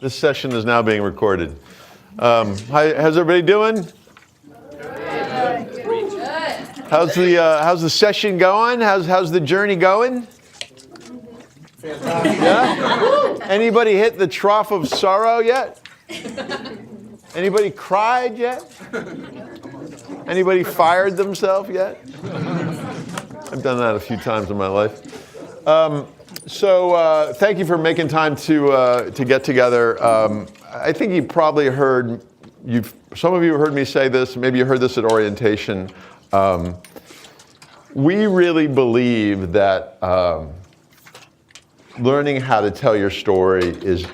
This session is now being recorded. How's everybody doing? How's the session going? How's the journey going? Yeah? Anybody hit the trough of sorrow yet? Anybody cried yet? Anybody fired themselves yet? I've done that a few times in my life. So thank you for making time to get together. I think you probably heard, some of you heard me say this, maybe you heard this at orientation. We really believe that learning how to tell your story is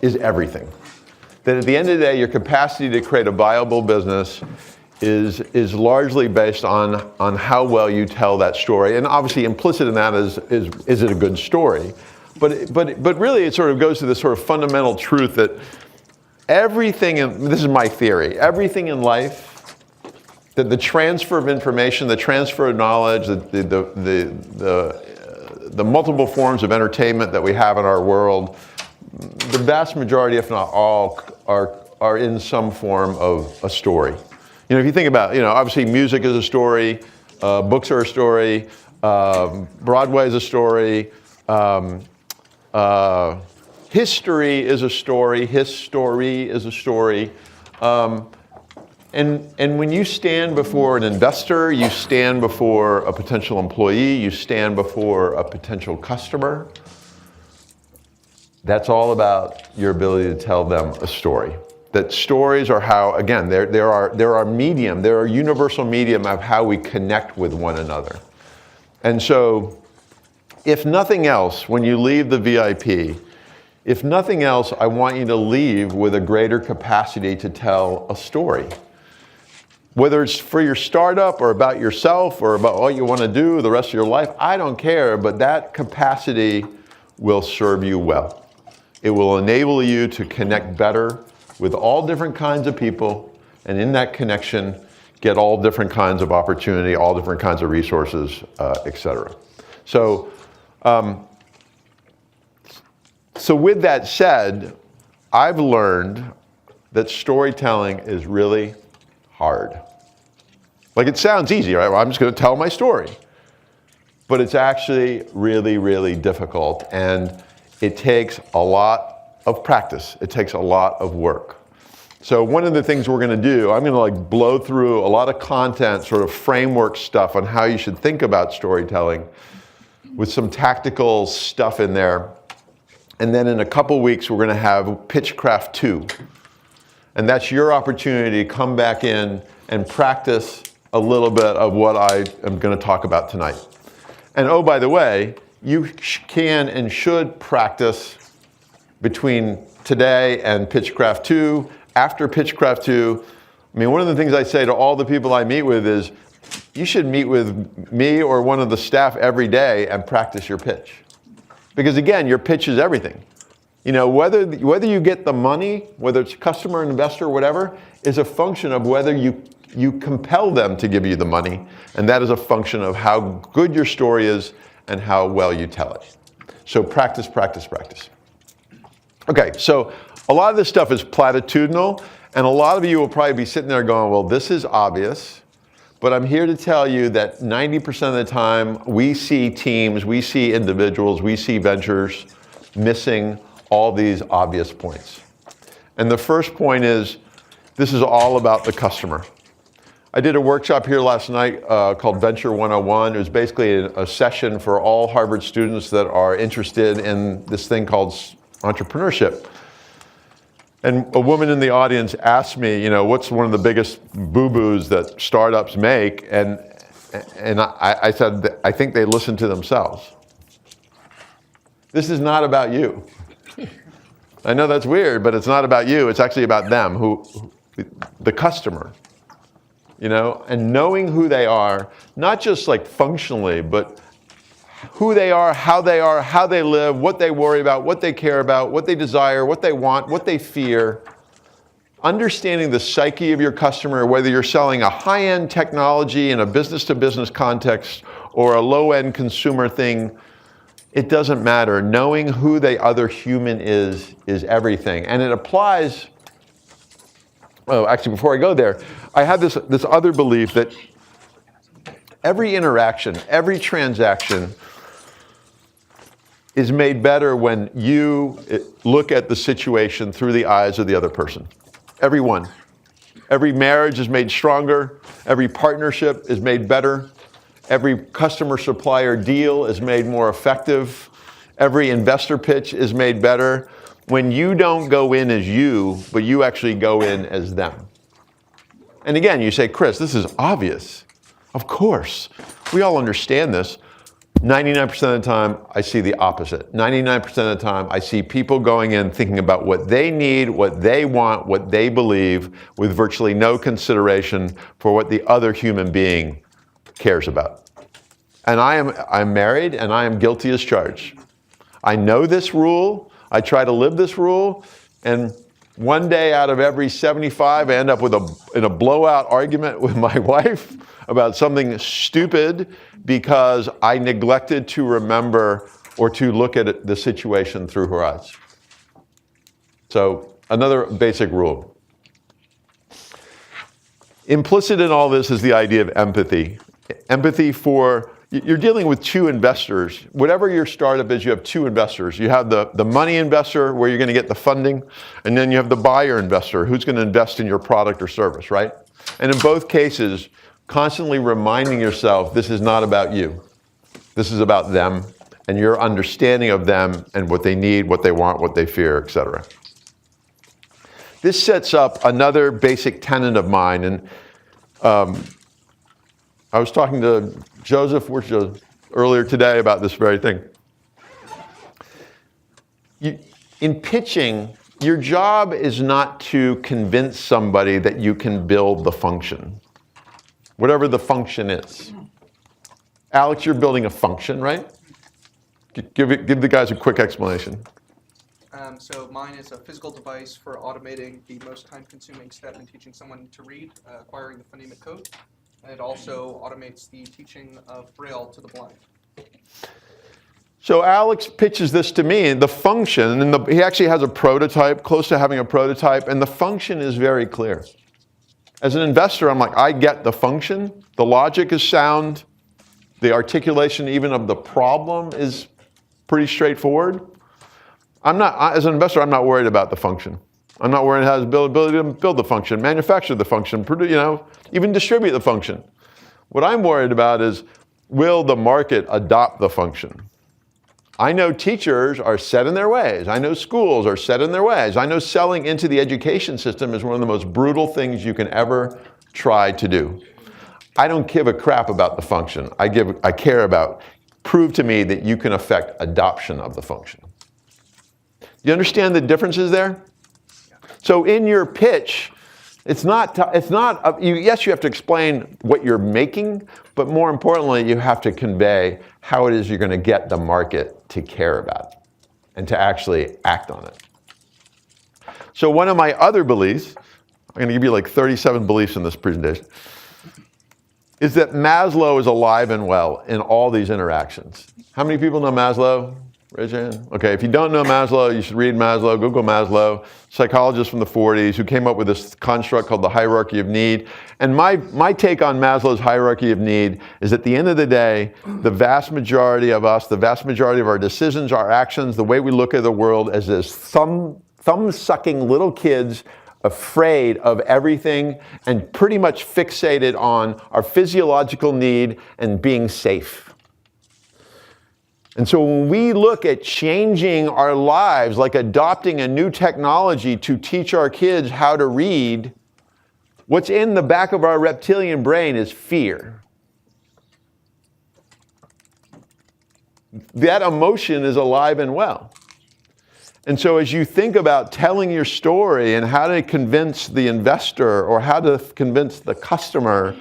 everything. That at the end of the day, your capacity to create a viable business is largely based on how well you tell that story. And obviously implicit in that is it a good story? But really it sort of goes to this sort of fundamental truth that everything, this is my theory, everything in life, that the transfer of information, the transfer of knowledge, the multiple forms of entertainment that we have in our world, the vast majority, if not all, are in some form of a story. You know, if you think about, obviously music is a story, books are a story, Broadway is a story, history is a story, history is a story. And when you stand before an investor, you stand before a potential employee, you stand before a potential customer, that's all about your ability to tell them a story. That stories are how, again, there are universal medium of how we connect with one another. And so, if nothing else, when you leave the VIP, if nothing else, I want you to leave with a greater capacity to tell a story. Whether it's for your startup or about yourself or about what you want to do the rest of your life, I don't care, but that capacity will serve you well. It will enable you to connect better with all different kinds of people, and in that connection, get all different kinds of opportunity, all different kinds of resources, et cetera. So with that said, I've learned that storytelling is really hard. Like, it sounds easy, right? Well, I'm just going to tell my story. But it's actually really, really difficult, and it takes a lot of practice. It takes a lot of work. So one of the things we're going to do, I'm going to blow through a lot of content, sort of framework stuff on how you should think about storytelling with some tactical stuff in there. And then in a couple weeks, we're going to have PitchCraft 2. And that's your opportunity to come back in and practice a little bit of what I am going to talk about tonight. And oh, by the way, you can and should practice between today and PitchCraft 2. After PitchCraft 2, I mean, one of the things I say to all the people I meet with is, you should meet with me or one of the staff every day and practice your pitch. Because again, your pitch is everything. Whether you get the money, whether it's customer, investor, whatever, is a function of whether you compel them to give you the money. And that is a function of how good your story is and how well you tell it. So practice, practice, practice. Okay, so a lot of this stuff is platitudinal, and a lot of you will probably be sitting there going, well, this is obvious, but I'm here to tell you that 90% of the time we see teams, we see individuals, we see ventures missing all these obvious points. And the first point is, this is all about the customer. I did a workshop here last night called Venture 101. It was basically a session for all Harvard students that are interested in this thing called entrepreneurship. And a woman in the audience asked me, what's one of the biggest boo-boos that startups make? And I said, I think they listen to themselves. This is not about you. I know that's weird, but it's not about you. It's actually about them, the customer. And knowing who they are, not just functionally, but who they are, how they live, what they worry about, what they care about, what they desire, what they want, what they fear. Understanding the psyche of your customer, whether you're selling a high-end technology in a business-to-business context or a low-end consumer thing, it doesn't matter. Knowing who the other human is everything. And it applies, oh, actually, before I go there, I have this other belief that every interaction, every transaction is made better when you look at the situation through the eyes of the other person. Every one. Every marriage is made stronger. Every partnership is made better. Every customer-supplier deal is made more effective. Every investor pitch is made better when you don't go in as you, but you actually go in as them. And again, you say, Chris, this is obvious. Of course. We all understand this. 99% of the time, I see the opposite. 99% of the time, I see people going in thinking about what they need, what they want, what they believe, with virtually no consideration for what the other human being cares about. And I'm married, and I am guilty as charged. I know this rule. I try to live this rule, and one day out of every 75, I end up in a blowout argument with my wife about something stupid because I neglected to remember or to look at the situation through her eyes. So another basic rule. Implicit in all this is the idea of empathy. Empathy for, you're dealing with two investors. Whatever your startup is, you have two investors. You have the money investor, where you're going to get the funding, and then you have the buyer investor, who's going to invest in your product or service, right? And in both cases, constantly reminding yourself, this is not about you. This is about them and your understanding of them and what they need, what they want, what they fear, etc. This sets up another basic tenet of mine. And I was talking to Joseph earlier today about this very thing. In pitching, your job is not to convince somebody that you can build the function, whatever the function is. Alex, you're building a function, right? Give the guys a quick explanation. So mine is a physical device for automating the most time-consuming step in teaching someone to read, acquiring the phonemic code. And it also automates the teaching of Braille to the blind. So Alex pitches this to me, the function, and he actually has a prototype, close to having a prototype, and the function is very clear. As an investor, I'm like, I get the function, the logic is sound, the articulation even of the problem is pretty straightforward. As an investor, I'm not worried about the function. I'm not worried how to ability to build the function, manufacture the function, even distribute the function. What I'm worried about is, will the market adopt the function? I know teachers are set in their ways. I know schools are set in their ways. I know selling into the education system is one of the most brutal things you can ever try to do. I don't give a crap about the function. I care about, prove to me that you can affect adoption of the function. You understand the differences there? So in your pitch, yes, you have to explain what you're making, but more importantly, you have to convey how it is you're going to get the market to care about it and to actually act on it. So one of my other beliefs, I'm going to give you like 37 beliefs in this presentation, is that Maslow is alive and well in all these interactions. How many people know Maslow? Raise your hand. Okay, if you don't know Maslow, you should read Maslow, Google Maslow, psychologist from the 40s who came up with this construct called the hierarchy of need. And my take on Maslow's hierarchy of need is, at the end of the day, the vast majority of us, the vast majority of our decisions, our actions, the way we look at the world is as thumb-sucking little kids afraid of everything and pretty much fixated on our physiological need and being safe. And so when we look at changing our lives, like adopting a new technology to teach our kids how to read, what's in the back of our reptilian brain is fear. That emotion is alive and well. And so as you think about telling your story and how to convince the investor or how to convince the customer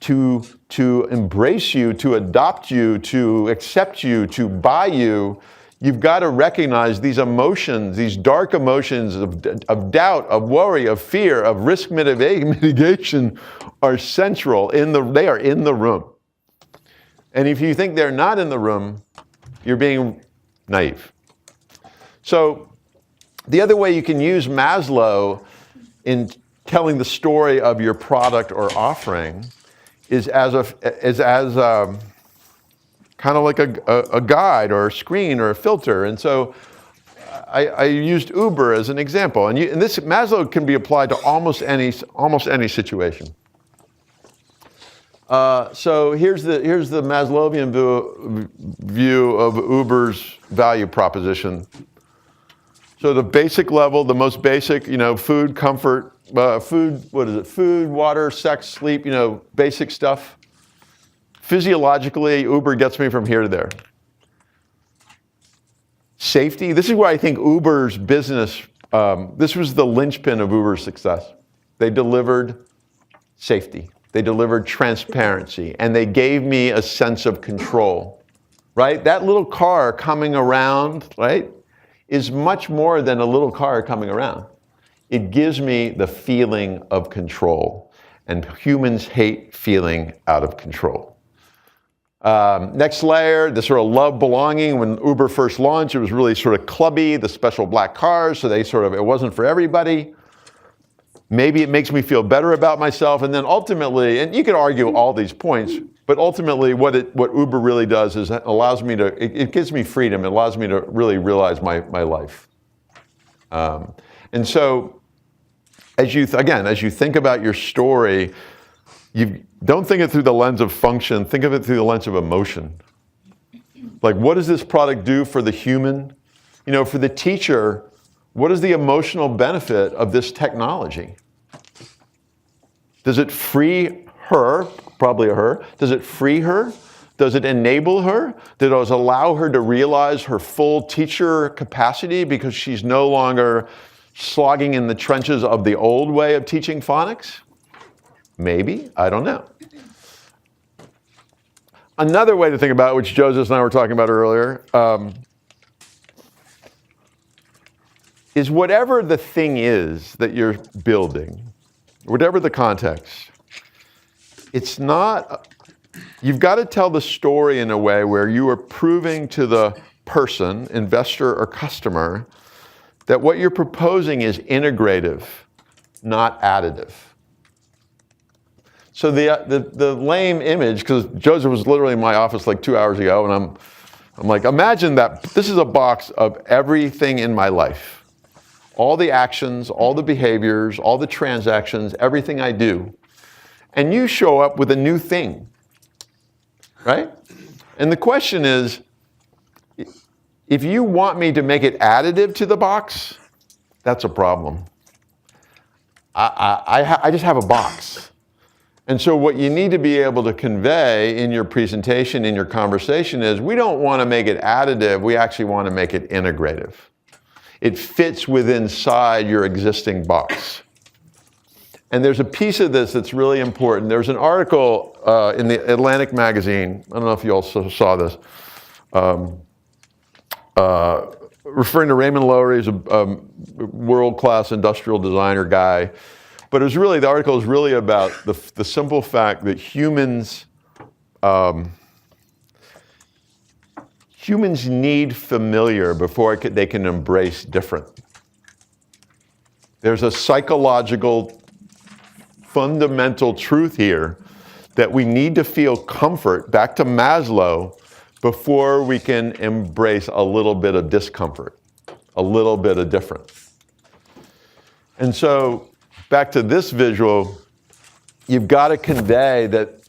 to embrace you, to adopt you, to accept you, to buy you, you've got to recognize these emotions, these dark emotions of doubt, of worry, of fear, of risk mitigation are central. They are in the room. And if you think they're not in the room, you're being naive. So the other way you can use Maslow in telling the story of your product or offering is as kind of like a guide or a screen or a filter. And so I used Uber as an example. And this Maslow can be applied to almost any situation. So here's the Maslowian view of Uber's value proposition. So the basic level, the most basic, food, comfort, food, water, sex, sleep, basic stuff. Physiologically, Uber gets me from here to there. Safety, this is where I think Uber's business, this was the linchpin of Uber's success. They delivered safety. They delivered transparency, and they gave me a sense of control, right? That little car coming around, right, is much more than a little car coming around. It gives me the feeling of control, and humans hate feeling out of control. Next layer, the sort of love belonging. When Uber first launched, it was really sort of clubby, the special black cars, so it wasn't for everybody. Maybe it makes me feel better about myself, and then ultimately, and you can argue all these points, but ultimately what Uber really does is it allows me to, it gives me freedom, it allows me to really realize my life. And so, as you think about your story, you don't think it through the lens of function, think of it through the lens of emotion. Like, what does this product do for the human? For the teacher, what is the emotional benefit of this technology? Does it free her, probably a her, does it free her? Does it enable her? Does it allow her to realize her full teacher capacity because she's no longer slogging in the trenches of the old way of teaching phonics? Maybe, I don't know. Another way to think about it, which Joseph and I were talking about earlier, is whatever the thing is that you're building, whatever the context, you've got to tell the story in a way where you are proving to the person, investor or customer, that what you're proposing is integrative, not additive. So the lame image, because Joseph was literally in my office like 2 hours ago, and I'm like, imagine that this is a box of everything in my life. All the actions, all the behaviors, all the transactions, everything I do. And you show up with a new thing, right? And the question is, if you want me to make it additive to the box, that's a problem. I just have a box. And so what you need to be able to convey in your presentation, in your conversation is, we don't want to make it additive, we actually want to make it integrative. It fits inside your existing box. And there's a piece of this that's really important. There's an article in the Atlantic magazine, I don't know if you also saw this, referring to Raymond Loewy as a world-class industrial designer guy. But the article is really about the simple fact that humans need familiar before they can embrace different. There's a psychological, fundamental truth here that we need to feel comfort, back to Maslow, before we can embrace a little bit of discomfort, a little bit of different. And so, back to this visual, you've got to convey that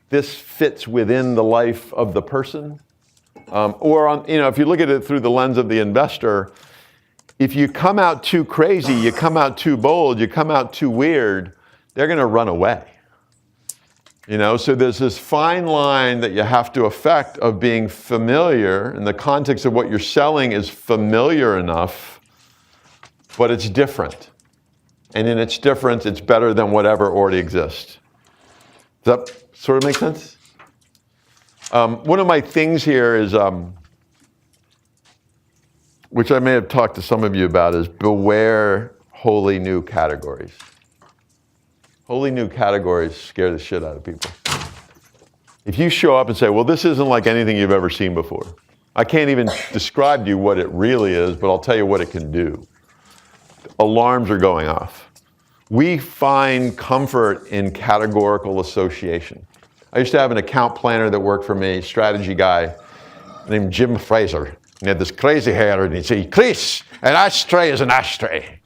this fits within the life of the person. If you look at it through the lens of the investor, if you come out too crazy, you come out too bold, you come out too weird, they're going to run away. So there's this fine line that you have to affect of being familiar, and the context of what you're selling is familiar enough, but it's different. And in its difference, it's better than whatever already exists. Does that sort of make sense? One of my things here is, which I may have talked to some of you about, is beware wholly new categories. Wholly new categories scare the shit out of people. If you show up and say, well, this isn't like anything you've ever seen before, I can't even describe to you what it really is, but I'll tell you what it can do. Alarms are going off. We find comfort in categorical association. I used to have an account planner that worked for me, strategy guy, named Jim Fraser. He had this crazy hair, and he'd say, Chris, an ashtray is an ashtray.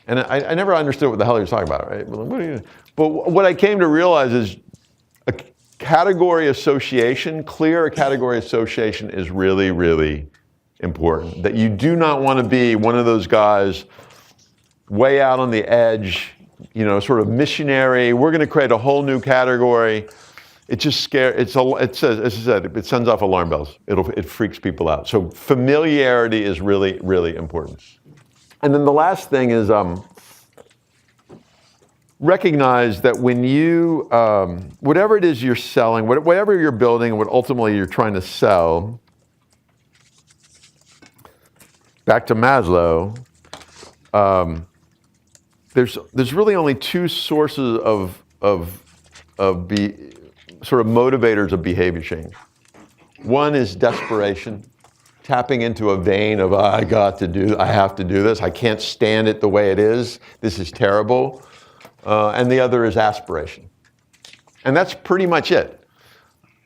And I never understood what the hell he was talking about, right? But what I came to realize is a category association, clear category association is really, really important. That you do not want to be one of those guys way out on the edge, sort of missionary. We're going to create a whole new category. It just scares. It says, as I said, it sends off alarm bells. It freaks people out. So familiarity is really, really important. And then the last thing is recognize that when you, whatever it is you're selling, whatever you're building, what ultimately you're trying to sell, back to Maslow, there's really only two sources of sort of motivators of behavior change. One is desperation, tapping into a vein of, I have to do this, I can't stand it the way it is, this is terrible. And the other is aspiration. And that's pretty much it.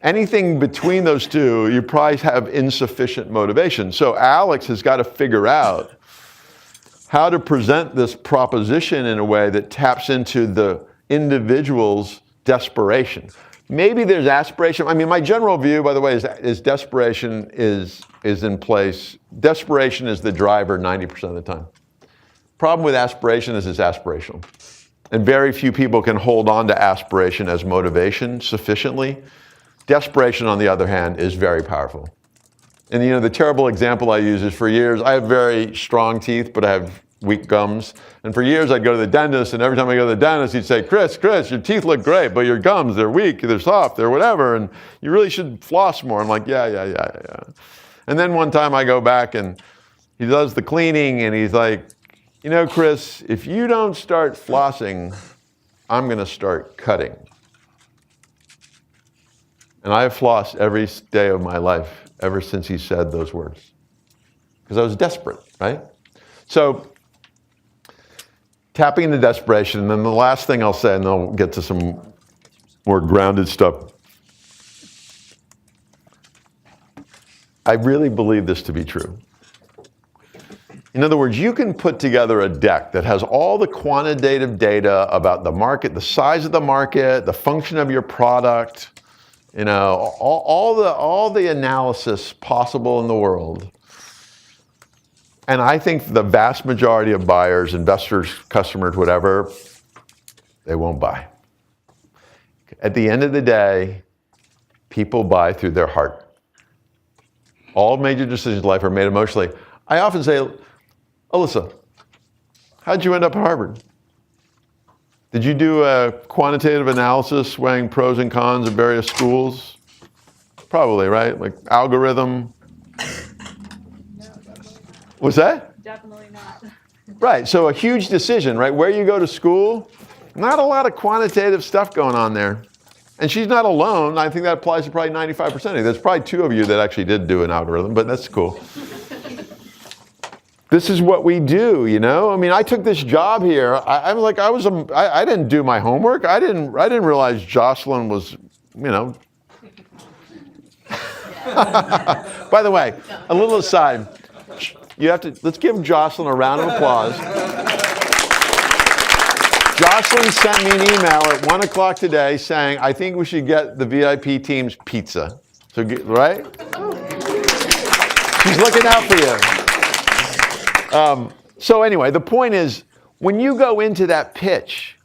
Anything between those two, you probably have insufficient motivation. So Alex has got to figure out how to present this proposition in a way that taps into the individual's desperation. Maybe there's aspiration. I mean, my general view, by the way, is desperation is in place. Desperation is the driver 90% of the time. Problem with aspiration is it's aspirational. And very few people can hold on to aspiration as motivation sufficiently. Desperation, on the other hand, is very powerful. And the terrible example I use is for years, I have very strong teeth, but I have weak gums. And for years, I'd go to the dentist, and every time I go to the dentist, he'd say, Chris, your teeth look great, but your gums, they're weak, they're soft, they're whatever, and you really should floss more. I'm like, yeah. And then one time I go back, and he does the cleaning, and he's like, Chris, if you don't start flossing, I'm going to start cutting. And I have flossed every day of my life ever since he said those words. Because I was desperate, right? So, tapping into desperation, and then the last thing I'll say, and then I'll get to some more grounded stuff. I really believe this to be true. In other words, you can put together a deck that has all the quantitative data about the market, the size of the market, the function of your product, all the analysis possible in the world. And I think the vast majority of buyers, investors, customers, whatever, they won't buy. At the end of the day, people buy through their heart. All major decisions in life are made emotionally. I often say, Alyssa, how'd you end up at Harvard? Did you do a quantitative analysis weighing pros and cons of various schools? Probably, right? Like algorithm. What's that? Definitely not. Right, so a huge decision, right? Where you go to school, not a lot of quantitative stuff going on there. And she's not alone. I think that applies to probably 95% of you. There's probably two of you that actually did do an algorithm, but that's cool. This is what we do, I mean, I took this job here. I didn't do my homework. I didn't realize Jocelyn was, By the way, a little aside. Let's give Jocelyn a round of applause. Jocelyn sent me an email at 1 o'clock today saying, I think we should get the VIP team's pizza. So, right? She's looking out for you. So anyway, the point is, when you go into that pitch,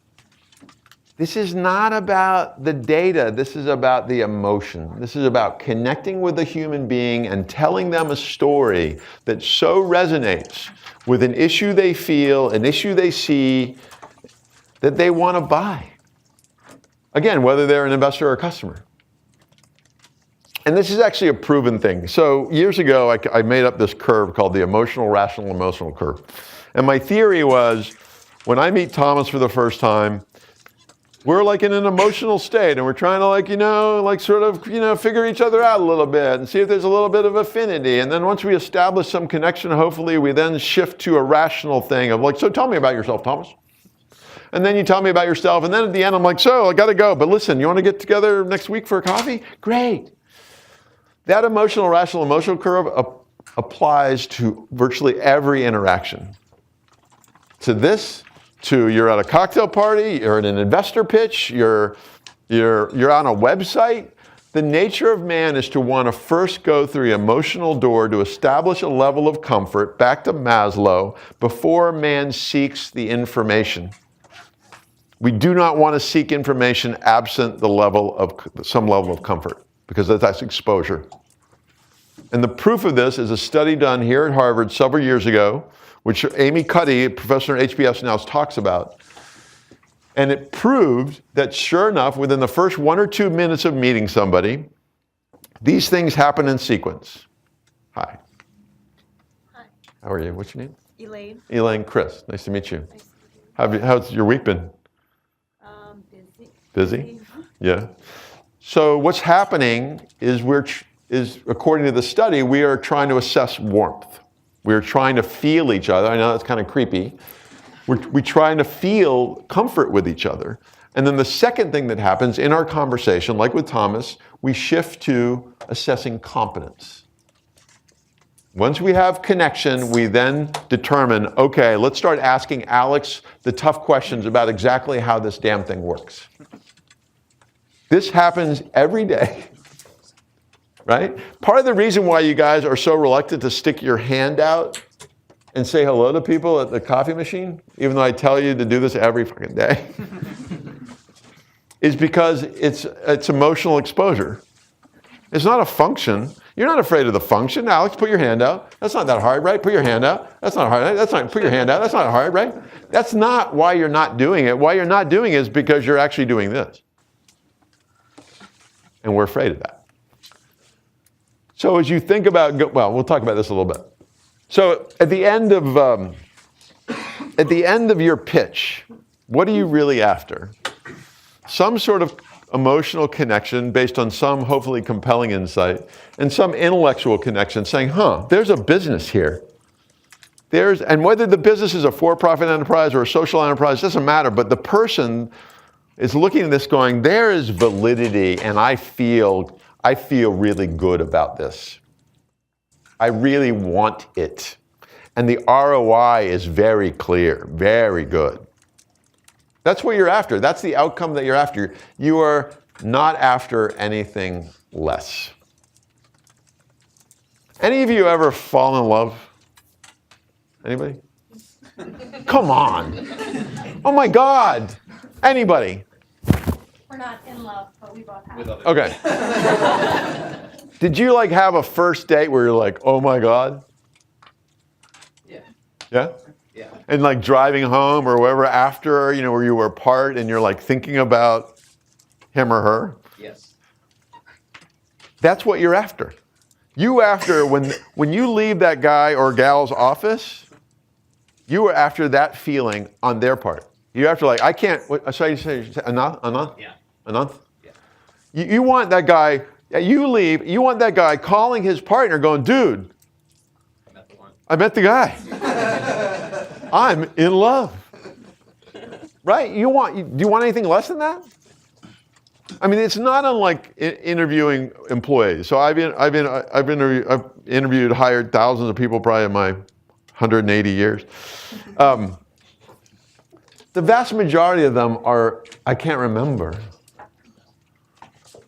this is not about the data. This is about the emotion. This is about connecting with a human being and telling them a story that so resonates with an issue they feel, an issue they see, that they want to buy. Again, whether they're an investor or a customer. And this is actually a proven thing. So years ago, I made up this curve called the emotional curve. And my theory was, when I meet Thomas for the first time, We're like in an emotional state and we're trying to figure each other out a little bit and see if there's a little bit of affinity. And then once we establish some connection, hopefully we then shift to a rational thing of like, so tell me about yourself, Thomas. And then you tell me about yourself. And then at the end, I'm like, so I got to go. But listen, you want to get together next week for a coffee? Great. That rational emotional curve applies to virtually every interaction. To this, to you're at a cocktail party, you're at an investor pitch, you're on a website. The nature of man is to want to first go through the emotional door to establish a level of comfort, back to Maslow, before man seeks the information. We do not want to seek information absent some level of comfort, because that's exposure. And the proof of this is a study done here at Harvard several years ago, which Amy Cuddy, a professor at HBS now, talks about. And it proved that sure enough, within the first 1 or 2 minutes of meeting somebody, these things happen in sequence. Hi. Hi. How are you? What's your name? Elaine. Elaine, Chris. Nice to meet you. Nice to meet you. How's your week been? Busy. Busy? Yeah. So what's happening is according to the study, we are trying to assess warmth. We're trying to feel each other. I know that's kind of creepy. We're trying to feel comfort with each other. And then the second thing that happens in our conversation, like with Thomas, we shift to assessing competence. Once we have connection, we then determine, okay, let's start asking Alex the tough questions about exactly how this damn thing works. This happens every day. Right? Part of the reason why you guys are so reluctant to stick your hand out and say hello to people at the coffee machine, even though I tell you to do this every fucking day, is because it's emotional exposure. It's not a function. You're not afraid of the function. Alex, put your hand out. That's not that hard, right? Put your hand out. That's not hard. Put your hand out. That's not hard, right? That's not why you're not doing it. Why you're not doing it is because you're actually doing this. And we're afraid of that. So as you think about, we'll talk about this a little bit. So at the end of your pitch, what are you really after? Some sort of emotional connection based on some hopefully compelling insight, and some intellectual connection saying, there's a business here. And whether the business is a for-profit enterprise or a social enterprise, doesn't matter, but the person is looking at this going, there is validity, and I feel really good about this. I really want it. And the ROI is very clear, very good. That's what you're after. That's the outcome that you're after. You are not after anything less. Any of you ever fall in love? Anybody? Come on. Oh my God. Anybody? We're not in love, but we both have. Okay. Did you have a first date where you're like, oh my God? Yeah. Yeah? Yeah. And driving home or wherever after, where you were apart and you're thinking about him or her? Yes. That's what you're after. When you leave that guy or gal's office, you are after that feeling on their part. You're after I can't, sorry, you say Ananth? Yeah. Ananth? Yeah. You want that guy, you leave, you want that guy calling his partner going, dude, I met the guy. I'm in love. Right? Do you want anything less than that? I mean, it's not unlike interviewing employees. So I've interviewed, hired thousands of people probably in my 180 years. The vast majority of them are, I can't remember.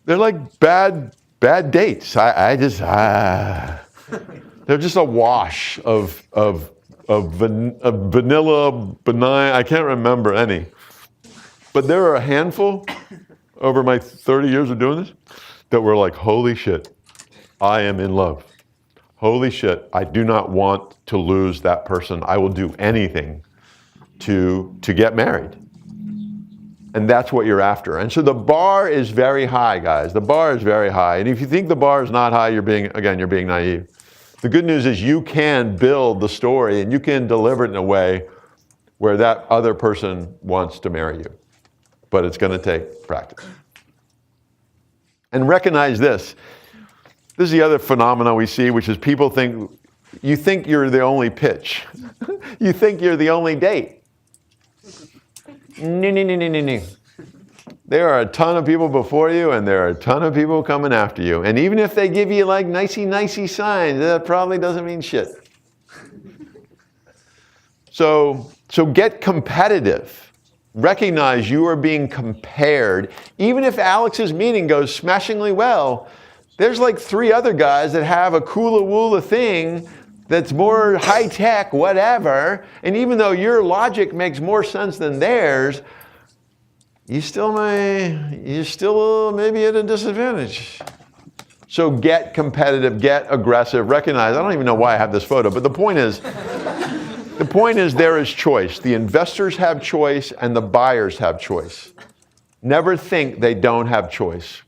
They're bad dates. They're just a wash of vanilla, benign. I can't remember any. But there are a handful over my 30 years of doing this that were holy shit, I am in love. Holy shit, I do not want to lose that person. I will do anything to get married. And that's what you're after. And so the bar is very high, guys. The bar is very high. And if you think the bar is not high, you're being naive. The good news is you can build the story and you can deliver it in a way where that other person wants to marry you. but it's going to take practice. And recognize this. This is the other phenomenon we see, which is people think, you think you're the only pitch. You think you're the only date. No. There are a ton of people before you, and there are a ton of people coming after you. And even if they give you like nicey signs, that probably doesn't mean shit. So get competitive. Recognize you are being compared. Even if Alex's meeting goes smashingly well, there's like 3 other guys that have a cooler-wooler thing that's more high-tech, whatever. And even though your logic makes more sense than theirs, you're still maybe at a disadvantage. So get competitive, get aggressive, recognize, I don't even know why I have this photo, but the point is there is choice. The investors have choice and the buyers have choice. Never think they don't have choice.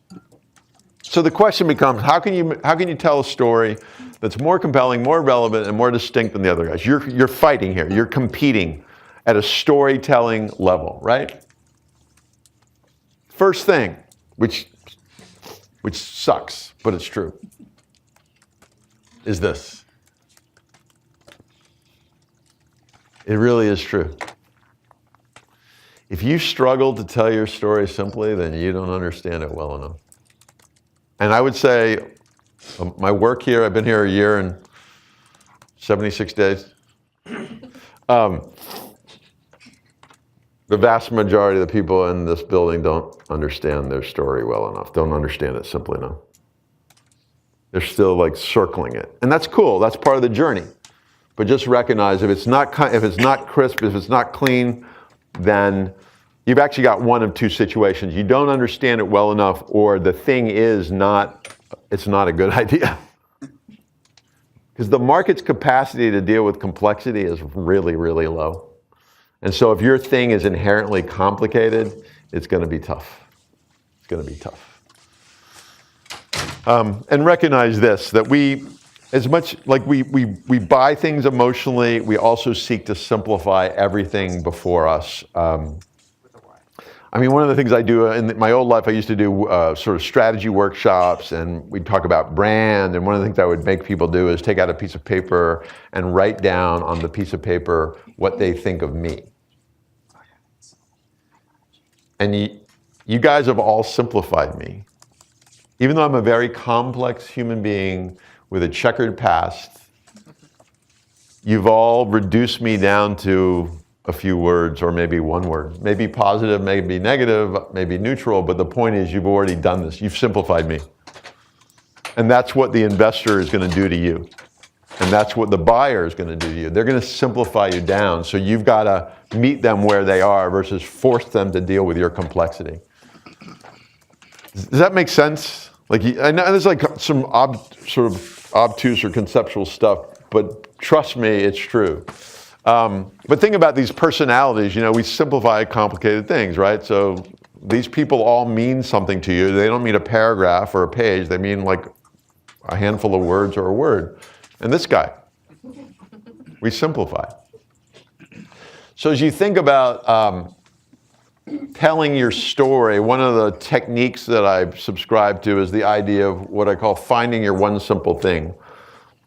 So the question becomes, how can you tell a story that's more compelling, more relevant, and more distinct than the other guys? You're fighting here. You're competing at a storytelling level, right? First thing, which sucks, but it's true, is this. It really is true. If you struggle to tell your story simply, then you don't understand it well enough. And I would say, my work here, I've been here a year and 76 days. The vast majority of the people in this building don't understand their story well enough, don't understand it simply enough. They're still like circling it. And that's cool, that's part of the journey. But just recognize if it's not crisp, if it's not clean, then you've actually got one of 2 situations. You don't understand it well enough, or the thing is it's not a good idea. Because the market's capacity to deal with complexity is really, really low. And so if your thing is inherently complicated, it's going to be tough. It's going to be tough. And recognize this, that as much like we buy things emotionally, we also seek to simplify everything before us. I mean, one of the things I do in my old life, I used to do sort of strategy workshops, and we'd talk about brand. And one of the things I would make people do is take out a piece of paper and write down on the piece of paper what they think of me. And you guys have all simplified me. Even though I'm a very complex human being with a checkered past, you've all reduced me down to a few words, or maybe one word. Maybe positive, maybe negative, maybe neutral, but the point is you've already done this. You've simplified me. And that's what the investor is going to do to you. And that's what the buyer is going to do to you. They're going to simplify you down, so you've got to meet them where they are versus force them to deal with your complexity. Does that make sense? Like, I know there's like some sort of obtuse or conceptual stuff, but trust me, it's true. But think about these personalities. We simplify complicated things, right? So these people all mean something to you. They don't mean a paragraph or a page. They mean like a handful of words or a word. And this guy, we simplify. So as you think about telling your story, one of the techniques that I subscribe to is the idea of what I call finding your one simple thing.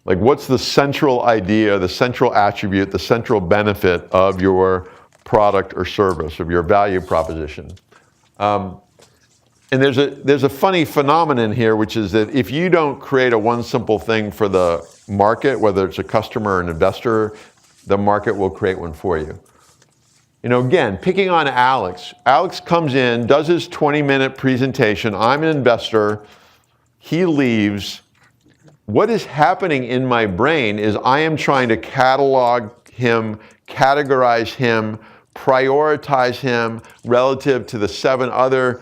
Like, what's the central idea, the central attribute, the central benefit of your product or service, of your value proposition? And there's a funny phenomenon here, which is that if you don't create a one simple thing for the market, whether it's a customer or an investor, the market will create one for you. Again, picking on Alex. Alex comes in, does his 20-minute presentation. I'm an investor. He leaves. What is happening in my brain is I am trying to catalog him, categorize him, prioritize him relative to the 7 other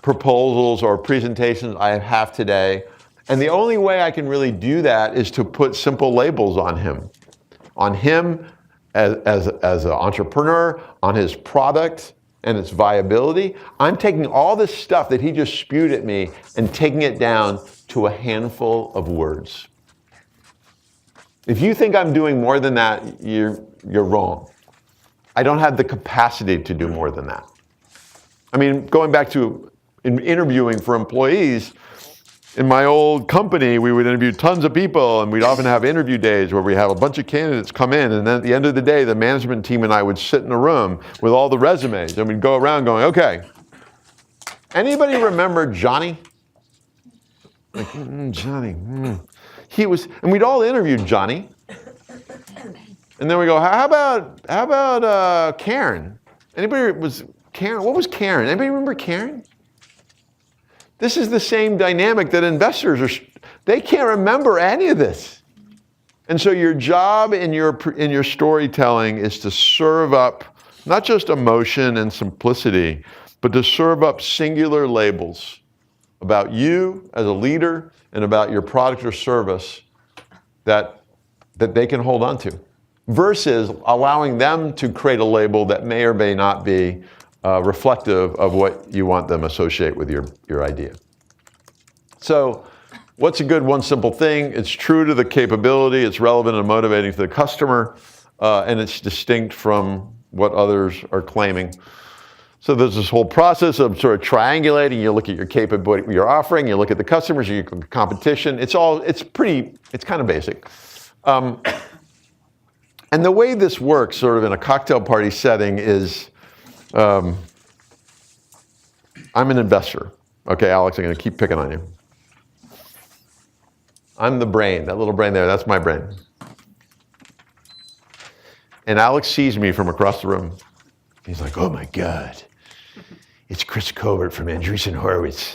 proposals or presentations I have today. And the only way I can really do that is to put simple labels on him as an entrepreneur, on his product and its viability. I'm taking all this stuff that he just spewed at me and taking it down to a handful of words. If you think I'm doing more than that, you're wrong. I don't have the capacity to do more than that. I mean, going back to interviewing for employees, in my old company, we would interview tons of people, and we'd often have interview days where we have a bunch of candidates come in, and then at the end of the day, the management team and I would sit in a room with all the resumes, and we'd go around going, okay, anybody remember Johnny? Like, Johnny. He was, and we'd all interviewed Johnny. And then we go, how about Karen? Anybody was Karen? What was Karen? Anybody remember Karen? This is the same dynamic that investors they can't remember any of this. And so your job in your storytelling is to serve up not just emotion and simplicity, but to serve up singular labels about you as a leader and about your product or service that they can hold on to, versus allowing them to create a label that may or may not be reflective of what you want them to associate with your idea. So what's a good one simple thing? It's true to the capability, it's relevant and motivating to the customer, and it's distinct from what others are claiming. So there's this whole process of sort of triangulating. You look at your capability, your offering, you look at the customers, your competition. It's kind of basic. And the way this works sort of in a cocktail party setting is, I'm an investor. Okay, Alex, I'm gonna keep picking on you. I'm the brain, that little brain there, that's my brain. And Alex sees me from across the room. He's like, oh my God, it's Chris Colbert from Andreessen Horowitz.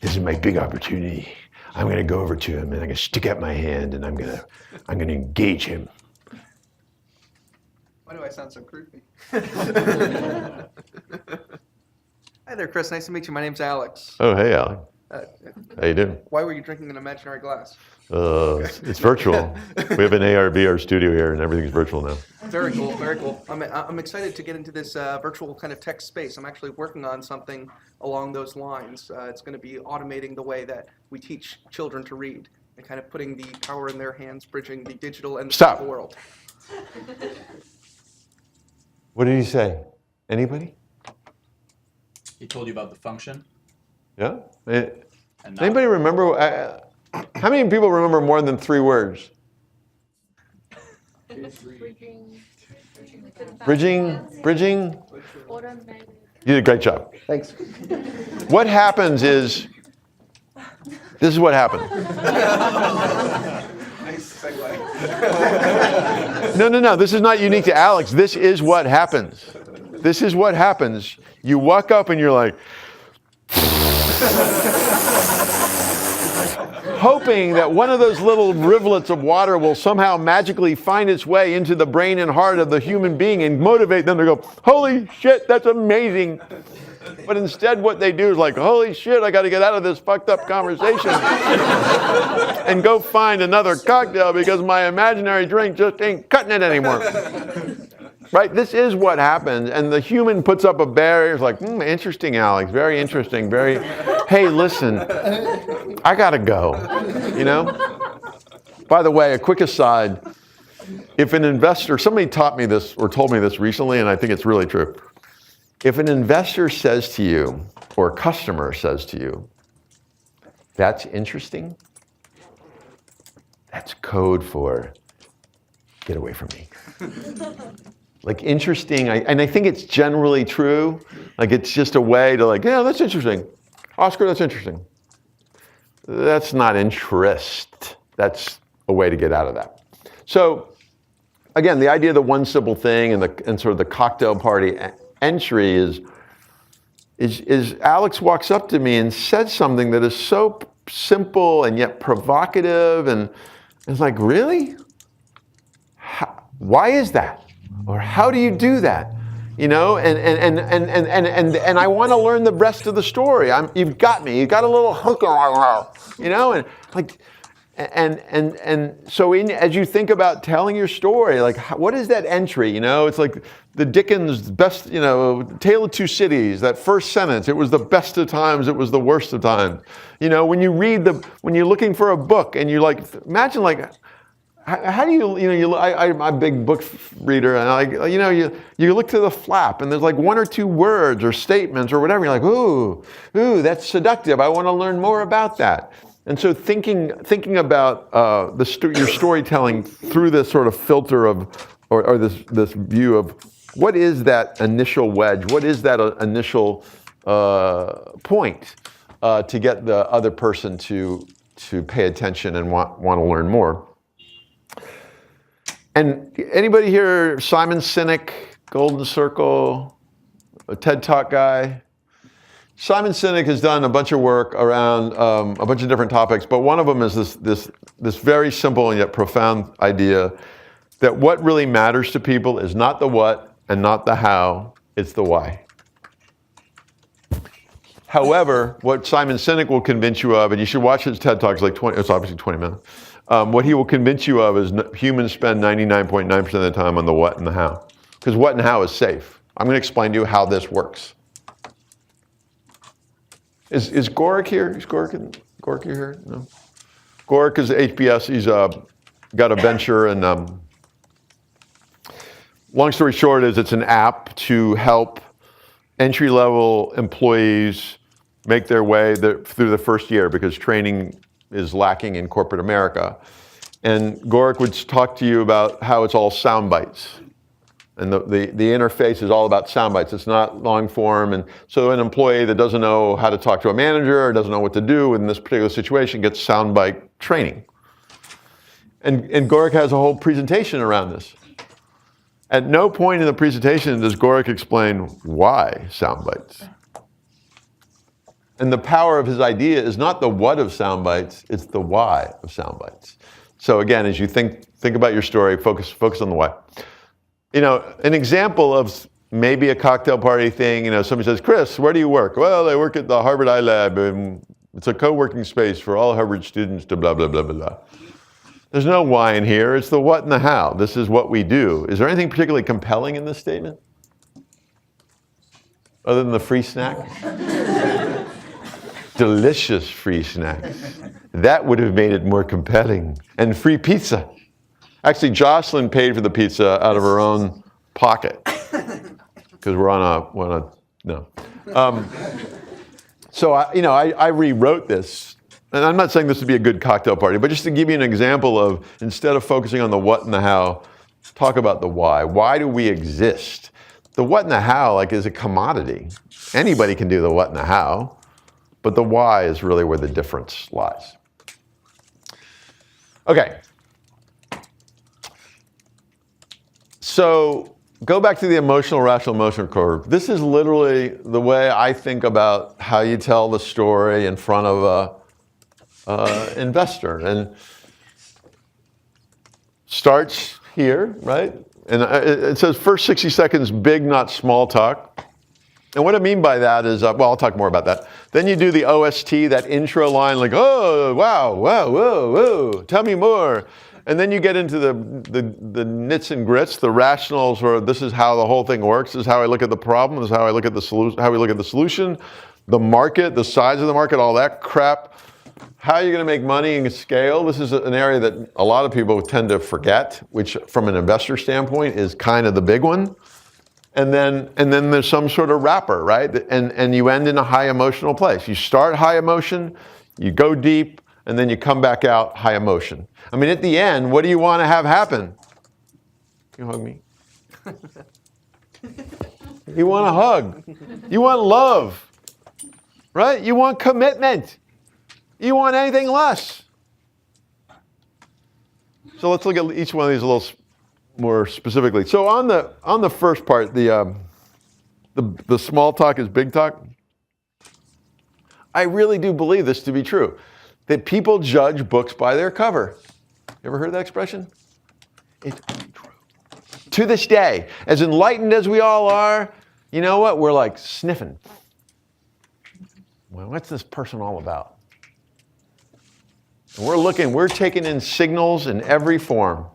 This is my big opportunity. I'm gonna go over to him and I'm gonna stick out my hand and I'm gonna engage him. Why do I sound so creepy? Hi there, Chris. Nice to meet you. My name's Alex. Oh, hey, Alex. How you doing? Why were you drinking an imaginary glass? It's virtual. We have an AR/VR studio here, and everything's virtual now. Very cool, very cool. I'm excited to get into this virtual kind of tech space. I'm actually working on something along those lines. It's going to be automating the way that we teach children to read and kind of putting the power in their hands, bridging the digital and the physical world. What did he say? Anybody? He told you about the function. Yeah? Anybody remember? How many people remember more than 3 words? Bridging. You did a great job. Thanks. What happens is, this is what happened. Nice segue. No. This is not unique to Alex. This is what happens. This is what happens. You walk up and you're like, hoping that one of those little rivulets of water will somehow magically find its way into the brain and heart of the human being and motivate them to go, holy shit, that's amazing. But instead what they do is like, holy shit, I got to get out of this fucked up conversation and go find another cocktail because my imaginary drink just ain't cutting it anymore. Right? This is what happens. And the human puts up a barrier. It's like, interesting, Alex. Very interesting. Hey, listen, I got to go. You know? By the way, a quick aside. If an investor, somebody taught me this or told me this recently, and I think it's really true. If an investor says to you, or a customer says to you, that's interesting, that's code for get away from me. Like interesting, and I think it's generally true. Like it's just a way to like, yeah, that's interesting. Oscar, that's interesting. That's not interest. That's a way to get out of that. So again, the idea of the one simple thing and sort of the cocktail party entry is Alex walks up to me and said something that is so simple and yet provocative, and it's like, really? Why is that? Or how do you do that? You know, and I want to learn the rest of the story. You've got me. You got a little hook, you know, and like, and so as you think about telling your story, like what is that entry? You know, it's like the Dickens best, you know, Tale of Two Cities. That first sentence, it was the best of times, it was the worst of times. You know, when you're looking for a book and you like, imagine like, how do I'm a big book reader, and you look to the flap, and there's like one or two words or statements or whatever. You're like, ooh, that's seductive. I want to learn more about that. And so thinking about your storytelling through this sort of filter of, or this view of what is that initial wedge, what is that initial point to get the other person to pay attention and want to learn more. And anybody here, Simon Sinek, Golden Circle, a TED Talk guy? Simon Sinek has done a bunch of work around a bunch of different topics, but one of them is this very simple and yet profound idea that what really matters to people is not the what and not the how, it's the why. However, what Simon Sinek will convince you of, and you should watch his TED Talks, it's obviously 20 minutes, what he will convince you of is humans spend 99.9% of the time on the what and the how. Because what and how is safe. I'm going to explain to you how this works. Is Gorik here? Is Gorik here? No. Gorik is HBS. He's got a venture, and long story short is it's an app to help entry-level employees make their way through the first year because training is lacking in corporate America. And Gorik would talk to you about how it's all sound bites. And the interface is all about sound bites. It's not long form. And so an employee that doesn't know how to talk to a manager or doesn't know what to do in this particular situation gets sound bite training. And Gorik has a whole presentation around this. At no point in the presentation does Gorik explain why sound bites. And the power of his idea is not the what of sound bites, it's the why of sound bites. So again, as you think about your story, focus on the why. An example of maybe a cocktail party thing, somebody says, Chris, where do you work? Well, I work at the Harvard iLab, and it's a co-working space for all Harvard students to blah, blah, blah, blah, blah. There's no why in here, it's the what and the how. This is what we do. Is there anything particularly compelling in this statement? Other than the free snack? Delicious free snacks. That would have made it more compelling. And free pizza. Actually, Jocelyn paid for the pizza out of her own pocket. Because we're on a no. So I rewrote this. And I'm not saying this would be a good cocktail party, but just to give you an example of, instead of focusing on the what and the how, talk about the why. Why do we exist? The what and the how is a commodity. Anybody can do the what and the how. But the why is really where the difference lies. Okay. So go back to the emotional, rational, emotional curve. This is literally the way I think about how you tell the story in front of an investor. And starts here, right? And it says first 60 seconds, big, not small talk. And what I mean by that is, I'll talk more about that. Then you do the OST, that intro line, like, oh, wow, whoa, whoa, whoa, tell me more. And then you get into the nits and grits, the rationals, where this is how the whole thing works, this is how I look at the problem, this is how I look at the solution, how we look at the solution, the market, the size of the market, all that crap. How are you going to make money and scale? This is an area that a lot of people tend to forget, which from an investor standpoint is kind of the big one. And then there's some sort of wrapper, right? And you end in a high emotional place. You start high emotion, you go deep, and then you come back out high emotion. I mean, at the end, what do you want to have happen? You hug me. You want a hug. You want love, right? You want commitment. You want anything less. So let's look at each one of these a little more specifically. So on the first part, the small talk is big talk. I really do believe this to be true, that people judge books by their cover. You ever heard that expression? It's true. To this day, as enlightened as we all are, you know what? We're like sniffing. Well, what's this person all about? And we're taking in signals in every form.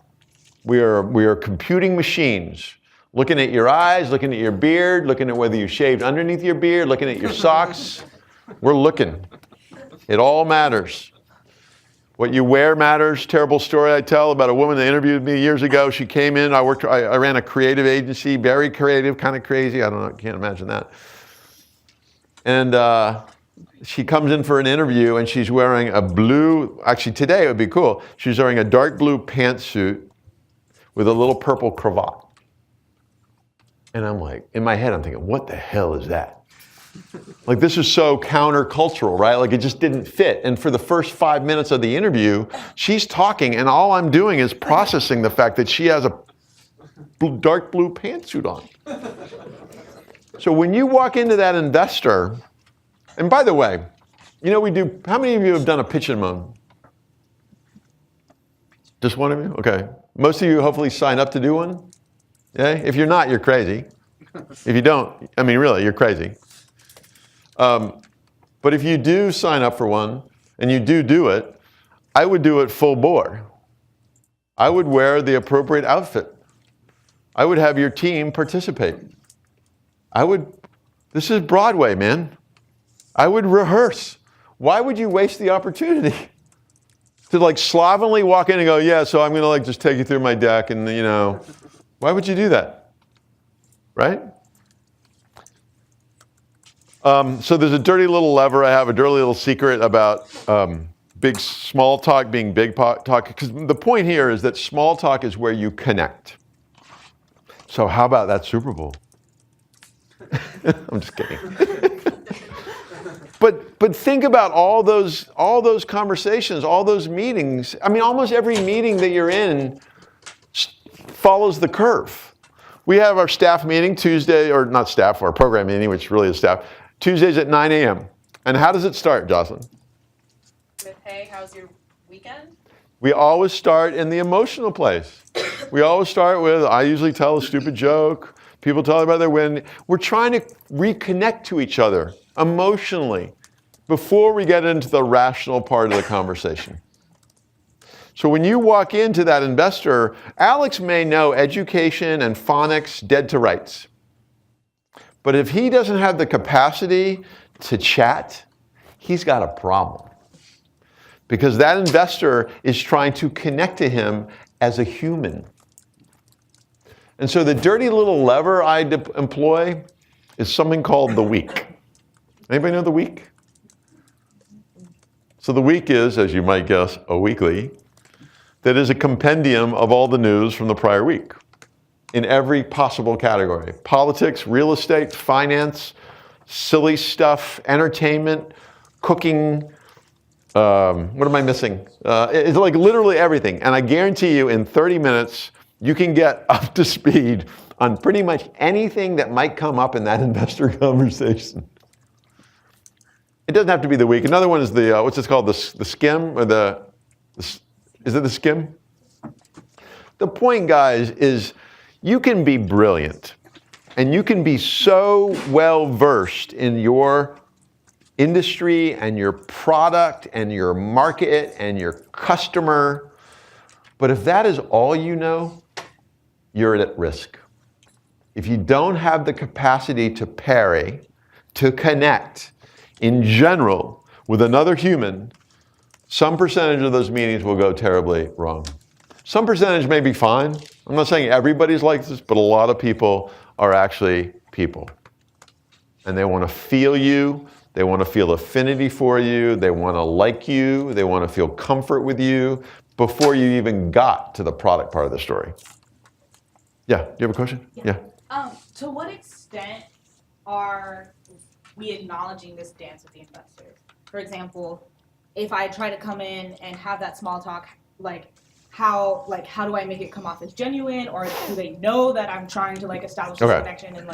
We are computing machines, looking at your eyes, looking at your beard, looking at whether you shaved underneath your beard, looking at your socks. We're looking. It all matters. What you wear matters. Terrible story I tell about a woman that interviewed me years ago. She came in, I ran a creative agency, very creative, kind of crazy. I don't know, can't imagine that. And she comes in for an interview and she's wearing a blue, actually today it would be cool. She's wearing a dark blue pantsuit with a little purple cravat. And I'm like, in my head, I'm thinking, what the hell is that? Like, this is so countercultural, right? Like, it just didn't fit. And for the first 5 minutes of the interview, she's talking, and all I'm doing is processing the fact that she has a dark blue pantsuit on. So when you walk into that investor, and by the way, you know, how many of you have done a pitch and moan? Just one of you? Okay. Most of you hopefully sign up to do one? Yeah? If you're not, you're crazy. If you don't, I mean, really, you're crazy. But if you do sign up for one, and you do it, I would do it full bore. I would wear the appropriate outfit. I would have your team participate. This is Broadway, man. I would rehearse. Why would you waste the opportunity to like slovenly walk in and go, yeah, so I'm going to like just take you through my deck and, you know, why would you do that? Right? So there's a dirty little lever. I have a dirty little secret about small talk being big talk. Because the point here is that small talk is where you connect. So how about that Super Bowl? I'm just kidding. But think about all those conversations, all those meetings. I mean, almost every meeting that you're in follows the curve. We have our staff meeting Tuesday, or not staff, our program meeting, which really is staff, Tuesdays at 9 a.m. And how does it start, Jocelyn? With, hey, how's your weekend? We always start in the emotional place. We always start with, I usually tell a stupid joke. People tell about their win. We're trying to reconnect to each other emotionally before we get into the rational part of the conversation. So when you walk into that investor, Alex may know education and phonics dead to rights. But if he doesn't have the capacity to chat, he's got a problem. Because that investor is trying to connect to him as a human. And so the dirty little lever I employ is something called the week. Anybody know the week? So the week is, as you might guess, a weekly that is a compendium of all the news from the prior week in every possible category. Politics, real estate, finance, silly stuff, entertainment, cooking. What am I missing? It's like literally everything. And I guarantee you in 30 minutes, you can get up to speed on pretty much anything that might come up in that investor conversation. It doesn't have to be the week. Another one is the, what's this called? The skim? Or is it the skim? The point, guys, is you can be brilliant and you can be so well versed in your industry and your product and your market and your customer. But if that is all you know, you're at risk. If you don't have the capacity to parry, to connect in general with another human, some percentage of those meetings will go terribly wrong. Some percentage may be fine. I'm not saying everybody's like this, but a lot of people are actually people. And they want to feel you. They want to feel affinity for you. They want to like you. They want to feel comfort with you before you even got to the product part of the story. Yeah, do you have a question? Yeah. To what extent are we acknowledging this dance with the investors? For example, if I try to come in and have that small talk, how do I make it come off as genuine, or do they know that I'm trying to establish this connection, and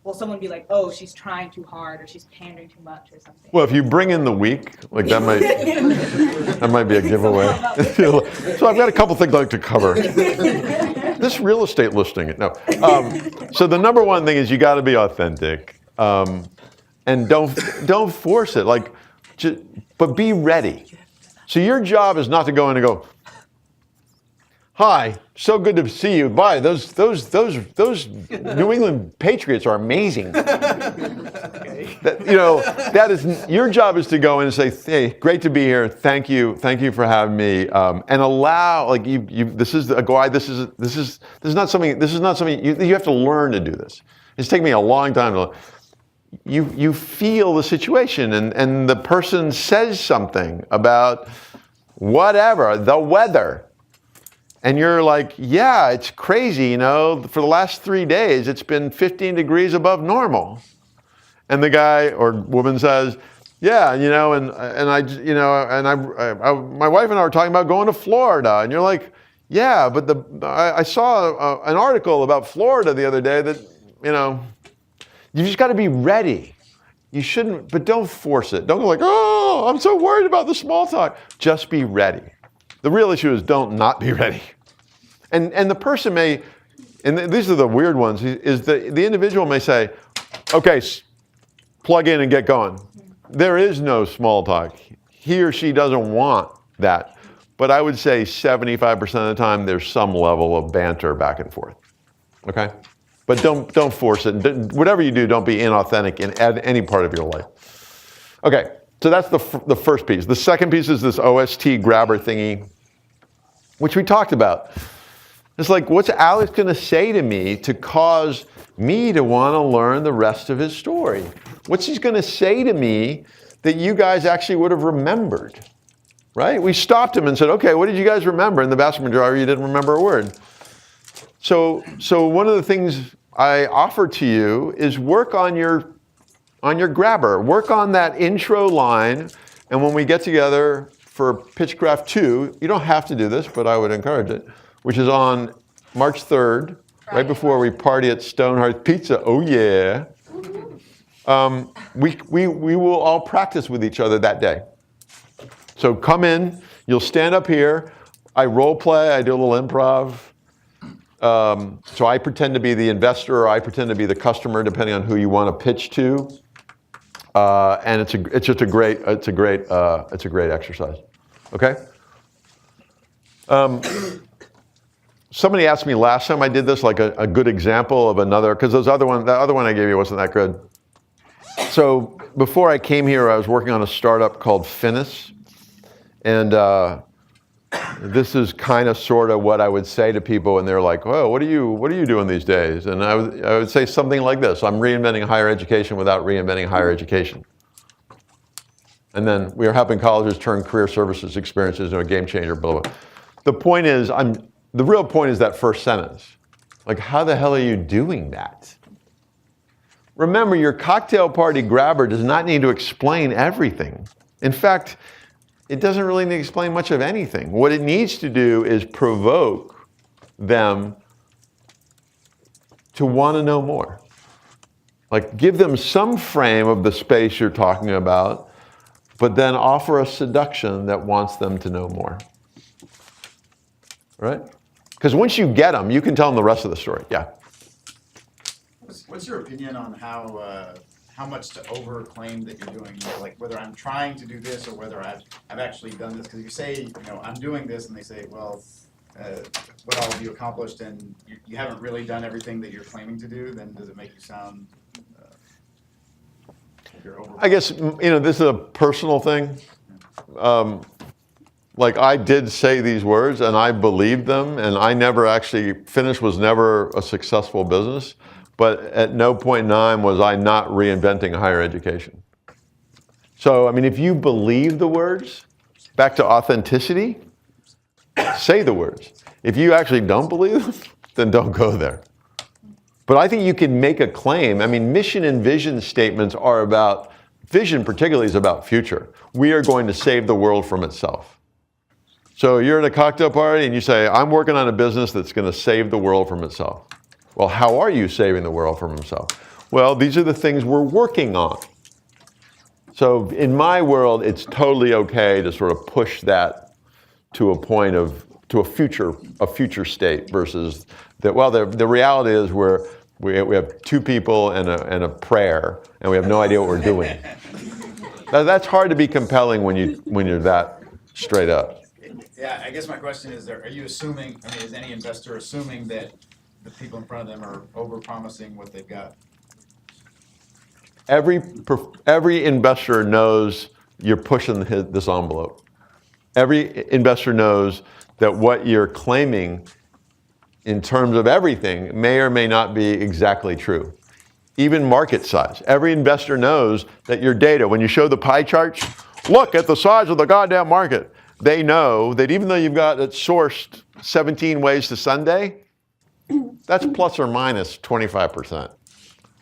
will someone be like, oh, she's trying too hard, or she's pandering too much, or something? Well, if you bring in the week, that might be a giveaway. So I've got a couple things I'd like to cover. This real estate listing, no. So the number one thing is you got to be authentic, and don't force it. But be ready. So your job is not to go in and go, hi, so good to see you. Bye. Those New England Patriots are amazing. That is your job is to go in and say, hey, great to be here. Thank you for having me, and allow like you. This is a guide. This is not something. You have to learn to do this. It's taken me a long time to. You feel the situation, and the person says something about whatever the weather. And you're like, yeah, it's crazy, for the last 3 days, it's been 15 degrees above normal. And the guy or woman says, yeah, my wife and I were talking about going to Florida. And you're like, yeah, but I saw an article about Florida the other day that, you just got to be ready. You shouldn't, but don't force it. Don't go like, oh, I'm so worried about the small talk. Just be ready. The real issue is don't not be ready. And the person may, and these are the weird ones, is the individual may say, okay, plug in and get going. There is no small talk. He or she doesn't want that. But I would say 75% of the time there's some level of banter back and forth. Okay? But don't force it. Whatever you do, don't be inauthentic in any part of your life. Okay, so that's the first piece. The second piece is this OST grabber thingy, which we talked about. It's like, what's Alex going to say to me to cause me to want to learn the rest of his story? What's he going to say to me that you guys actually would have remembered? Right? We stopped him and said, okay, what did you guys remember? And the vast majority, you didn't remember a word. So one of the things I offer to you is work on your grabber. Work on that intro line. And when we get together for PitchCraft 2, you don't have to do this, but I would encourage it, which is on March 3rd, right before we party at Stonehearth Pizza. Oh, yeah. We will all practice with each other that day. So come in, you'll stand up here. I role play, I do a little improv. So I pretend to be the investor or I pretend to be the customer, depending on who you want to pitch to. And it's just a great exercise. Okay? Somebody asked me last time I did this, like a good example of another, because that other one I gave you wasn't that good. So before I came here, I was working on a startup called Finis, and this is kind of sort of what I would say to people when they're like, "Oh, what are you doing these days?" And I would say something like this: "I'm reinventing higher education without reinventing higher education." And then we are helping colleges turn career services experiences into a game changer. Blah blah. The point is, the real point is that first sentence. Like, how the hell are you doing that? Remember, your cocktail party grabber does not need to explain everything. In fact, it doesn't really need to explain much of anything. What it needs to do is provoke them to want to know more. Like, give them some frame of the space you're talking about, but then offer a seduction that wants them to know more. Right? Because once you get them, you can tell them the rest of the story. Yeah. What's your opinion on how much to overclaim that you're doing? Like whether I'm trying to do this or whether I've actually done this? Because you say, I'm doing this, and they say, well, what all have you accomplished? And you haven't really done everything that you're claiming to do. Then does it make you sound like you're over? I guess this is a personal thing. Like I did say these words and I believed them, and I never actually, Finis was never a successful business, but at no point in time was I not reinventing higher education. So, if you believe the words, back to authenticity, say the words. If you actually don't believe them, then don't go there. But I think you can make a claim. Mission and vision statements are about, vision particularly is about future. We are going to save the world from itself. So you're at a cocktail party and you say, I'm working on a business that's going to save the world from itself. Well, how are you saving the world from itself? Well, these are the things we're working on. So in my world, it's totally okay to sort of push that to a future state versus that. Well, the reality is we have two people and a prayer, and we have no idea what we're doing. That's hard to be compelling when you're that straight up. Yeah, I guess my question is, are you assuming, is any investor assuming that the people in front of them are over-promising what they've got? every investor knows you're pushing this envelope. Every investor knows that what you're claiming in terms of everything may or may not be exactly true. Even market size. Every investor knows that your data, when you show the pie charts, look at the size of the goddamn market. They know that even though you've got it sourced 17 ways to Sunday, that's plus or minus 25%.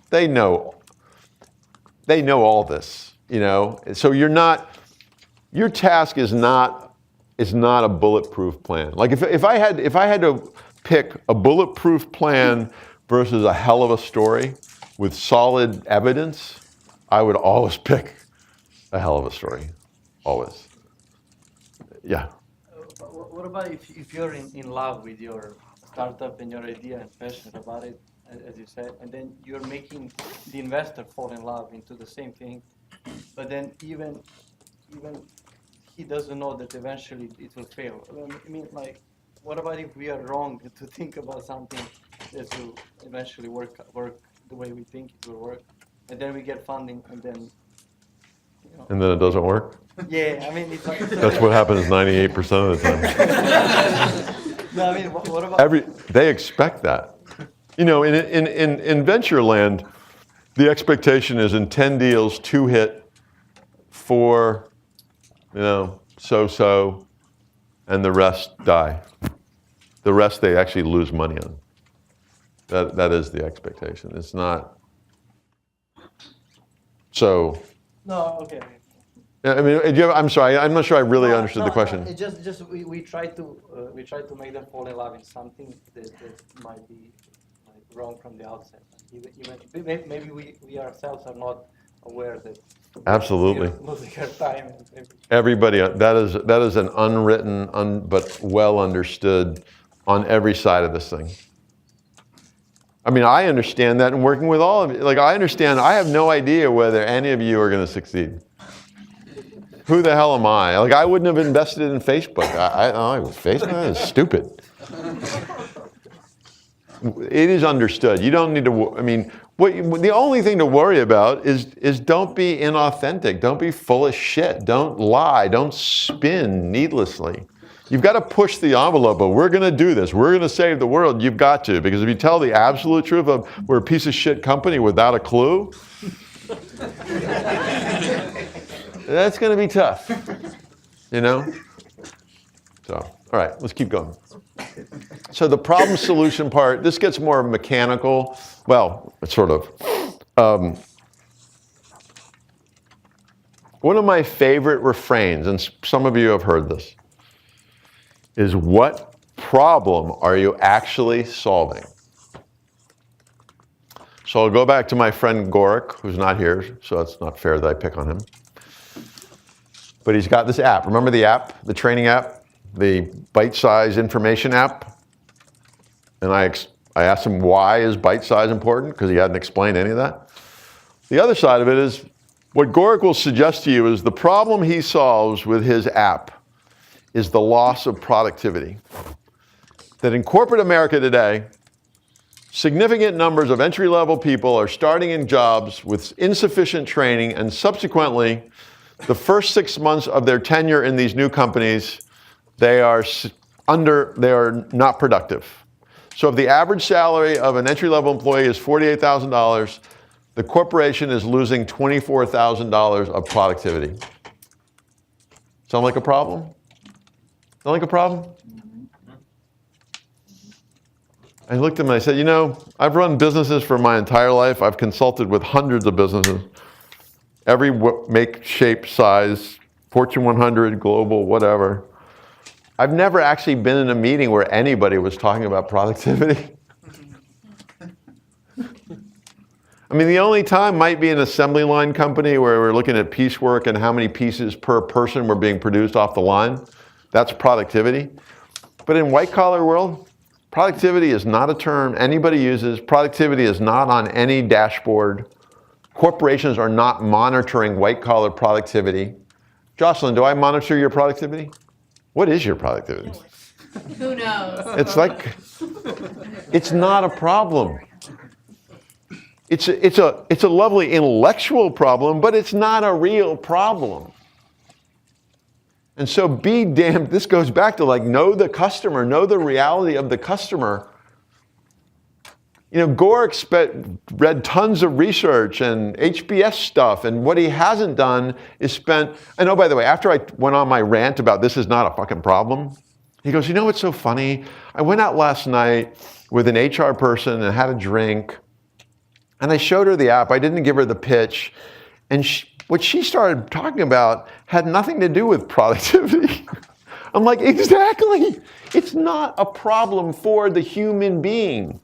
They know all this, you know. So your task is not a bulletproof plan. Like if I had to pick a bulletproof plan versus a hell of a story with solid evidence, I would always pick a hell of a story. Always. Yeah. What about if you're in love with your startup and your idea and passionate about it, as you said, and then you're making the investor fall in love into the same thing, but then even he doesn't know that eventually it will fail. I mean, like, what about if we are wrong to think about something that will eventually work the way we think it will work, and then we get funding, and then, you know. And then it doesn't work? Yeah, I mean, it's like, That's what happens 98% of the time. no, I mean, what about They expect that. You know, in venture land, the expectation is in 10 deals, 2 hit, 4, you know, so, and the rest die. The rest they actually lose money on. That is the expectation. It's not. So. No, okay. I mean, I'm sorry. I'm not sure I really understood the question. It just we try to make them fall in love in something that might be like wrong from the outset. Even maybe we ourselves are not aware that. Absolutely. We're losing our time. Everybody, that is an unwritten, but well understood on every side of this thing. I mean, I understand that in working with all of you. Like, I understand, I have no idea whether any of you are going to succeed. Who the hell am I? Like, I wouldn't have invested in Facebook. Facebook is stupid. It is understood. You don't need to, I mean, the only thing to worry about is don't be inauthentic. Don't be full of shit. Don't lie. Don't spin needlessly. You've got to push the envelope, but we're going to do this. We're going to save the world. You've got to. Because if you tell the absolute truth of we're a piece of shit company without a clue, that's going to be tough. You know? So, all right, let's keep going. So the problem solution part, this gets more mechanical. Well, sort of. One of my favorite refrains, and some of you have heard this, is what problem are you actually solving? So I'll go back to my friend Gorik, who's not here, so it's not fair that I pick on him. But he's got this app. Remember the app, the training app, the bite-size information app? And I asked him why is bite-size important, because he hadn't explained any of that. The other side of it is, what Gorik will suggest to you is the problem he solves with his app is the loss of productivity. That in corporate America today, significant numbers of entry-level people are starting in jobs with insufficient training, and subsequently, the first 6 months of their tenure in these new companies, they are not productive. So if the average salary of an entry-level employee is $48,000, the corporation is losing $24,000 of productivity. Sound like a problem? Sound like a problem? I looked at him and I said, you know, I've run businesses for my entire life. I've consulted with hundreds of businesses. Every make, shape, size, Fortune 100, global, whatever. I've never actually been in a meeting where anybody was talking about productivity. I mean, the only time might be an assembly line company where we're looking at piecework and how many pieces per person were being produced off the line. That's productivity. But in white-collar world, productivity is not a term anybody uses. Productivity is not on any dashboard. Corporations are not monitoring white-collar productivity. Jocelyn, do I monitor your productivity? What is your productivity? Who knows? It's like, it's not a problem. It's a lovely intellectual problem, but it's not a real problem. And so be damned, this goes back to like know the customer, know the reality of the customer. You know, Gorick read tons of research and HBS stuff, and what he hasn't done is spent, and oh, by the way, after I went on my rant about this is not a fucking problem, he goes, you know what's so funny? I went out last night with an HR person and had a drink, and I showed her the app. I didn't give her the pitch, and what she started talking about had nothing to do with productivity. I'm like, exactly. It's not a problem for the human being.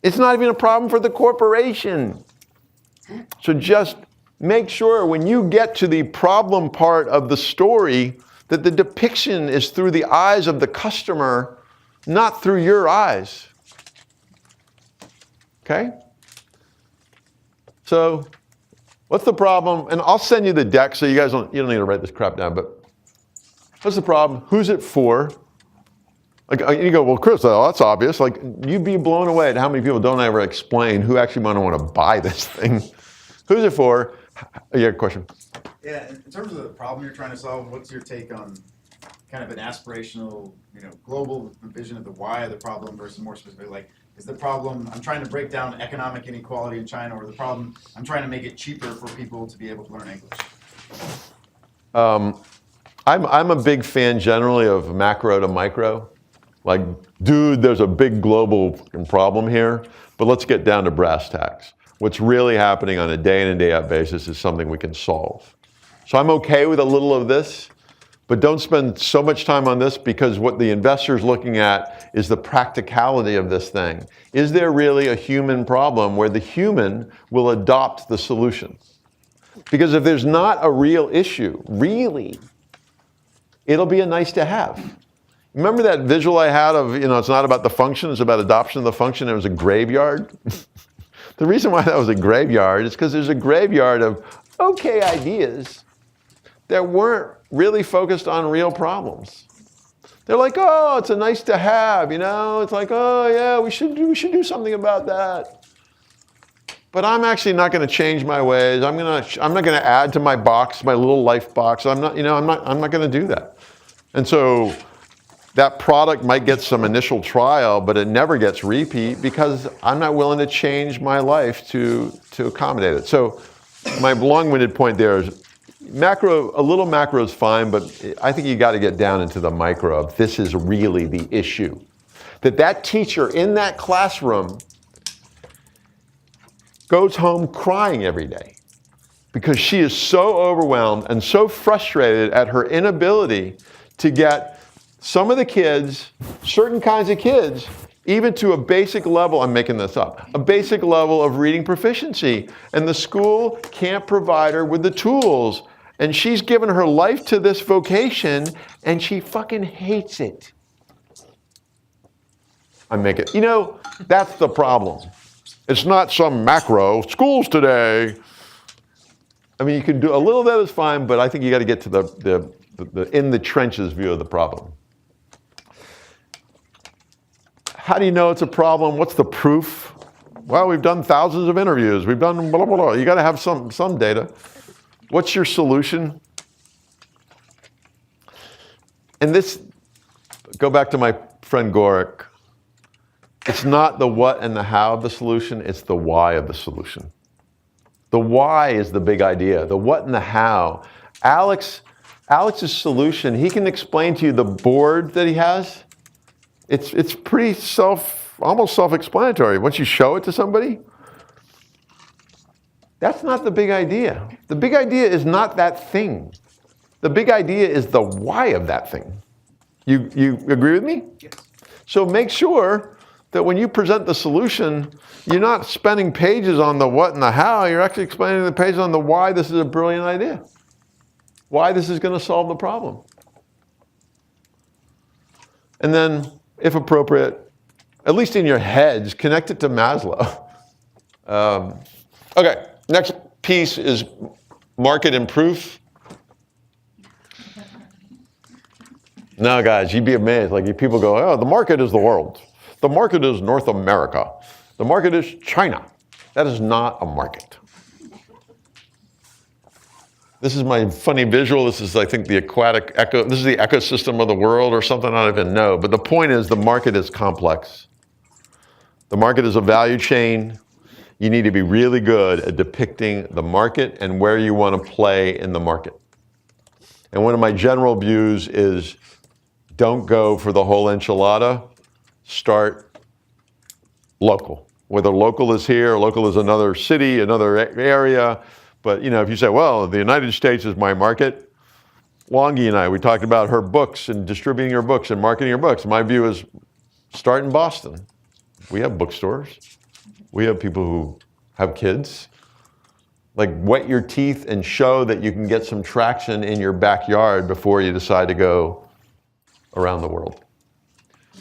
It's not even a problem for the corporation. So just make sure when you get to the problem part of the story that the depiction is through the eyes of the customer, not through your eyes. Okay? So what's the problem? And I'll send you the deck so you don't need to write this crap down, but what's the problem? Who's it for? Like, you go, well, Chris, that's obvious. Like, you'd be blown away at how many people don't ever explain who actually might want to buy this thing. Who's it for? Yeah, question. Yeah, in terms of the problem you're trying to solve, what's your take on kind of an aspirational, global vision of the why of the problem versus more specifically, like, is the problem, I'm trying to break down economic inequality in China, or the problem, I'm trying to make it cheaper for people to be able to learn English? I'm a big fan generally of macro to micro. Like, dude, there's a big global problem here, but let's get down to brass tacks. What's really happening on a day in and day out basis is something we can solve. So I'm okay with a little of this, but don't spend so much time on this, because what the investor's looking at is the practicality of this thing. Is there really a human problem where the human will adopt the solution? Because if there's not a real issue, really, it'll be a nice to have. Remember that visual I had of, it's not about the function, it's about adoption of the function. It was a graveyard. The reason why that was a graveyard is because there's a graveyard of okay ideas that weren't really focused on real problems. They're like, oh, it's a nice to have, It's like, oh yeah, we should do something about that. But I'm actually not going to change my ways. I'm not going to add to my box, my little life box. I'm not going to do that. And so that product might get some initial trial, but it never gets repeat because I'm not willing to change my life to accommodate it. So my long-winded point there is a little macro is fine, but I think you got to get down into the micro of this is really the issue. That teacher in that classroom goes home crying every day because she is so overwhelmed and so frustrated at her inability to get some of the kids, certain kinds of kids, even to a basic level, I'm making this up, a basic level of reading proficiency. And the school can't provide her with the tools. And she's given her life to this vocation, and she fucking hates it. That's the problem. It's not some macro, schools today. I mean, you can do a little of that is fine, but I think you got to get to the in the trenches view of the problem. How do you know it's a problem? What's the proof? Well, we've done thousands of interviews. We've done blah, blah, blah. You got to have some data. What's your solution? And this, go back to my friend Gorick. It's not the what and the how of the solution, it's the why of the solution. The why is the big idea. The what and the how. Alex's solution, he can explain to you the board that he has. It's pretty almost self-explanatory. Once you show it to somebody, that's not the big idea. The big idea is not that thing. The big idea is the why of that thing. You agree with me? Yes. So make sure that when you present the solution, you're not spending pages on the what and the how, you're actually explaining the pages on the why this is a brilliant idea. Why this is going to solve the problem. And then, if appropriate, at least in your heads, connect it to Maslow. Okay, next piece is market and proof. Now, guys, you'd be amazed. Like, people go, oh, the market is the world. The market is North America. The market is China. That is not a market. This is my funny visual. This is, I think, the aquatic echo. This is the ecosystem of the world or something. I don't even know. But the point is, the market is complex. The market is a value chain. You need to be really good at depicting the market and where you want to play in the market. And one of my general views is, don't go for the whole enchilada. Start local. Whether local is here, or local is another city, another area. But if you say, well, the United States is my market. Longy and I, we talked about her books and distributing her books and marketing her books. My view is, start in Boston. We have bookstores. We have people who have kids. Like, wet your teeth and show that you can get some traction in your backyard before you decide to go around the world.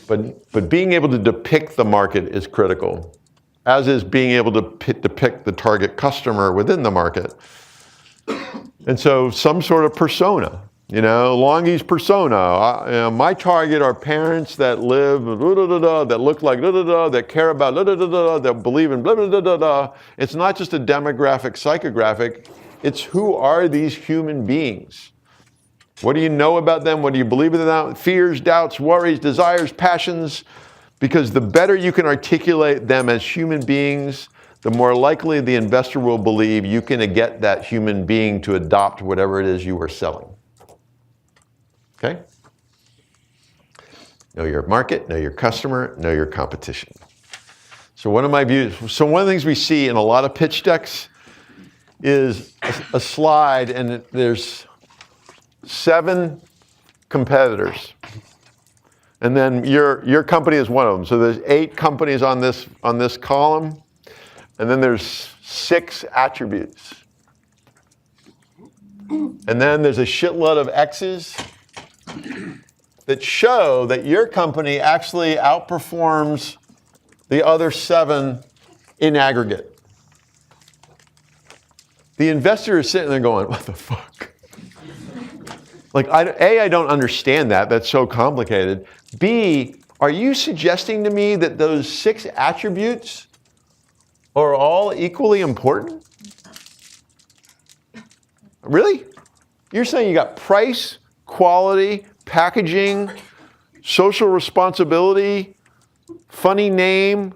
But being able to depict the market is critical, as is being able to depict the target customer within the market. And so some sort of persona, Longy's persona. My target are parents that live, that look like, that care about, that believe in, It's not just a demographic, psychographic. It's who are these human beings? What do you know about them? What do you believe in them? Fears, doubts, worries, desires, passions. Because the better you can articulate them as human beings, the more likely the investor will believe you can get that human being to adopt whatever it is you are selling. Okay? Know your market, know your customer, know your competition. So one of the things we see in a lot of pitch decks is a slide, and there's 7 competitors. And then your company is one of them. So there's 8 companies on this column, and then there's 6 attributes. And then there's a shitload of X's that show that your company actually outperforms the other 7 in aggregate. The investor is sitting there going, what the fuck? Like, I don't understand that. That's so complicated. B, are you suggesting to me that those 6 attributes are all equally important? Really? You're saying you got price, quality, packaging, social responsibility, funny name,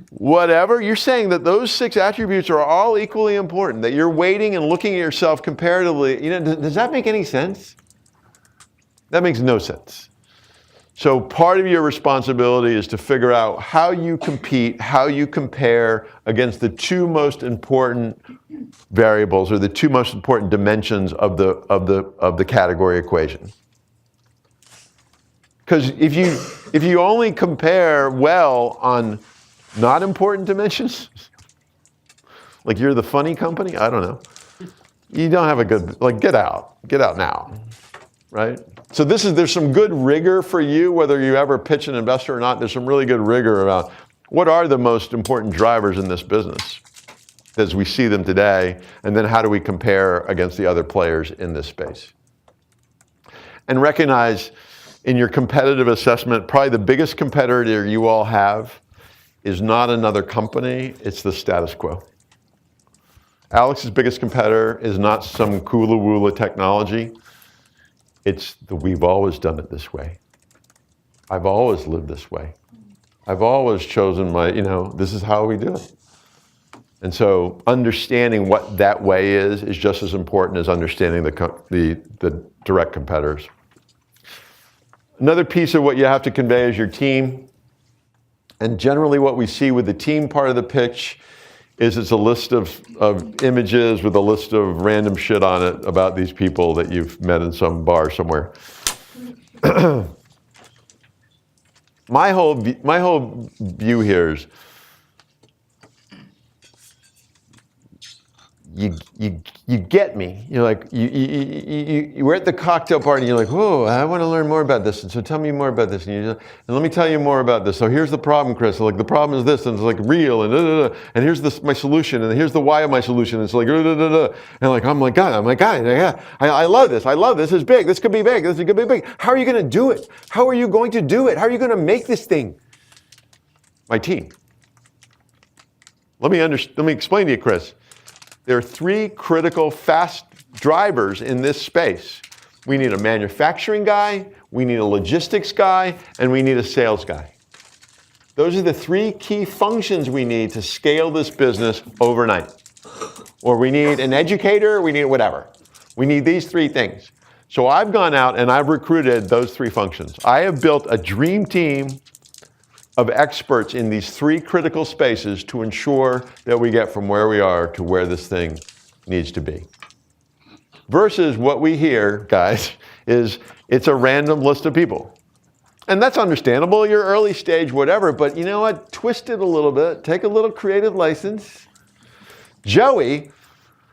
whatever. You're saying that those 6 attributes are all equally important, that you're weighting and looking at yourself comparatively. Does that make any sense? That makes no sense. So part of your responsibility is to figure out how you compete, how you compare against the 2 most important variables, or the 2 most important dimensions of the category equation. Because if you only compare well on not important dimensions, like you're the funny company, I don't know. You don't have a good, get out now, right? So there's some good rigor for you, whether you ever pitch an investor or not. There's some really good rigor about what are the most important drivers in this business as we see them today, and then how do we compare against the other players in this space. And recognize in your competitive assessment, probably the biggest competitor you all have is not another company, it's the status quo. Alex's biggest competitor is not some kula-woola technology. It's we've always done it this way. I've always lived this way. I've always chosen this is how we do it. And so understanding what that way is just as important as understanding the direct competitors. Another piece of what you have to convey is your team. And generally what we see with the team part of the pitch is it's a list of images with a list of random shit on it about these people that you've met in some bar somewhere. My whole view here is you get me. You're like, we're at the cocktail party and you're like, whoa, I want to learn more about this. And so tell me more about this. And let me tell you more about this. So here's the problem, Chris. Like the problem is this, and it's like real, and here's my solution, and here's the why of my solution. It's like, and like, I'm like, God, yeah, I love this. This is big. This could be big. This could be big. How are you going to do it? How are you going to do it? How are you going to make this thing? My team. Let me explain to you, Chris. There are three critical fast drivers in this space. We need a manufacturing guy, we need a logistics guy, and we need a sales guy. Those are the three key functions we need to scale this business overnight. Or we need an educator, we need whatever. We need these three things. So I've gone out and I've recruited those three functions. I have built a dream team of experts in these three critical spaces to ensure that we get from where we are to where this thing needs to be. Versus what we hear, guys, is it's a random list of people. And that's understandable, you're early stage, whatever, but you know what? Twist it a little bit, take a little creative license. Joey,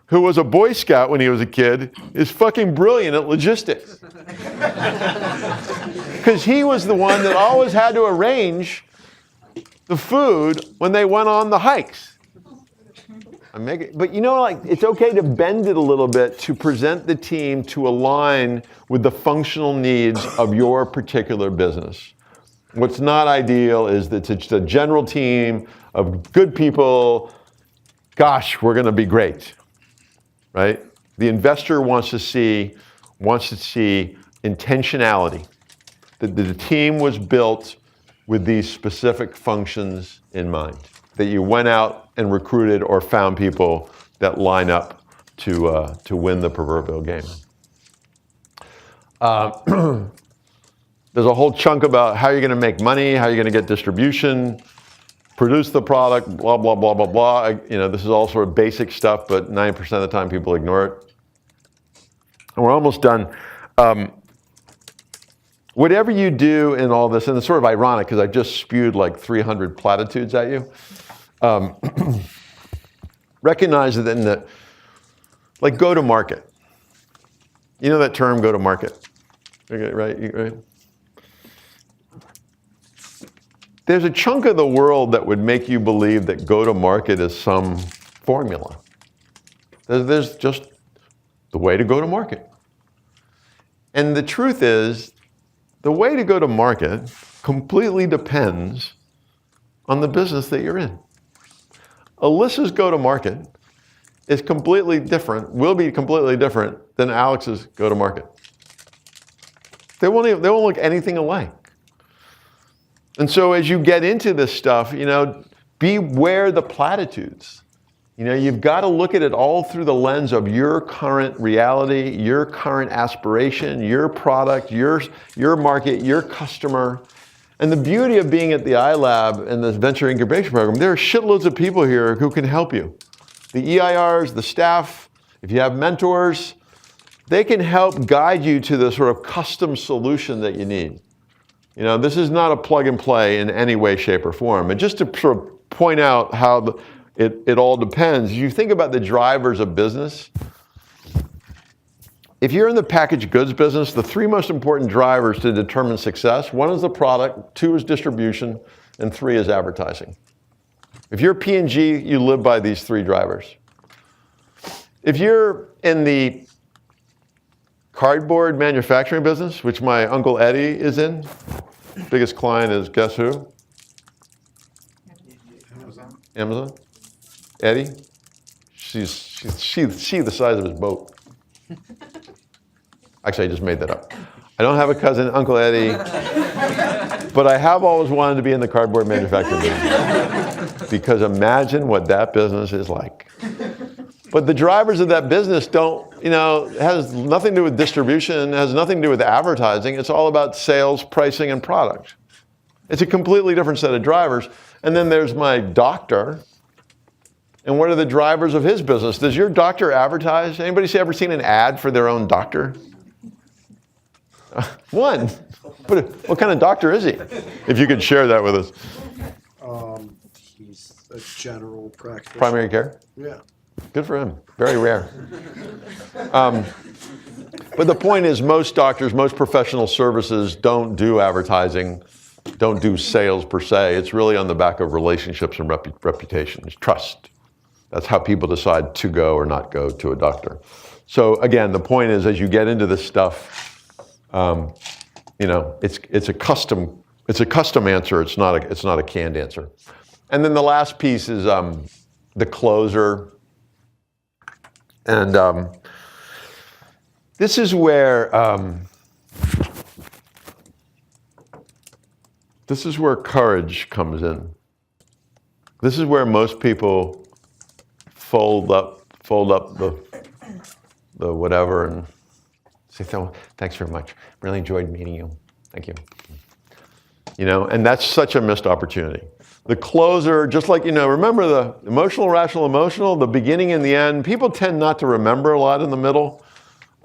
who was a Boy Scout when he was a kid, is fucking brilliant at logistics. Because he was the one that always had to arrange the food when they went on the hikes. But you know, like, it's okay to bend it a little bit to present the team to align with the functional needs of your particular business. What's not ideal is that it's a general team of good people. Gosh, we're going to be great, right? The investor wants to see intentionality. That the team was built with these specific functions in mind. That you went out and recruited or found people that line up to win the proverbial game. There's a whole chunk about how you're going to make money, how you're going to get distribution, produce the product, blah, blah, blah, blah, blah. This is all sort of basic stuff, but 90% of the time people ignore it. And we're almost done. Whatever you do in all this, and it's sort of ironic because I just spewed like 300 platitudes at you. Recognize that like go to market. You know that term, go to market? Okay, right? There's a chunk of the world that would make you believe that go to market is some formula. There's just the way to go to market. And the truth is, the way to go to market completely depends on the business that you're in. Alyssa's go-to-market is completely different, will be completely different than Alex's go-to-market. They won't look anything alike. And so as you get into this stuff, beware the platitudes. You've got to look at it all through the lens of your current reality, your current aspiration, your product, your market, your customer. And the beauty of being at the iLab and the venture incubation program, there are shitloads of people here who can help you. The EIRs, the staff, if you have mentors, they can help guide you to the sort of custom solution that you need. This is not a plug and play in any way, shape, or form. And just to sort of point out how it all depends, you think about the drivers of business. If you're in the packaged goods business, the three most important drivers to determine success, one is the product, two is distribution, and three is advertising. If you're P&G, you live by these three drivers. If you're in the cardboard manufacturing business, which my Uncle Eddie is in, biggest client is guess who? Amazon. Eddie? She's the size of his boat. Actually, I just made that up. I don't have a cousin, Uncle Eddie, but I have always wanted to be in the cardboard manufacturing business. Because imagine what that business is like. But the drivers of that business it has nothing to do with distribution, it has nothing to do with advertising. It's all about sales, pricing, and product. It's a completely different set of drivers. And then there's my doctor. And what are the drivers of his business? Does your doctor advertise? Anybody ever seen an ad for their own doctor? One. But what kind of doctor is he? If you could share that with us. He's a general practitioner. Primary care? Yeah. Good for him. Very rare. But the point is, most doctors, most professional services don't do advertising, don't do sales per se. It's really on the back of relationships and reputation. It's trust. That's how people decide to go or not go to a doctor. So again, the point is, as you get into this stuff, it's a custom answer. It's not a canned answer. And then the last piece is the closer. And this is where courage comes in. This is where most people fold up the whatever and say, "Oh, thanks very much. Really enjoyed meeting you. Thank you." You know, and that's such a missed opportunity. The closer, just like, you know, remember the emotional, rational, emotional, the beginning and the end. People tend not to remember a lot in the middle.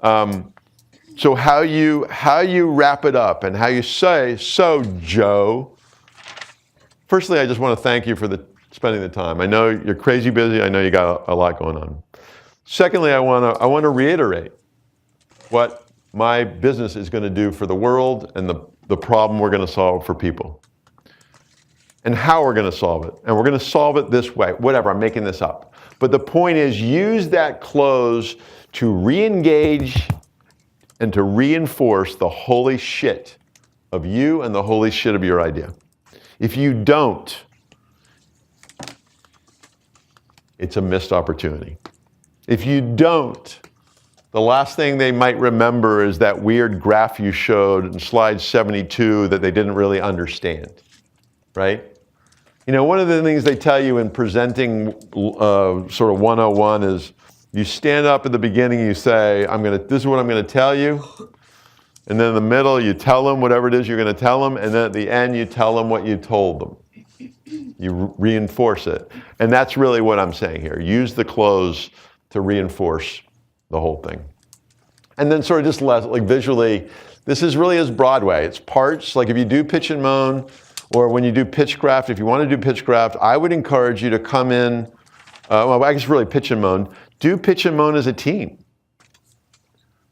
So how you wrap it up and how you say, "So, Joe," firstly, I just want to thank you for spending the time. I know you're crazy busy. I know you got a lot going on. Secondly, I want to reiterate what my business is going to do for the world and the problem we're going to solve for people. And how we're going to solve it. And we're going to solve it this way. Whatever, I'm making this up. But the point is, use that close to re-engage and to reinforce the holy shit of you and the holy shit of your idea. If you don't, it's a missed opportunity. If you don't, the last thing they might remember is that weird graph you showed in slide 72 that they didn't really understand, right? You know, one of the things they tell you in presenting sort of 101 is you stand up at the beginning, you say, this is what I'm going to tell you. And then in the middle, you tell them whatever it is you're going to tell them. And then at the end, you tell them what you told them. You reinforce it. And that's really what I'm saying here. Use the close to reinforce the whole thing. And then sort of just like visually, this is really as Broadway. It's parts, like if you do pitch and moan, or when you do PitchCraft, if you want to do PitchCraft, I would encourage you to come in, well, I guess really pitch and moan. Do pitch and moan as a team.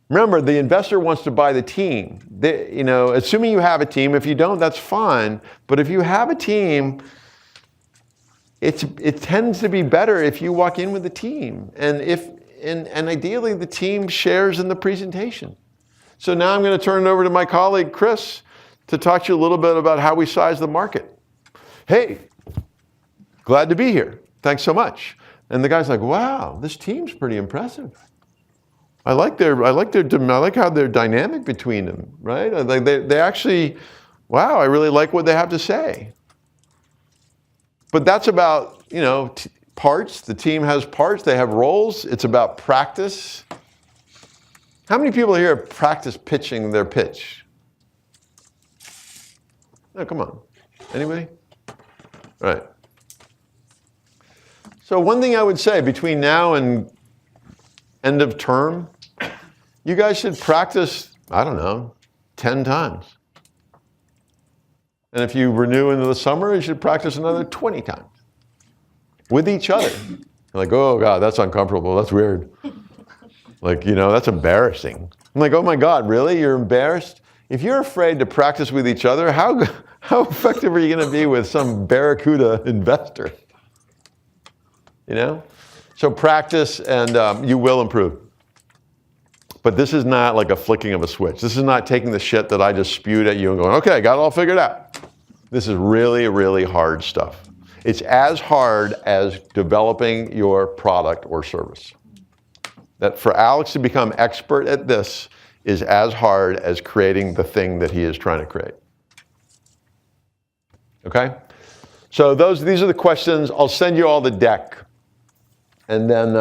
Remember, the investor wants to buy the team. You know, assuming you have a team. If you don't, that's fine. But if you have a team, it tends to be better if you walk in with the team. And ideally, the team shares in the presentation. So now I'm going to turn it over to my colleague, Chris, to talk to you a little bit about how we size the market. Hey, glad to be here. Thanks so much. And the guy's like, wow, this team's pretty impressive. I like how they're dynamic between them, right? They actually, wow, I really like what they have to say. But that's about, you know, parts. The team has parts. They have roles. It's about practice. How many people here have practiced pitching their pitch? No, come on. Anybody? Right. So one thing I would say between now and end of term, you guys should practice, I don't know, 10 times. And if you renew into the summer, you should practice another 20 times with each other. You're like, oh God, that's uncomfortable. That's weird. Like, you know, that's embarrassing. I'm like, oh my God, really? You're embarrassed? If you're afraid to practice with each other, how effective are you going to be with some barracuda investor? You know? So practice and you will improve. But this is not like a flicking of a switch. This is not taking the shit that I just spewed at you and going, okay, got it all figured out. This is really, really hard stuff. It's as hard as developing your product or service. That for Alex to become expert at this is as hard as creating the thing that he is trying to create. Okay? So these are the questions. I'll send you all the deck. And then,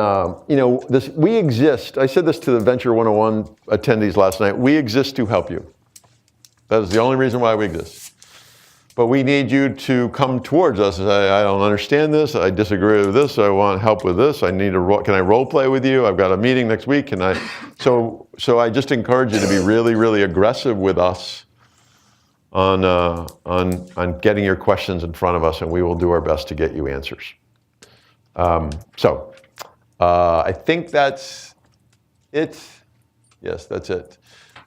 you know, we exist. I said this to the Venture 101 attendees last night. We exist to help you. That is the only reason why we exist. But we need you to come towards us and say, I don't understand this. I disagree with this. I want help with this. Can I role play with you? I've got a meeting next week. So I just encourage you to be really, really aggressive with us on getting your questions in front of us, and we will do our best to get you answers. I think that's it. Yes, that's it.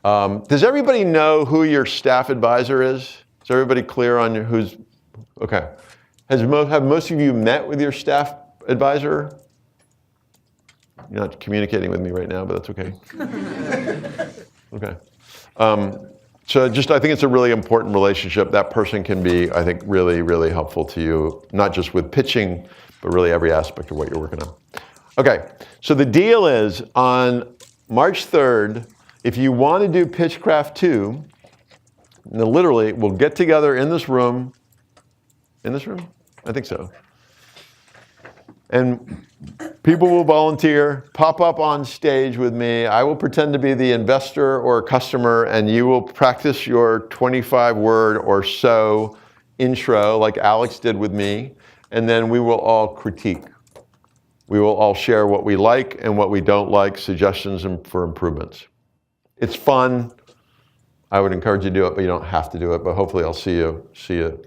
Does everybody know who your staff advisor is? Is everybody clear on who's, okay. Have most of you met with your staff advisor? You're not communicating with me right now, but that's okay. Okay. So I think it's a really important relationship. That person can be, I think, really, really helpful to you, not just with pitching, but really every aspect of what you're working on. Okay, so the deal is on March 3rd, if you want to do PitchCraft 2, literally, we'll get together in this room. In this room? I think so. And people will volunteer, pop up on stage with me. I will pretend to be the investor or customer, and you will practice your 25-word or so intro like Alex did with me, and then we will all critique. We will all share what we like and what we don't like, suggestions for improvements. It's fun. I would encourage you to do it, but you don't have to do it. But hopefully I'll see you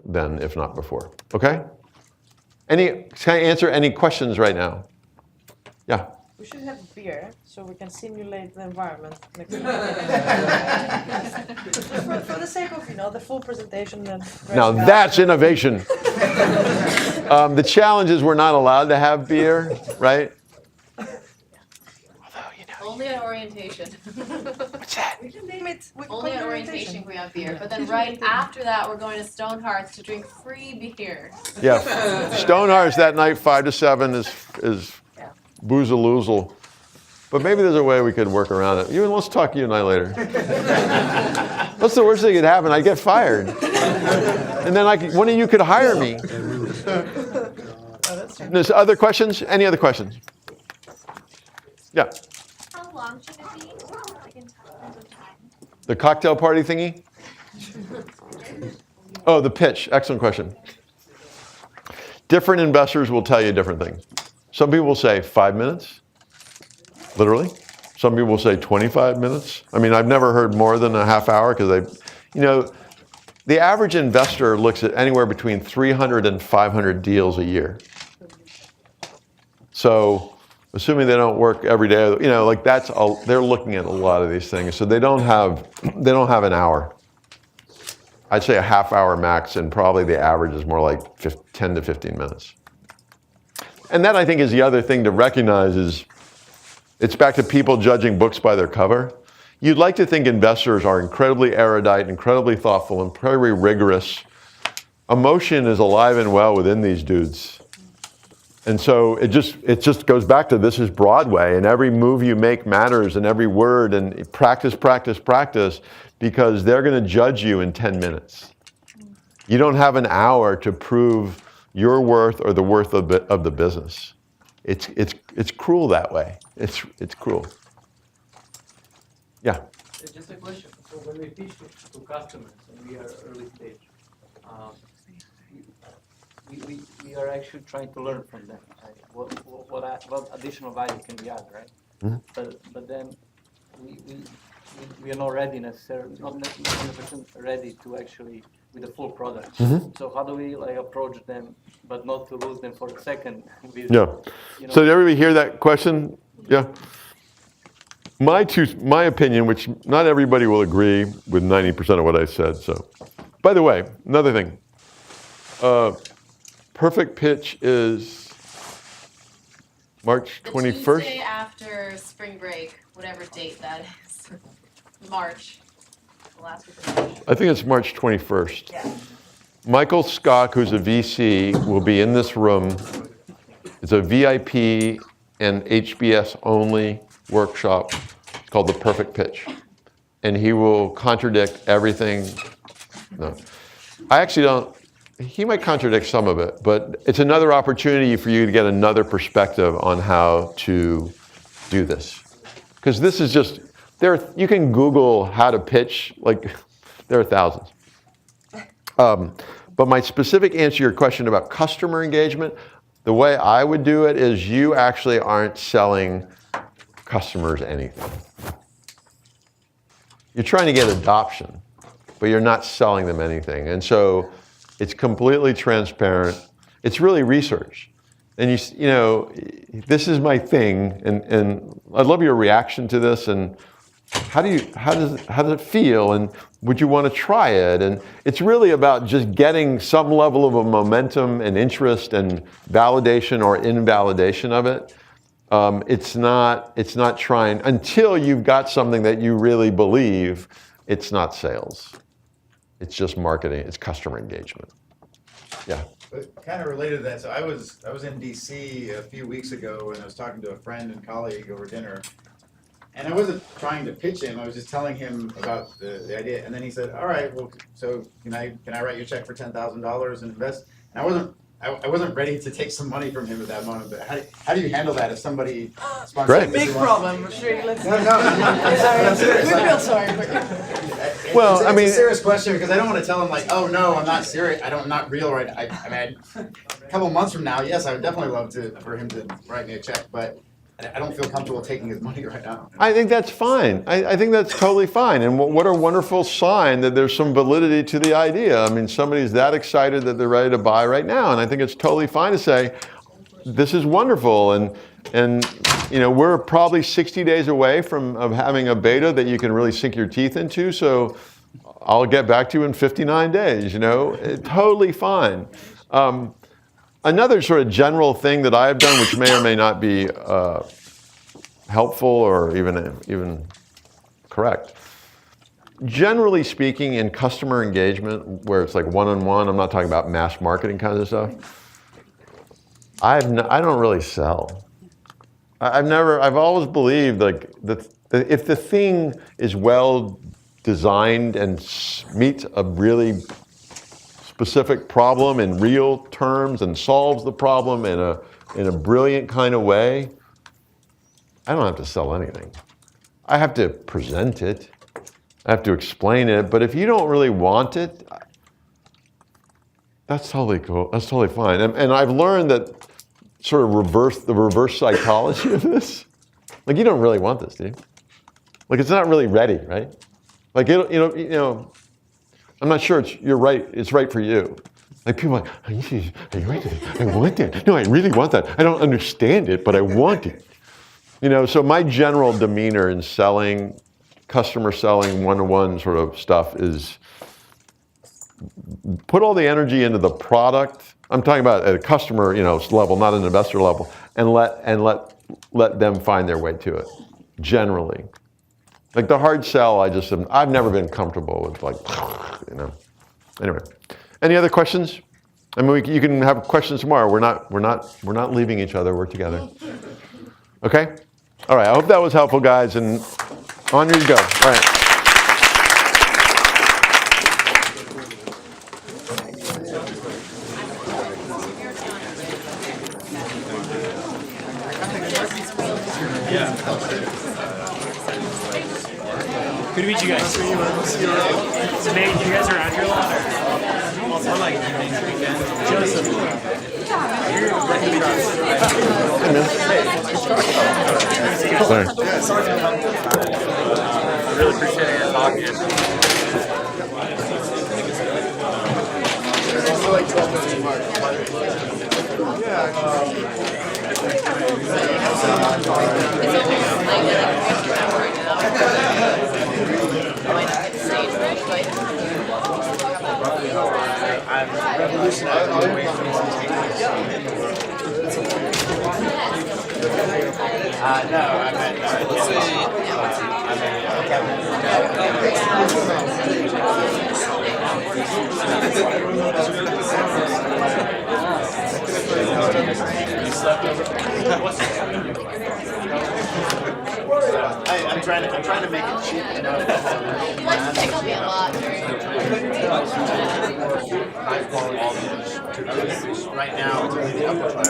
then, if not before. Okay? Can I answer any questions right now? Yeah. We should have beer so we can simulate the environment. for the sake of, the full presentation. Now that's innovation. The challenge is we're not allowed to have beer, right? Only at orientation. What's that? We can name it. Only at orientation can we have beer. But then right after that, we're going to Stonehearth to drink free beer. Yeah. Stonehearts that night, 5 to 7 is boozaloozle. But maybe there's a way we could work around it. Let's talk you and I later. What's the worst thing that could happen? I'd get fired. And then one of you could hire me. There's other questions? Any other questions? Yeah. How long should it be? Like in terms of time? The cocktail party thingy? Oh, the pitch. Excellent question. Different investors will tell you different things. Some people will say 5 minutes, literally. Some people will say 25 minutes. I mean, I've never heard more than a half hour because the average investor looks at anywhere between 300 and 500 deals a year. So, assuming they don't work every day, they're looking at a lot of these things. So they don't have an hour. I'd say a half hour max, and probably the average is more like 10 to 15 minutes. And that, I think, is the other thing to recognize is it's back to people judging books by their cover. You'd like to think investors are incredibly erudite, incredibly thoughtful, and very rigorous. Emotion is alive and well within these dudes. And so it just goes back to this is Broadway, and every move you make matters, and every word, and practice, practice, practice, because they're going to judge you in 10 minutes. You don't have an hour to prove your worth or the worth of the business. It's cruel that way. It's cruel. Yeah. Just a question. So when we pitch to customers and we are early stage, we are actually trying to learn from them. Right? What additional value can be added, right? Mm-hmm. But then we are not ready necessarily, not 100% ready to actually with the full product. Mm-hmm. So how do we approach them, but not to lose them for a second? Yeah. So did everybody hear that question? Yeah. My opinion, which not everybody will agree with 90% of what I said. So, by the way, another thing. Perfect pitch is March 21st. The Tuesday after spring break, whatever date that is. March. The last week of March. I think it's March 21st. Yeah. Michael Skock, who's a VC, will be in this room. It's a VIP and HBS only workshop called The Perfect Pitch. And he will contradict everything. No. I actually don't. He might contradict some of it, but it's another opportunity for you to get another perspective on how to do this. Because this is just, you can Google how to pitch, there are thousands. But my specific answer to your question about customer engagement, the way I would do it is you actually aren't selling customers anything. You're trying to get adoption, but you're not selling them anything. And so it's completely transparent. It's really research. And this is my thing, and I'd love your reaction to this, and how does it feel, and would you want to try it? And it's really about just getting some level of a momentum and interest and validation or invalidation of it. It's not trying until you've got something that you really believe. It's not sales. It's just marketing. It's customer engagement. Yeah. But kind of related to that, so I was in DC a few weeks ago and I was talking to a friend and colleague over dinner. And I wasn't trying to pitch him, I was just telling him about the idea. And then he said, all right, well, so can I write you a check for $10,000 and invest? And I wasn't ready to take some money from him at that moment, but how do you handle that if somebody sponsors? Great. Big problem, sure, let's. No, I'm serious. We feel sorry for you. Well, It's I mean- a serious question because I don't want to tell him like, oh no, I'm not serious. I'm not real right now. I mean, a couple months from now, yes, I would definitely love for him to write me a check, but I don't feel comfortable taking his money right now. I think that's fine. I think that's totally fine. And what a wonderful sign that there's some validity to the idea. I mean, somebody's that excited that they're ready to buy right now. And I think it's totally fine to say, this is wonderful. And you know, we're probably 60 days away of having a beta that you can really sink your teeth into. So I'll get back to you in 59 days, you know, totally fine. Another sort of general thing that I've done, which may or may not be helpful or even correct. Generally speaking, in customer engagement, where it's like one-on-one, I'm not talking about mass marketing kinds of stuff. I don't really sell. I've always believed like that if the thing is well designed and meets a really specific problem in real terms and solves the problem in a brilliant kind of way, I don't have to sell anything. I have to present it. I have to explain it. But if you don't really want it, that's totally cool. That's totally fine. And I've learned that sort of the reverse psychology of this. Like, you don't really want this, do you? Like, it's not really ready, right? Like, you know. I'm not sure you're right. It's right for you. Like people are like, are you right? I want it. No, I really want that. I don't understand it, but I want it. You know, so my general demeanor in selling, customer selling, one-to-one sort of stuff is put all the energy into the product. I'm talking about at a customer, level, not an investor level, and let them find their way to it. Generally. Like the hard sell, I've never been comfortable with, like, Anyway, any other questions? I mean, you can have questions tomorrow. We're not leaving each other. We're together. Okay? All right. I hope that was helpful, guys. And on you go. All right. Good to meet you guys. So Nate, you guys are around here a lot, or more like evenings, weekends? Joseph. Sorry. I really appreciate it talking. I'm revolutionizing the way things are taken. No, I meant, I'm trying to make it cheap enough. He likes to pick on me a lot. High quality. Right now, it's only the upper class.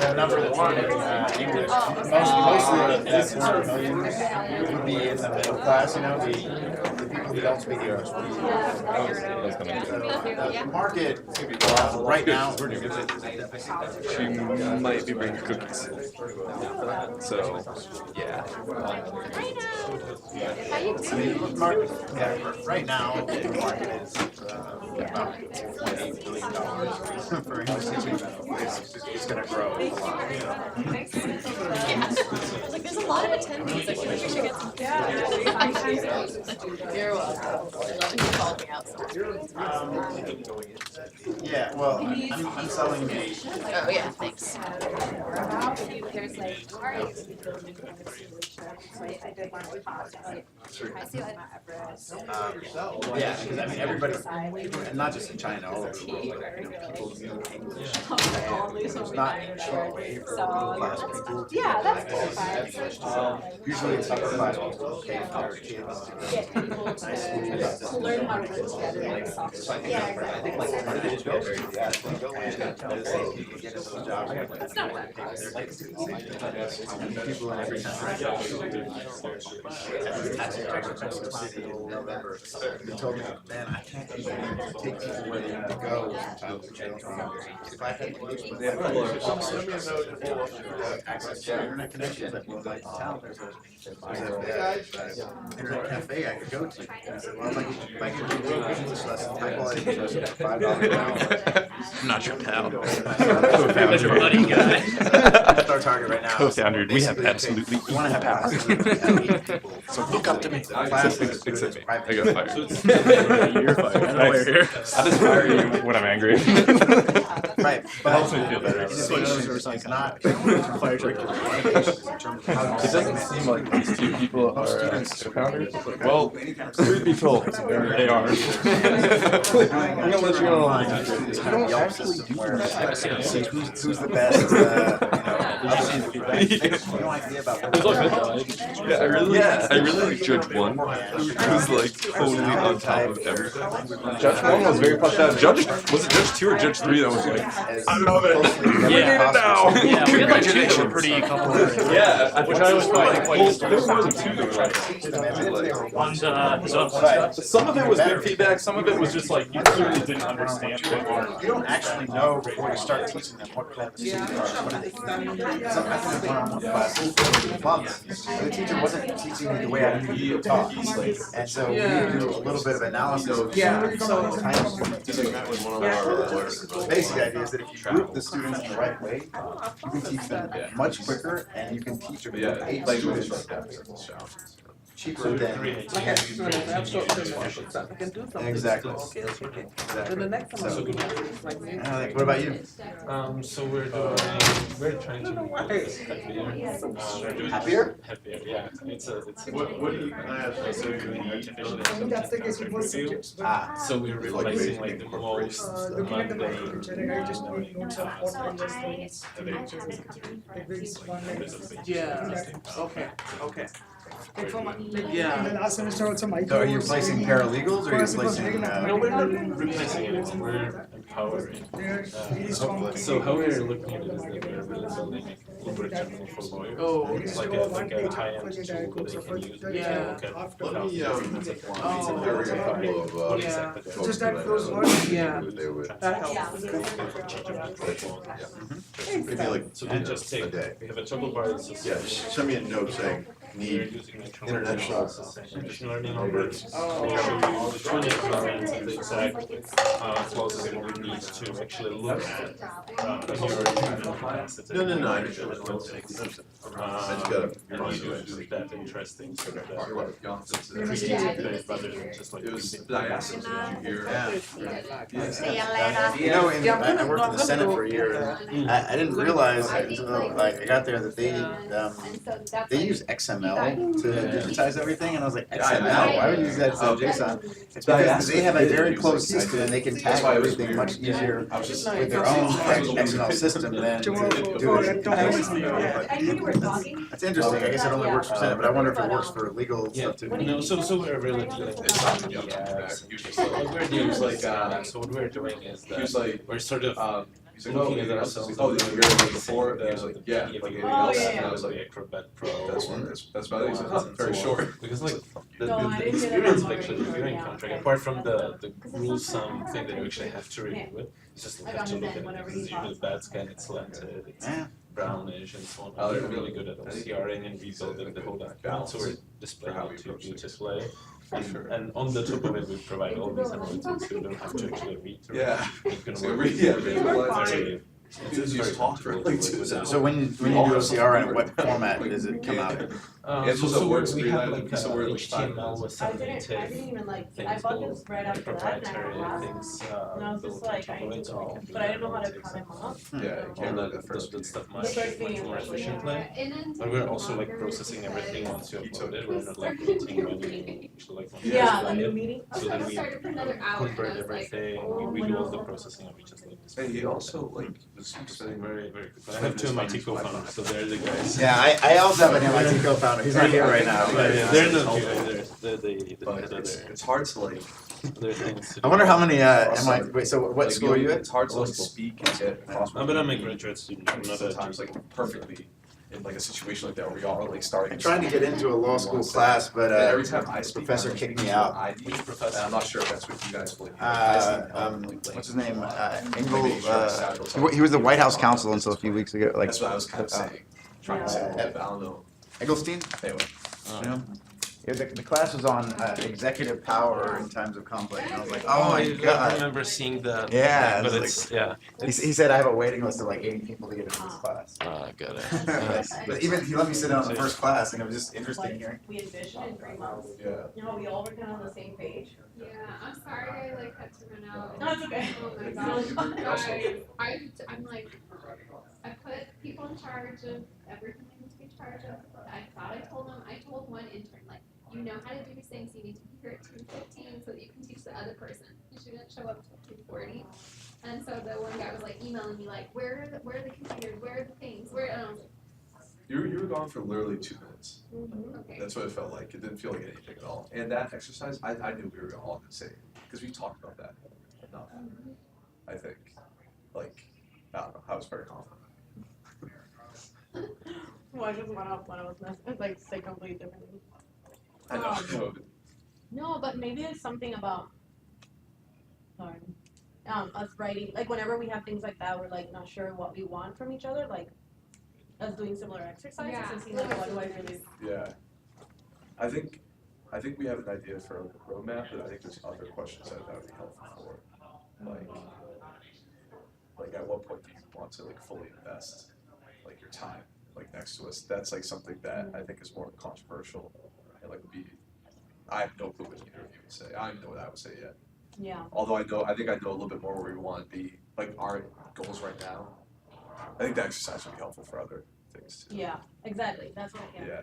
I'm number one in English. Most of the millions would be in the middle class, the people who don't speak English. The market right now. She might be bringing cookies. So, yeah. Right now, the market is about $28 billion for English teaching. It's going to grow a lot. Like, there's a lot of attendees. I think we should get some. You're welcome. I love that you called me out sometimes. Yeah, well, I'm selling a. Oh, yeah, thanks. There's like targets. I did one with Fox, like, I see like Yeah, because I mean, everybody, and not just in China, all over the world, like, people use English. And there's not a way for middle class people to Yeah, that's access fine. English. Usually it's upper class people who pay for their kids to go to nice schools. To learn how to put together like software. Yeah, exactly. Part of it is very and the same people get into those jobs. It's not bad. People in every country. They told me, man, I can't even take people where they need to go sometimes. If I had access to internet connection, like, well, like town, there's a internet cafe I could go to. And I said, well, if I could do English lesson, high quality English lesson for $5 an hour. I'm not your pal. That's your buddy guy. That's our target right now. Co-founder, we have absolutely We want to have absolutely 8 people. So look up to me. Class is Except me. private. I got fired. You're fired. I know why you're here. I just fire you when I'm angry. Right, That helps me feel better. innovation is not Fire truck. in terms of how to It doesn't seem like these two people are co-founders. Well, truth be told, they are. I'm gonna let you know. This kind of Yelp system where see who's the best, you know, no idea about what Yeah, I really like Judge One, who's like totally on top of everything. Judge One was very fucked up. Was it Judge Two or Judge Three that was like, I love it. Yeah. Now. Yeah, we had two that were pretty complimentary. Yeah, Which I was quite well, there were more than two that were like. On the Some of it was good feedback. Some of it was just like you clearly didn't understand it. You don't actually know before you start teaching them what kind of students are. What are they? Some I think one-on-one classes for months. The teacher wasn't teaching me the way I needed to talk, and so we do a little bit of analysis. Yeah, so- Kind of students. The basic idea is that if you group the students in the right way, you can teach them much quicker, and you can teach them 8 students cheaper than. Exactly. Then the next one. What about you? So we're trying to make this Happier? happier. Yeah, it's what do you so we're doing artificial intelligence review. So we're replacing like the most Okay, okay. Yeah. So are you replacing paralegals or are you replacing? No, we're not replacing it. We're empowering. So how we're looking at it is that we're really building Uber General for lawyers. Oh, It's like a high-end tool that they can use. They can look at Let me, how there there is a couple of, yeah. exactly. Just that those ones, yeah, that helps. Maybe like So they just take, we have a toggle bar that says. Yeah, just send me a note saying We're need using the internet machine learning algorithms. We'll show you the 20 experiments and the exact closest what we need to actually look at when you're in class. It's a- No, I understand. I just do that interesting sort of procedure rather than just like. using- You know, I worked in the Senate for a year, and I didn't realize until like I got there that they use XML to digitize everything, and I was like, XML? Why would you use that instead of JSON? It's because they have a very closed system, and they can tag everything much easier with their own XML system than to do it. That's interesting. I guess it only works for Senate, but I wonder if it works for legal stuff too. No, so we're really dealing with what we're doing is like, so what we're doing is that we're sort of looking at ourselves. Oh, you're before. He was like, yeah, like anything else. And And I was like, Acrobat Pro. that's about it. It's very short. Because like the experience of actually reviewing contract, apart from the gruesome thing that you actually have to review it, you just have to look at it. Because it's usually bad scan, it's slanted, it's brownish and so on. They're really good at OCRing and rebuilding the whole document, so we're displaying it to beautifully. And on the top of it, we provide all these analytics, so you don't have to actually read through it. Yeah. You can So work read- with yeah, it. visualize It's very talk for like 2 So when you do OCR, in what format does it come out? It's just a word we screen, have I like did a piece of word in, like, 5 HTML minutes. with I some didn't native even like, I things bought built, this right like after that, and I proprietary had things and I was built just like, I internally, need to so we know, can do but I that didn't know how to analytics cut and them up. Yeah, you all can't that, really the first that piece. stuff The much, first much meeting more was like, efficiently. And then But we're also like processing everything once you upload it. We're not like waiting when you actually like once you Yeah, apply a new it. meeting. So then we started for another hour, and I convert was like, everything. oh We my do all the God. processing and we just like And he also like was studying saying very very quickly. I have two MIT co-founders, so they're the guys. Yeah, I also have an MIT co-founder. He's not here right now. Yeah, But, yeah, they're not here either. They but had other it's hard to like. other things to I do. wonder how many Also, MIT. Wait, so what like, school are you at? It's hard to Law like school. speak and get across. But I'm a graduate student. I'm not a sometimes like perfectly in like a situation like that where we all are like starting. I'm trying to get into a law school class, but And every time I the speak, professor I'm kicked me like, out. I need professor. I'm not sure if that's what you guys believe. I just need help, like, What's his name? making Engel. sure I sound He was the White House counsel until a few weeks ago. Like That's what I was kind of saying. Trying to say, a little bit, but I don't know. Eggleston. Anyway. You know? Yeah, the class was on executive power in times of conflict, and I was like, oh my I god. remember seeing that. Yeah, but it's it's yeah. He said I have a waiting list of like 80 people to get into this class. Got it. But even he let me sit down in the first class, and it was just interesting hearing. We envisioned in 3 months. Yeah. You know, we all were kind of on the same page. Yeah, I'm sorry I like had to run out. No, it's okay. Oh my gosh, guys, I'm like, I put people in charge of everything I need to be in charge of. I thought I told them, I told one intern, like, you know how to do these things, you need to be here at 2:15 so that you can teach the other person. And she didn't show up till 2:40. And so the one guy was like emailing me like, where are the computers, where are the things, where, and I was like, You were gone for literally 2 minutes. okay. That's what it felt like. It didn't feel like anything at all. And that exercise, I knew we were all gonna say because we talked about that enough. I think, like, I don't know. I was very confident. Well, I just went up when I was missing. It's like say completely different. I know. No, but maybe it's something about sorry. Us writing, like whenever we have things like that, we're like not sure what we want from each other, like us doing similar exercises and seeing like what do I really. Yeah. I think we have an idea for a roadmap, but I think there's other questions that would be helpful for. Like at what point do you want to like fully invest like your time like next to us? That's like something that I think is more controversial and like would be. I have no clue what either of you would say. I don't even know what I would say yet. Yeah. Although I think I know a little bit more where we want to be, like our goals right now. I think the exercise would be helpful for other things too. Yeah, exactly. That's what. Yeah.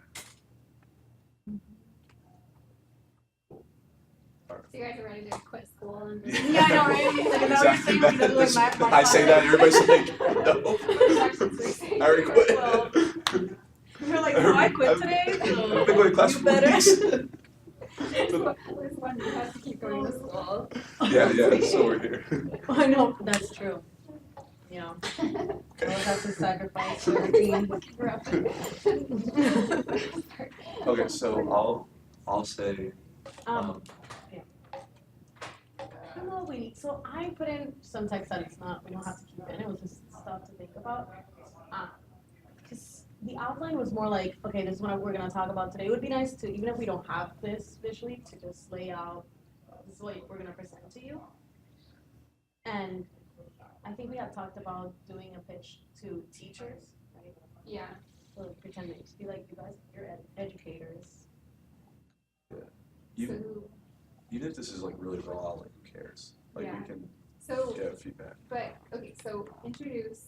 So you guys are ready to quit school and Yeah, I know, right? Like, is that what you're saying? Because, like, my I say that, everybody's like, no. I already quit. Well, you're like, oh, I quit today, I've been so going to class you for better. weeks. There's one who has to keep going to school. Yeah, so we're here. I know, that's true. You know, I have to sacrifice for the team. Okay, so I'll say, Yeah. Hello, wait, so I put in some text that it's not, we don't have to keep in, it was just stuff to think about. Cause the outline was more like, okay, this is what we're gonna talk about today. It would be nice to, even if we don't have this visually, to just lay out, this is what we're gonna present to you. And I think we had talked about doing a pitch to teachers, right? Yeah. So pretending to be like, you guys, you're educators. even if this is like really raw, like who cares? Like Yeah. we can So, get feedback. but, okay, so introduce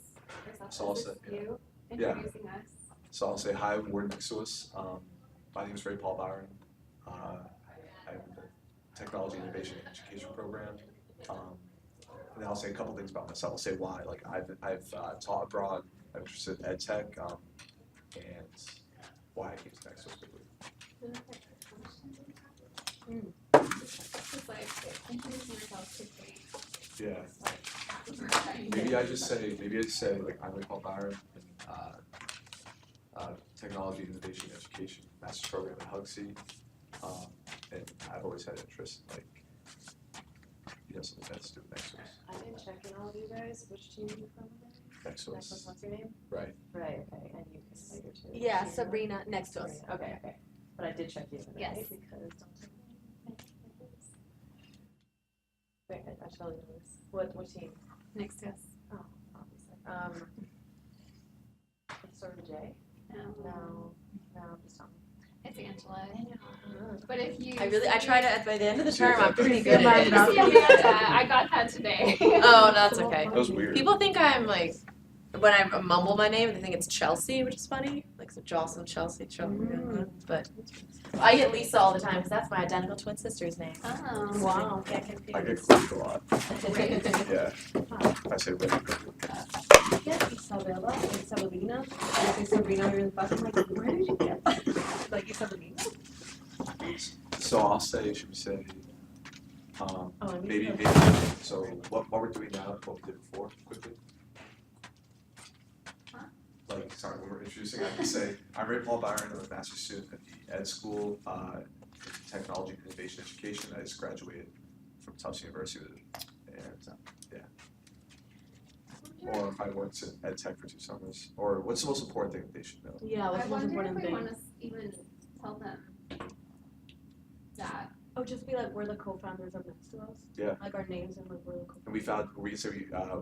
yourself. So I'll This say, is yeah. you Yeah. introducing us. So I'll say hi, we're next to us. My name is Ray Paul Byron. I'm the Technology Innovation and Education Program. And then I'll say a couple things about myself. I'll say why. Like I've taught abroad. I'm interested in ed tech, and why I came to next to us quickly. Just like introducing yourself quickly. Yeah. Maybe I just say like I'm Ray Paul Byron, and Technology Innovation and Education Master's Program at Hugsy. And I've always had interest in like something that's to do with next to us. I didn't check in all of you guys, which team are you from again? Next to us. What's your name? Right. Right, okay, and you can say your two. Yeah, Sabrina, next to us. Okay, okay, but I did check you in, Yes. right? Because wait, I shall do this. What team? Next to us. Oh, obviously. It started with J? No. No, just tell me. Angela. But if you I tried it by the end of the See, term. I'm that- pretty good at it. I got that today. Oh, that's okay. That was weird. People think I'm like, when I mumble my name, they think it's Chelsea, which is funny. Like, so Jocelyn, Chelsea, but I get Lisa all the time because that's my identical twin sister's name. Oh. Wow. Get I get confused. clipped a lot. Yeah. I say wait. Get Isabella and Isabelina. And I say Sabrina really fast. I'm like, where did you get that? Like Isabelina? So I'll say, should we say, Oh, and maybe, Isabella. so what we're doing now, what we did before, quickly? Like, sorry, when we're introducing, I can say, I'm Ray Paul Byron, I'm a master's student at the Ed School, in Technology and Innovation Education. I just graduated from Tufts University, and, yeah. Or if I worked at Ed Tech for 2 summers, or what's the most important thing that they should know? Yeah, what's I the most wonder important if we thing? want to even tell them that. Oh, just be like, we're the co-founders of Next to Us. Yeah. Like our names and like we're the co-founders. And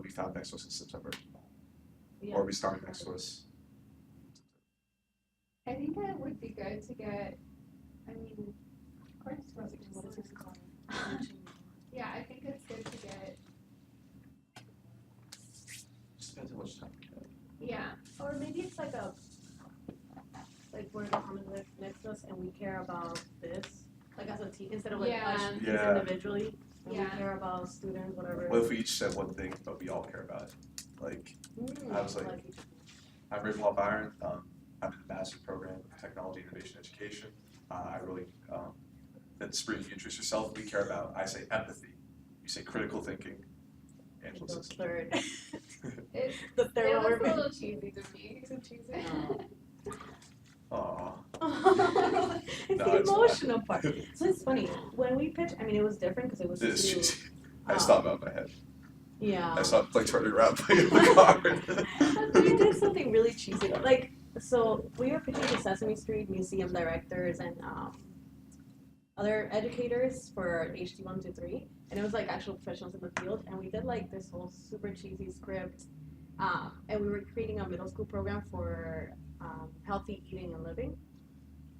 we found Next to Us in September, Yeah. or we started Next to Us. I think it would be good to get, I mean, of course, What is this called? yeah, I think it's good to get, Just depends how much time we have. yeah, Or maybe it's like we're the common next to us and we care about this, like as a team, instead of like Yeah. us Yeah. individually. And Yeah. we care about students, whatever. What if we each said one thing, but we all care about it? Like, I was like, I'm Ray Paul Byron. I'm in the master's program of Technology and Innovation Education. I really, that's bringing you introduce yourself. We care about, I say empathy. You say critical thinking. Angela the says third. it, The it third one. looks a little cheesy to me. Is it cheesy? Aw. It's No, the it's not. emotional part. So it's funny when we pitch. I mean, it was different because it was This is too. cheesy. I just thought about my head. Yeah. I saw it like turning around playing the card. But we did something really cheesy. Like, so we were pitching to Sesame Street museum directors and other educators for HD 1 to 3, and it was like actual professionals in the field. And we did like this whole super cheesy script, and we were creating a middle school program for healthy eating and living,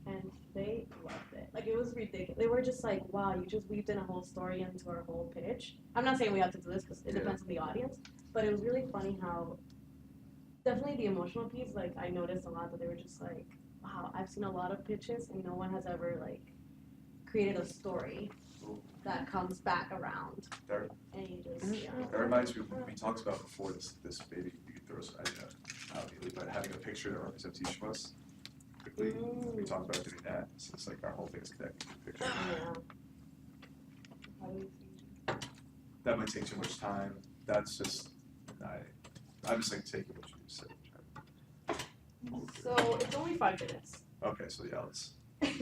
and they loved it. Like, it was ridiculous. They were just like, wow, you just weaved in a whole story into our whole pitch. I'm not saying we have to do this because it depends on the audience, but it was really funny how definitely the emotional piece, like I noticed a lot that they were just like, wow, I've seen a lot of pitches and no one has ever like created a story that comes back around. There- And you just, yeah. That reminds me, we talked about before this maybe we could throw some idea out immediately, but having a picture that represents each of us quickly, we talked about doing that, since like our whole thing is connected to the picture. Yeah. How do you feel? That might take too much time. That's just, I'm just like taking what you said. So it's only 5 minutes. Okay, so yeah,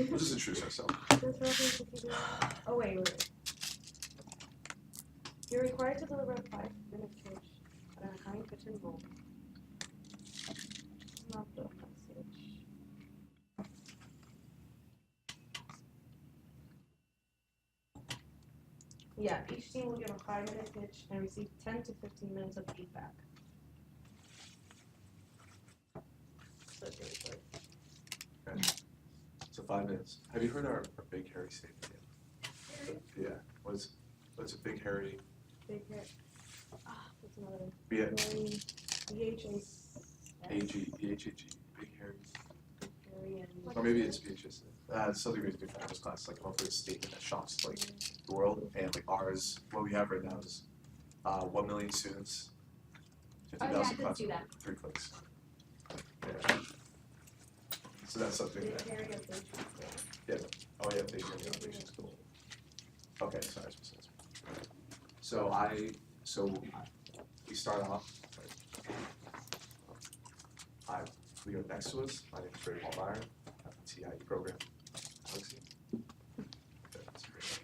we'll just introduce ourselves. Oh wait. You're required to deliver a 5-minute pitch at a high pitch and roll. Not the message. Yeah, each team will give a 5-minute pitch and receive 10 to 15 minutes of feedback. So it's really short. Okay. So 5 minutes. Have you heard our big hairy statement yet? Yeah. What's a big hairy? Big hair. What's another? B- BHAS. AG, BHAG, big hairy. Hairy and- Or maybe it's BHS. It's something we have to do for this class, like come up with a statement that shocks like the world. And like ours, what we have right now is 1 million students, Oh, yeah, I 50,000 did classes, see that. 3 clicks. Yeah. So that's something Big that, hair and big cheese. oh yeah, big hairy innovation is cool. Okay, sorry. So we start off, we go next to us. My name is Ray Paul Byron. I'm the TIE program. Alexi. Okay, that's great.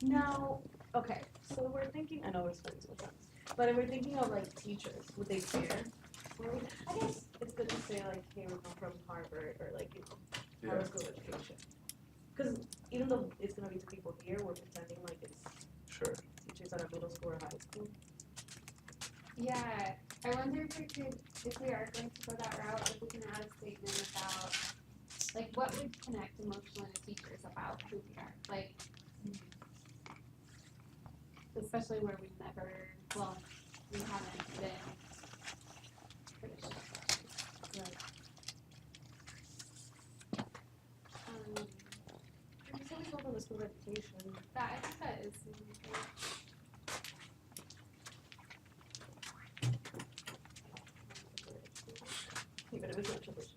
Now, okay, so we're thinking, I know we're spending so much time, but if we're thinking of like teachers, would they care? I guess it's good to say like, hey, we come from Harvard or like, you know, Harvard School of Education. Because even though it's gonna be 2 people here, we're pretending like it's Sure. teachers at a middle school or high school. Yeah, I wonder if we are going to go that route, if we can add a statement about Like, what would connect emotionally to teachers about who we are? Like, especially where we've never, well, we haven't been traditional. Right. It's always over the school reputation. That, I think that is. Yeah, but it was not tradition.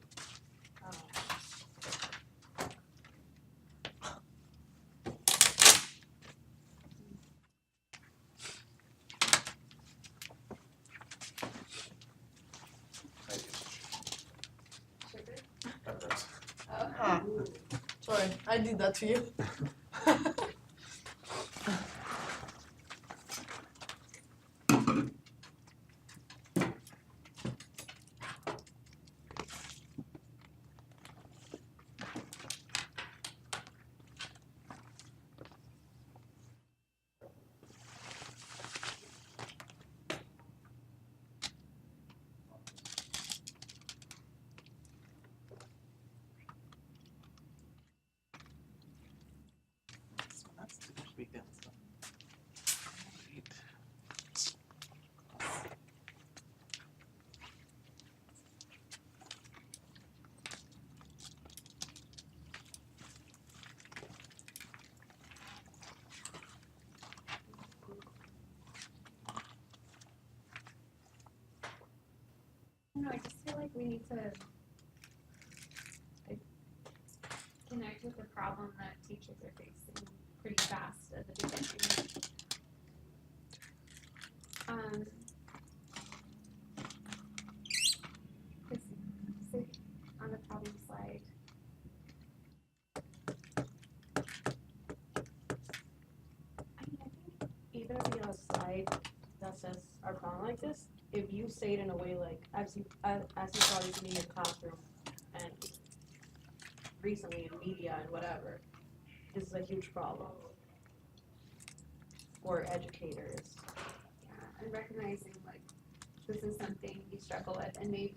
Sugar? Peppers. Oh. Ah, sorry, I did that to you. No, I just feel like we need to like, connect with the problem that teachers are facing pretty fast at the beginning. So on the problem slide, I think even if we have a slide that says our problem like this, if you say it in a way like, as you probably seen in your classroom and recently in media and whatever, this is a huge problem for educators. yeah, and recognizing like this is something you struggle with, and maybe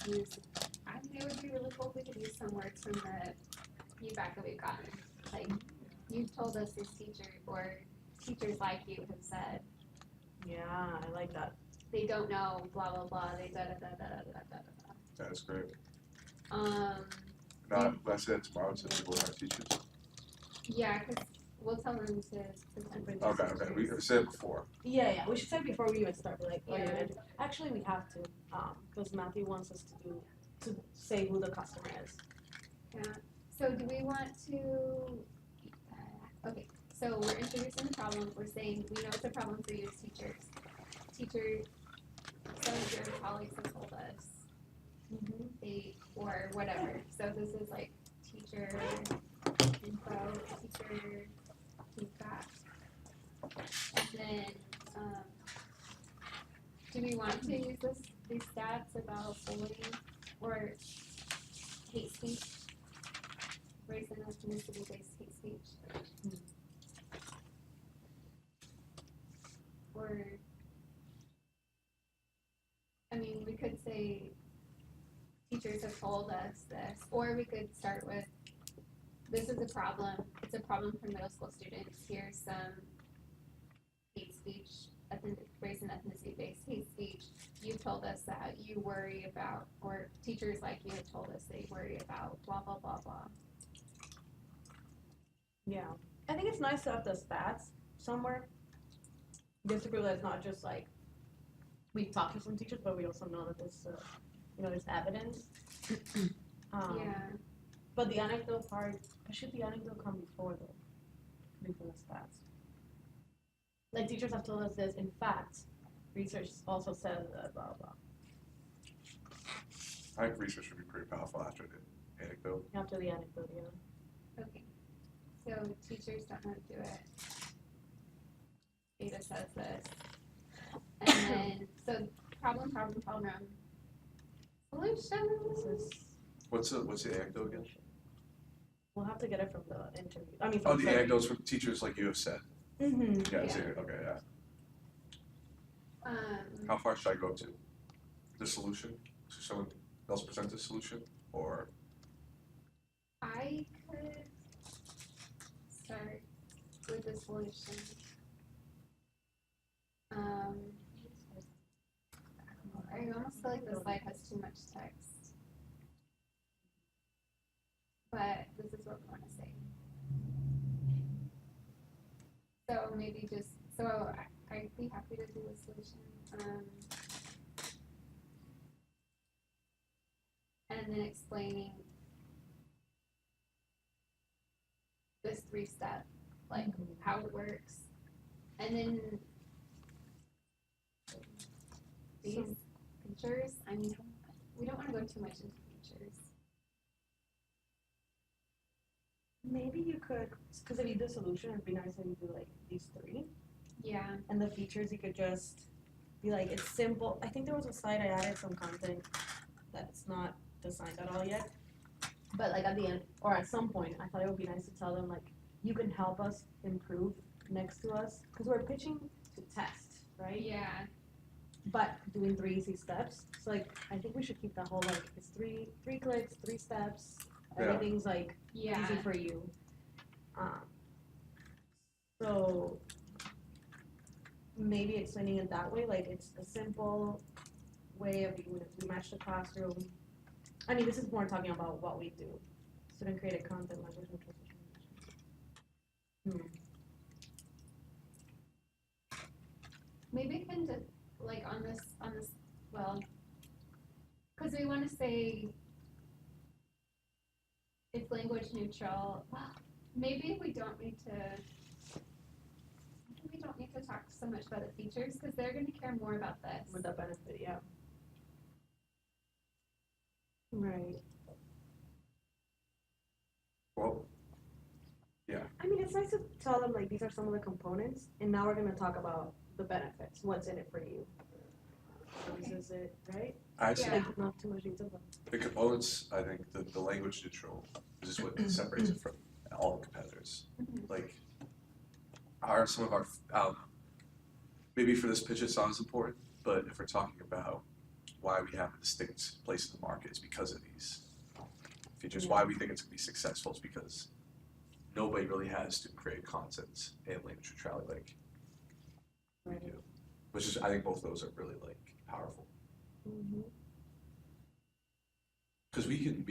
use. I think it would be really cool if we could use some words from the feedback that we've gotten. Like you've told us this teacher, or teachers like you have said Yeah, I like that. they don't know blah blah blah. They da da da da da da da da. That is great. Yeah. I said tomorrow to people who are teachers. Yeah, because we'll tell them to bring Okay, okay, we have said it before. Yeah, we should say it before we even start. We're like, oh, Yeah. yeah. Actually, we have to, because Matthew wants us to say who the customer is. Yeah. So do we want to? Okay. So we're introducing the problem. We're saying we know it's a problem for you as teachers. Some of your colleagues have told us they or whatever. So this is like teacher info, teacher feedback, and then do we want to use these stats about bullying or hate speech, race and ethnicity based hate speech, or I mean we could say teachers have told us this, or we could start with this is a problem. It's a problem for middle school students. Here's some hate speech, race and ethnicity based hate speech. You told us that you worry about, or teachers like you have told us they worry about blah blah blah blah. Yeah, I think it's nice to have the stats somewhere. Just to prove that it's not just like we talk to some teachers, but we also know that there's, there's evidence. Yeah. But the anecdote part, should the anecdote come before the stats? Like teachers have told us this. In fact, research also says that blah blah. I think research would be pretty powerful after the anecdote. After the anecdote, yeah. Okay. So teachers don't know how to do it. Data says this. And then so problem. Solution. What's the anecdote again? We'll have to get it from the interview. I mean, Oh, from the anecdotes from teachers like you have said. Mm-hmm. Yeah, Yeah. okay, yeah. How far should I go to? The solution? So someone else present the solution? Or the solution. I almost feel like this slide has too much text. But this is what we want to say. So maybe just, so I'd be happy to do a solution. And then explaining this 3-step, like how it works. And then these features, I mean, we don't want to go too much into features. Maybe you could, because if you do solution, it'd be nice if you do like these 3. Yeah. And the features, you could just be like, it's simple. I think there was a slide I added some content that's not designed at all yet. But like at the end, or at some point, I thought it would be nice to tell them like, you can help us improve next to us. Because we're pitching to test, right? Yeah. But doing 3 easy steps. So like, I think we should keep that whole like, it's 3 clicks, 3 steps. Yeah. Everything's like easy for you. So maybe explaining it that way, like it's a simple way of doing it. We match the classroom. I mean, this is more talking about what we do. Student created content, language neutral. Maybe we can just, like on this, well, because we want to say it's language neutral. Well, maybe we don't need to talk so much about the features because they're going to care more about this. With the benefit, yeah. Right. Well, yeah. I mean, it's nice to tell them like these are some of the components, and now we're going to talk about the benefits. What's in it for you? This is it, right? Actually, Like, not too much detail. the components, I think the language neutral is what separates it from all the competitors. Like, some of our, maybe for this pitch it's not as important, but if we're talking about why we have a distinct place in the market, it's because of these features. Why we think it's going to be successful is because nobody really has to create content in language neutrality like we do. Which is, I think both of those are really like powerful. Because we can,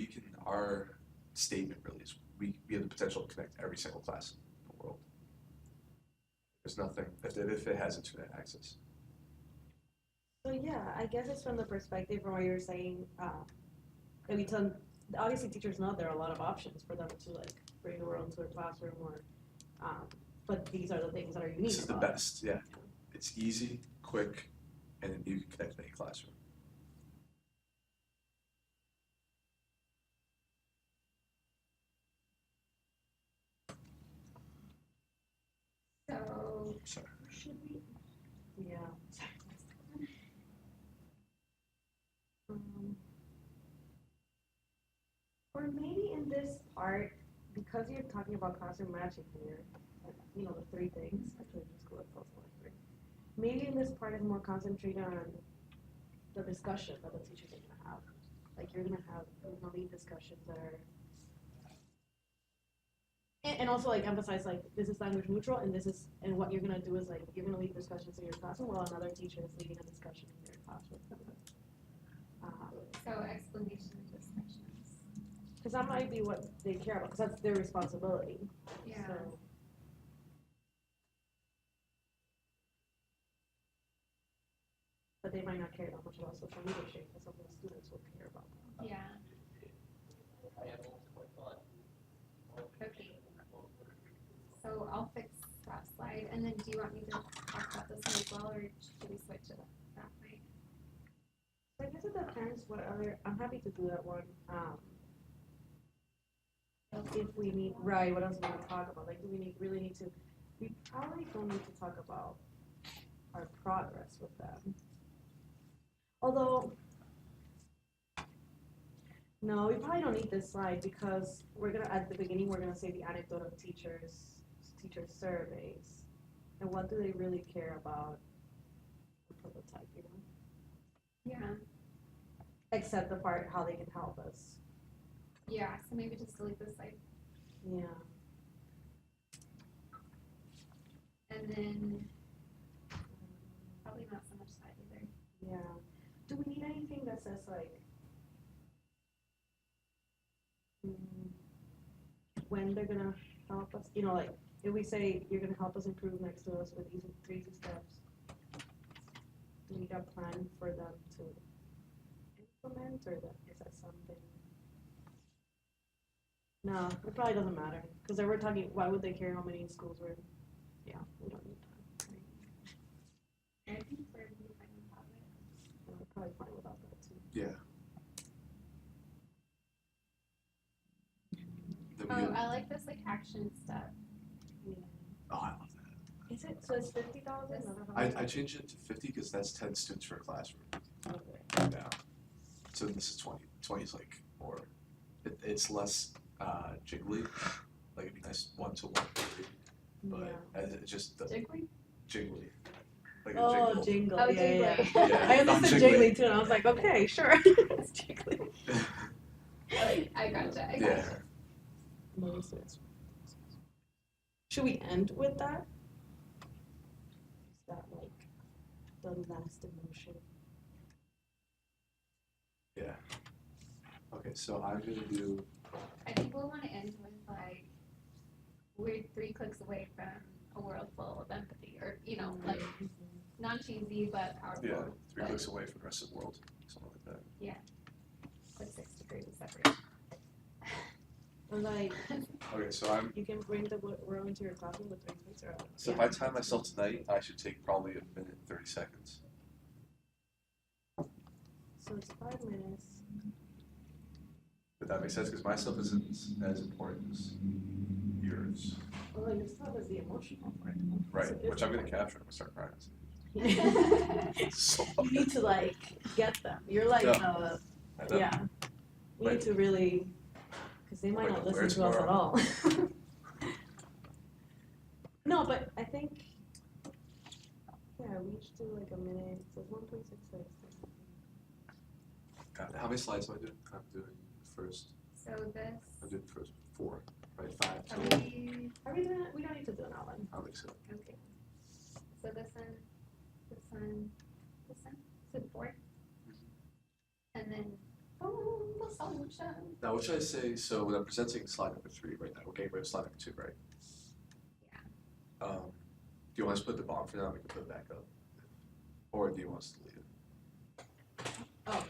our statement really is we have the potential to connect every single class in the world. There's nothing, if it has internet access. So yeah, I guess it's from the perspective from what you're saying, that we tell, obviously teachers know there are a lot of options for them to like bring the world into their classroom or, but these are the things that are unique. This is the best, yeah. It's easy, quick, and you can connect to any classroom. So Sorry. Should we? Yeah. Or maybe in this part, because you're talking about classroom matching here, you know, the 3 things, actually just go with also like 3. Maybe in this part is more concentrated on the discussion that the teachers are gonna have. Like you're gonna lead discussions that are, and also like emphasize like this is language neutral and this is, and what you're gonna do is like you're gonna lead discussions in your classroom while another teacher is leading a discussion in their classroom. so explanation and discussions. Because that might be what they care about, because that's their responsibility. Yeah. So. But they might not care that much about social leadership, but some of the students will care about that. Yeah. Okay. So I'll fix that slide, and then do you want me to talk about this one as well, or should we switch it up that way? So I guess it depends what other, I'm happy to do that one. If we need, right, what else do we want to talk about? Like, do we really need to, we probably don't need to talk about our progress with them. Although, no, we probably don't need this slide because we're gonna, at the beginning, we're gonna say the anecdote of teacher surveys. And what do they really care about the prototype, you know? Yeah. Except the part how they can help us. Yeah, so maybe just delete this slide. Yeah. when they're gonna help us, like, if we say you're gonna help us improve next to us with these 3 easy steps, do we need a plan for them to implement, or is that something? No, it probably doesn't matter, because we're talking, why would they care how many schools we're, yeah, we don't need that, right? I think we're fine without it. We're probably fine without that too. Yeah. Then we Oh, get- I like this like action step. Yeah. oh, I love that. Is it, so it's 50,000? I changed it to 50 because that's 10 students per classroom now. So this is 20. 20 is like more. It's less jiggly. Like it'd be nice 1-to-1, but it's just the Jiggly? jiggly. Like Oh, a jingle. jingle. Oh, yeah. jiggly. Yeah, I not understood jiggly. jiggly too, and I was like, okay, sure. It's jiggly. I gotcha. I Yeah. gotcha. Should we end with that? Is that like the last emotion? Yeah. Okay, so I'm gonna do. I think we'll want to end with like we're 3 clicks away from a world full of empathy, or like non-cheesy but powerful. Yeah, 3 but, clicks away from the rest of the world, something like that. Yeah, like 6 degrees of separation. Or like, Okay, so you can bring the row into your classroom with 3 clicks, or So if I time myself tonight, I should take probably a minute and 30 seconds. so it's 5 minutes. But that makes sense because my stuff isn't as important as yours, Well, your stuff is the emotional part. right? So it's Which I'm gonna important. capture. I'm gonna start crying. You need to like get them. You're like, Yeah. I know. yeah. We Wait. need to really, because they might Wait, not listen where's to us at tomorrow? all. No, but I think, yeah, we should do like a minute. So it's 1.66. God, how many slides am I doing? I'm doing first. So this. I'm doing first 4, right? 5. Are So we? Are we doing it? We don't need to do an outline. I think so. Okay. So this one, this one, this one. So 4. And then boom, the solution. Now, what should I say? So when I'm presenting slide number 3 right now, we're getting rid of slide number 2, right? Yeah. Do you want us to put the bottom for now? We can put it back up, or do you want us to leave it? Oh,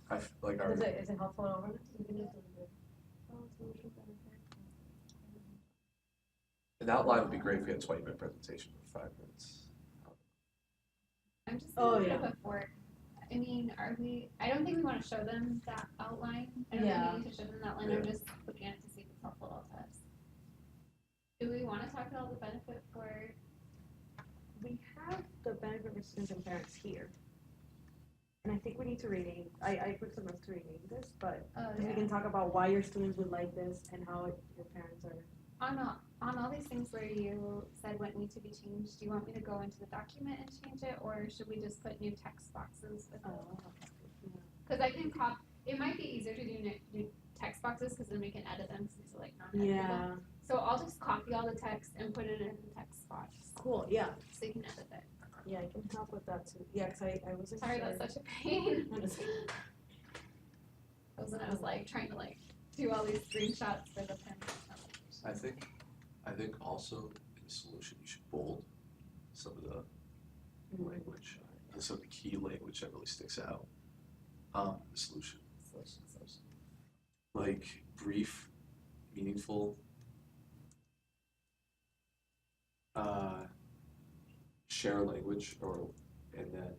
I like our. is it helpful over? An outline would be great if we had a 20-minute presentation for 5 minutes. I'm just Oh, gonna yeah. put a 4. I mean, I don't think we want to show them that outline. I don't Yeah. think we need to show them that outline. Yeah. I'm just looking at it to see if it's helpful at all times. Do we want to talk about the benefit for? We have the benefit for students and parents here. And I think we need to rename, I put some notes to rename this, but we can talk about why your students would like this and how your parents are. On all these things where you said what need to be changed, do you want me to go into the document and change it, or should we just put new text boxes with it? Because I can it might be easier to do new text boxes because then we can edit them since they're like non-editable. Yeah, So I'll just copy all the text and put it in the text box cool, yeah. so you can edit it. Yeah, I can help with that too. Yeah, because I wasn't Sorry, sure. that's such a pain. I'm just- That was when I was like trying to like do all these screenshots for the pen. I think also in the solution you should bold some of the language, some of the key language that really sticks out. The solution, Solution. like brief, meaningful, share language, and then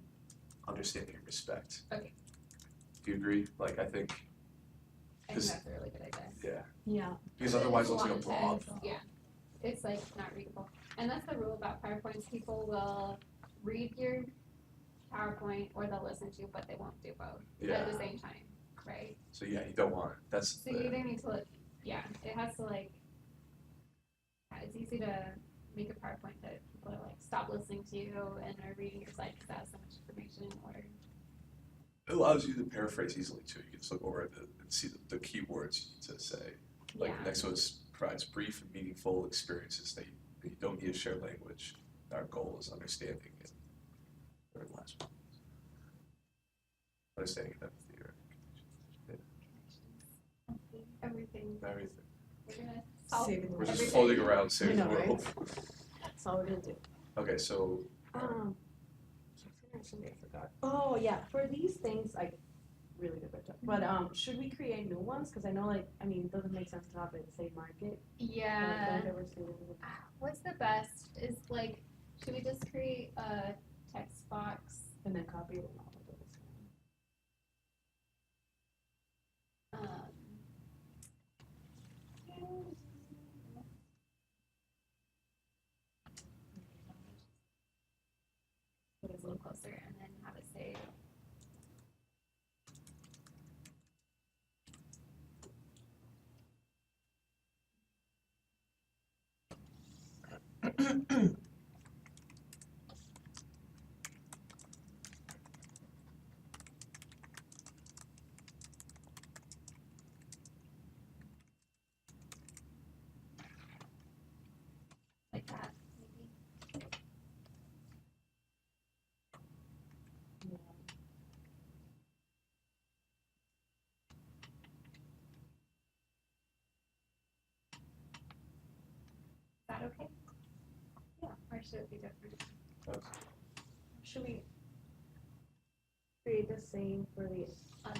understanding and respect. Okay. Do you agree? Like I think, I think that's a really good idea. yeah, Yeah. because otherwise it looks like a blob. Yeah, it's like not readable. And that's the rule about PowerPoints. People will read your PowerPoint or they'll listen to you, but they won't do both at the same time, right? So yeah, you don't want that's. So you either need to look, it has to like, it's easy to make a PowerPoint that people are like, stop listening to you and are reading your slide because that has so much information, or It allows you to paraphrase easily too. You can just look over it and see the key words you need to say. Like Yeah. next one provides brief and meaningful experiences that you don't need to share language. Our goal is understanding and third last one. Understanding and empathy, right? everything. Everything. We're gonna solve Saving the We're just everything. floating around saving the I know, right? world. That's all we're gonna do. Okay, so Something I forgot. Oh yeah, for these things, I really did a good job. But should we create new ones? Because I know, like, I mean, it doesn't make sense to have it say market. Yeah. Like, whatever student is- What's the best is like, should we just create a text box? and then copy it and all of those. Um, Put it a little closer and then have it say. Like that, maybe. Is that okay? Yeah. Or should it be different? Should we create the same for the?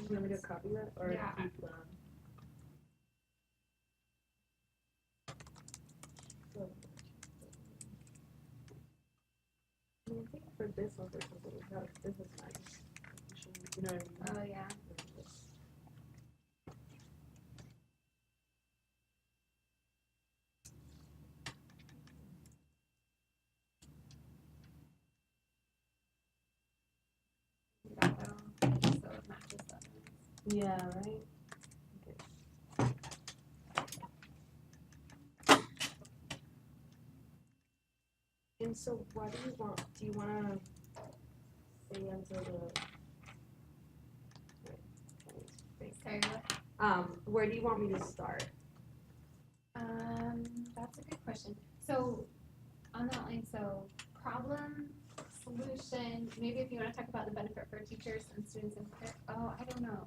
You want me to copy that or Yeah. keep the? I mean, I think for this one, for example, this is nice. You know what I mean? Oh, yeah. That though, so it matches that one. Yeah, right? And so what do you want? Do you wanna say until the Sorry, what? where do you want me to start? That's a good question. So, on that line, so problem, solution, maybe if you wanna talk about the benefit for teachers and students in particular, oh, I don't know.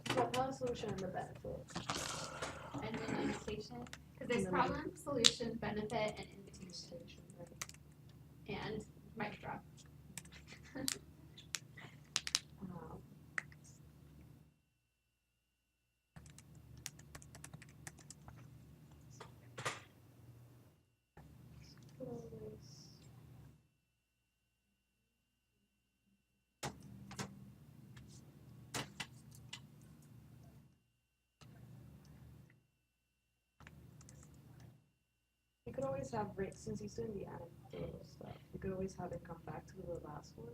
Problem, solution, and the benefit. And then invitation, cause there's And then- problem, solution, benefit, and invitation, and mic drop. You could always have Rick, since he's doing the anecdotal stuff, you could always have it come back to the last one,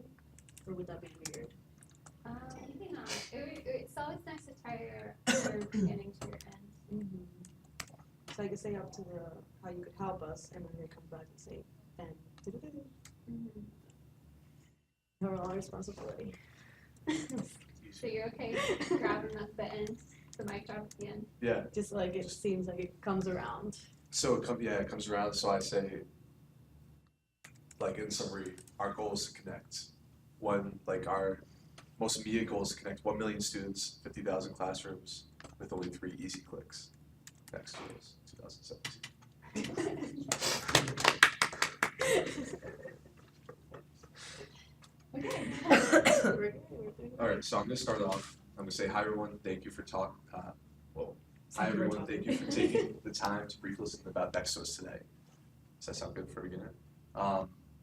or would that be weird? Maybe not. It's always nice to tie your beginning to your end. Mm-hmm. So I could say up to the, how you could help us, and then they come back and say, and Mm-hmm. have a lot of responsibility. So you're okay grabbing at the end, the mic drop at the end? yeah, Just like it seems like it comes around. so it comes around, so I say, like in summary, our goal is to connect our most immediate goal is to connect 1 million students, 50,000 classrooms with only 3 easy clicks. Next to us, 2017. Alright, so I'm gonna start off, I'm gonna say hi everyone, thank you for hi everyone, thank you for taking the time to briefly listen about Next to Us today. Does that sound good for a beginner?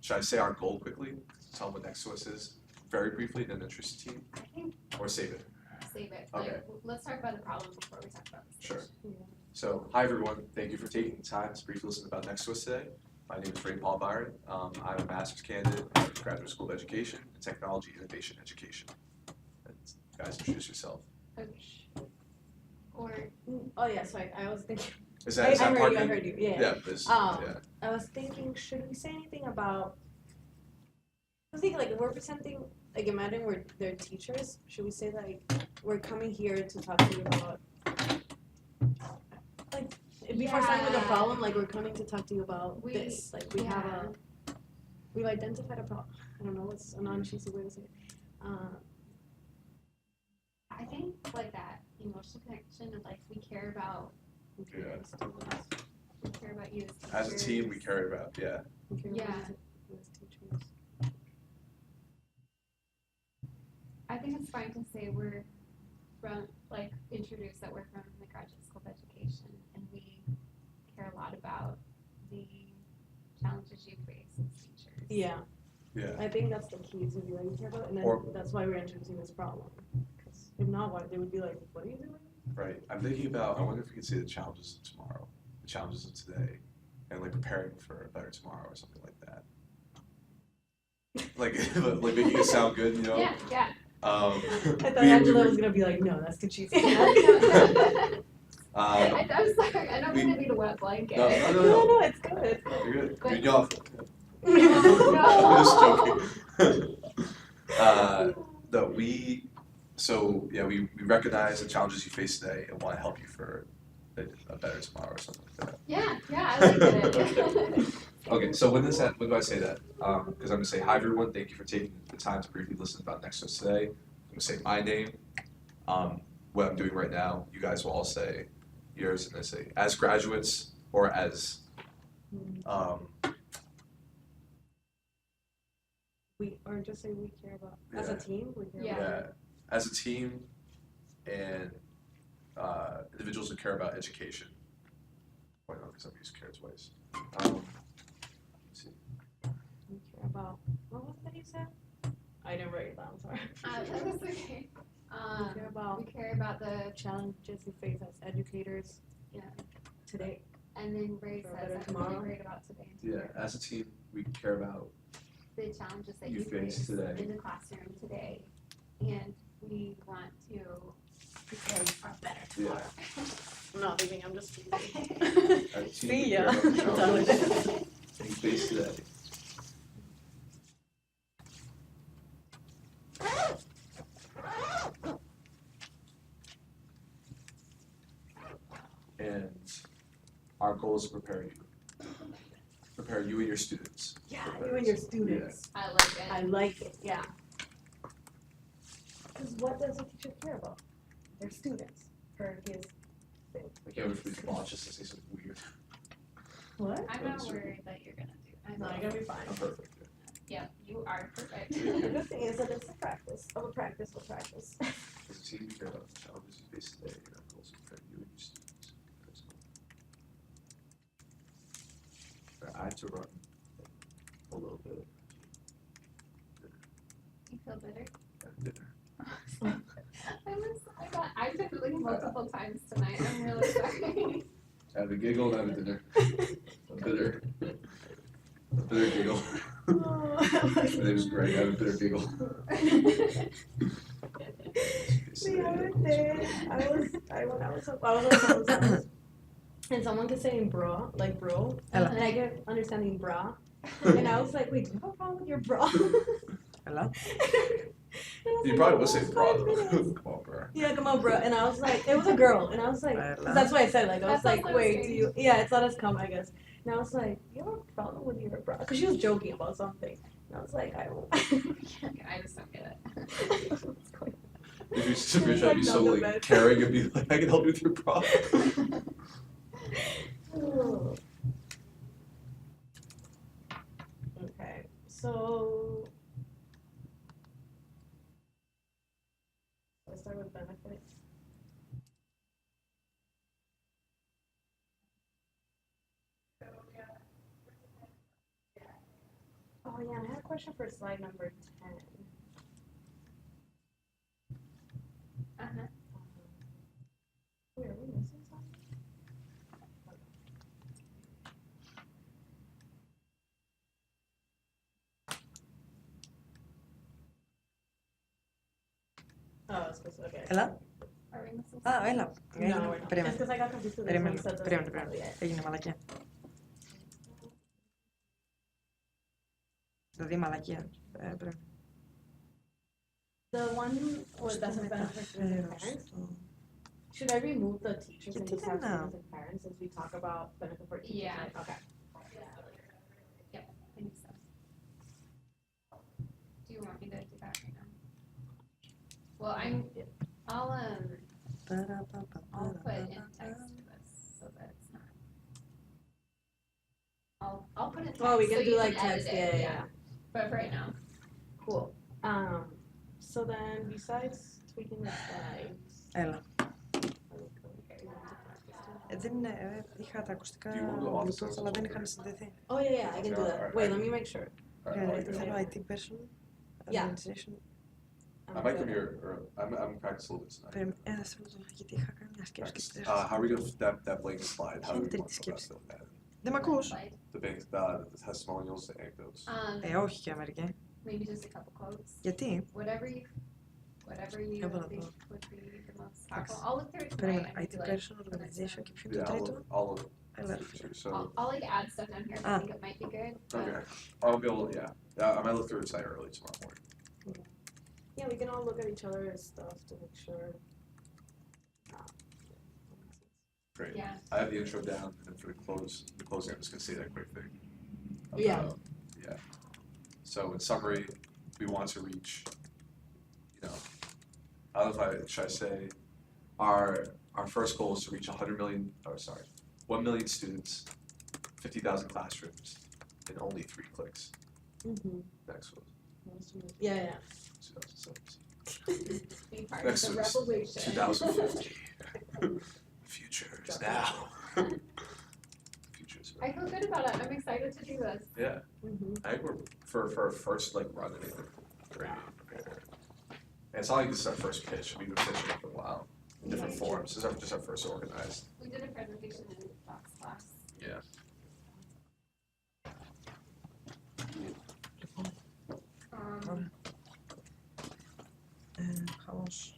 Should I say our goal quickly, tell them what Next to Us is, very briefly, then introduce the team, I think or save it? save it. Okay. Like, let's talk about the problem before we talk about the Sure. solution. So, hi everyone, thank you for taking the time to briefly listen about Next to Us today. My name is Ray Paul Byron. I'm a master's candidate at the Graduate School of Education and Technology Innovation Education. And guys, introduce yourself. Coach. Or Oh yeah, sorry, I was thinking. Is that I part heard you, yeah. Yeah, this, Um, yeah. I was thinking, should we say anything about? I was thinking like if we're presenting, like imagine we're their teachers. Should we say like we're coming here to talk to you about, like before starting with the Yeah. problem, like we're coming to talk to you about We- this. Like we have we've identified a problem. I don't know what's a non-cheesy way to say it. I think emotional connection of like we care about Yeah. we care about you As a team, we care about, yeah. Yeah. I think it's fine to say we're from, like, introduce that we're from the graduate school of education and we care a lot about the challenges you face as teachers. Yeah. Yeah. I think that's the key to be like, you care about, and then Or- that's why we're introducing this problem. Because if not, why they would be like, what are you doing? Right. I'm thinking about, I wonder if we could say the challenges of tomorrow, the challenges of today, and like preparing for a better tomorrow or something like that. Like, like making it sound good, you know? Yeah, yeah. I thought Angela was gonna be like, no, that's too cheesy. I'm sorry, I don't mean to be the wet blanket. No, No, it's good. You're good. But- You're young. No. I'm just joking. No, so yeah, we recognize the challenges you face today and want to help you for a better tomorrow or something like that. Yeah, I like it. Okay, so when do I say that? Because I'm gonna say, hi everyone, thank you for taking the time to briefly listen about Next Steps today. I'm gonna say my name, what I'm doing right now. You guys will all say yours, and I say as graduates or as Or just say we care about, as a Yeah. team, we care Yeah. about. yeah, as a team and individuals that care about education. Why not? Because I've used care twice. Let's see. We care about, what was that you said? I didn't write it down, sorry. That's okay. We care about We care about the challenges we face as educators today. and then Ray For a says better that's tomorrow. really great about today and Yeah, tomorrow. as a team, we care about The challenges that You you face face today. in the classroom today, and we want to prepare for a better tomorrow. I'm not leaving, I'm just leaving. as a team. See we ya. care about the I'm done with challenges it. you face today. And our goal is to prepare you and your students. Yeah, for you better and your tomorrow. students. I like it. I like it, yeah. Because what does a teacher care about? Their students, her, his thing. I can't wait for these launches to say something weird. What? I'm not worried that you're gonna do. No, you're gonna be fine. I'm perfect. Yeah, you are perfect. The good thing is that it's a practice of a practice of practice. As a team, we care about the challenges you face today, and our goals to prepare you and your students. That's cool. I have to run a little bit. You feel better? At dinner. I've been like multiple times tonight. I'm really sorry. I have a giggle and I have a dinner. A bitter giggle. My name's Greg. I have a bitter giggle. The other day, I was on someone's house, and someone kept saying bra, like bro, and I kept understanding bra, and I was like, wait, do you have a problem with your bra? Hello? You probably would say bra though. Come on, bro. Yeah, come on, bro. And I was like, it was a girl, and I was like, 'cause that's why I said like, I was That's like, also wait, do strange. you? Yeah, it's not as common, I guess. And I was like, you have a problem with your bra? Because she was joking about something, and I was like, I don't. I just don't get it. If you're trying to be so like caring and be like, I can help you with your problem. Okay, so let's start with benefits. Oh yeah, I had a question for slide number 10. Uh-huh. Wait, are we missing something? Oh, it's supposed to, okay. Έλα. Are we missing Α, έλα. No, we're not. Περίμενε. It's because I got confused with this Περίμενε. one, so it doesn't Περίμενε. count yet. Έγινε μαλακία. Δηλαδή μαλακία. Πρέπει. The one with that's a benefit to the parents. Should I remove the teachers and just have students and parents since we talk about benefit for teachers? Yeah. Right? Okay. Yep, I think so. Do you want me to do that right now? Well, I'll I'll put in text to this so that it's not. I'll put in text. Oh, we so can do you like edit text, it, yeah. But for right now. Cool. So then besides tweaking the slides. Έλα. Δεν είναι, είχα τα ακουστικά Do you want to do office Bluetooth, αλλά δεν είχαν συνδεθεί. Oh yeah, I can do that. Wait, let me make sure. Θέλω IT person, Yeah. administration. I might come here, or I'm practicing a little bit tonight. Ένα δευτερόλεπτο, γιατί είχα κάνει μια σκέψη και στη How are we gonna that blank slide? How do we want to go about filling that? Δεν μ' ακούς. The testimonials, the anecdotes. Όχι και Αμερική. Maybe just a couple quotes. Γιατί. Whatever you Έβαλα think το. would be the most powerful. I'll look through it tonight. Περίμενε, I IT feel like person, organization και ποιο είναι Yeah, το τρίτο. all of Έλα, so. I'll like add stuff down here if I think it might be good. Okay, I'll be able, yeah, I might look through it tonight early tomorrow morning. Yeah, we can all look at each other's stuff to make sure. Great. Yeah. I have the intro down, and then for the closing, I'm just gonna say that quick thing. Yeah. Yeah. So in summary, we want to reach, I don't know should I say, our first goal is to reach 1 million students, 50,000 classrooms, in only 3 clicks. Mm-hmm. Next one, Yeah. 2017. Be part Next of the was revolution. 2050. Future is now. Future is I feel good about it. I'm excited to do this. Yeah. Mm-hmm. I think we're for our first run at it, great prepared. And it's not like this is our first pitch. We've been pitching it for a while, in different forms. This is just our first organized. We did a presentation in Fox class. Yeah. Χαμός.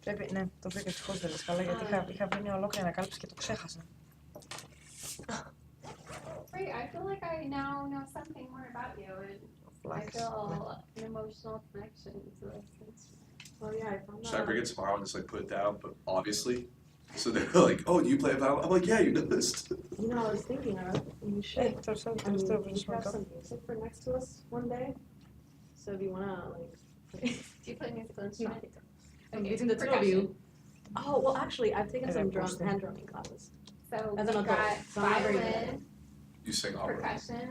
Πρέπει, ναι, το βρήκα ευτυχώς δεν λες καλά, γιατί είχα βρει μια ολόκληρη ανακάλυψη και το ξέχασα. Great, I feel like I now know something more about you and I feel an emotional connection to this. Oh yeah, I found Should I bring it tomorrow and just put it down, but obviously? So they're like, oh, do you play Valorant? I'm like, yeah, you know this. You know, I was thinking of it. You should. Τώρα We should have some music for next to us one day. So if you wanna like. Do you play musical instruments? Okay, Between the two of you. Oh well, actually, I've taken some hand drumming classes. So As we an adult, got so I'm not very good. violin, You sing opera. percussion.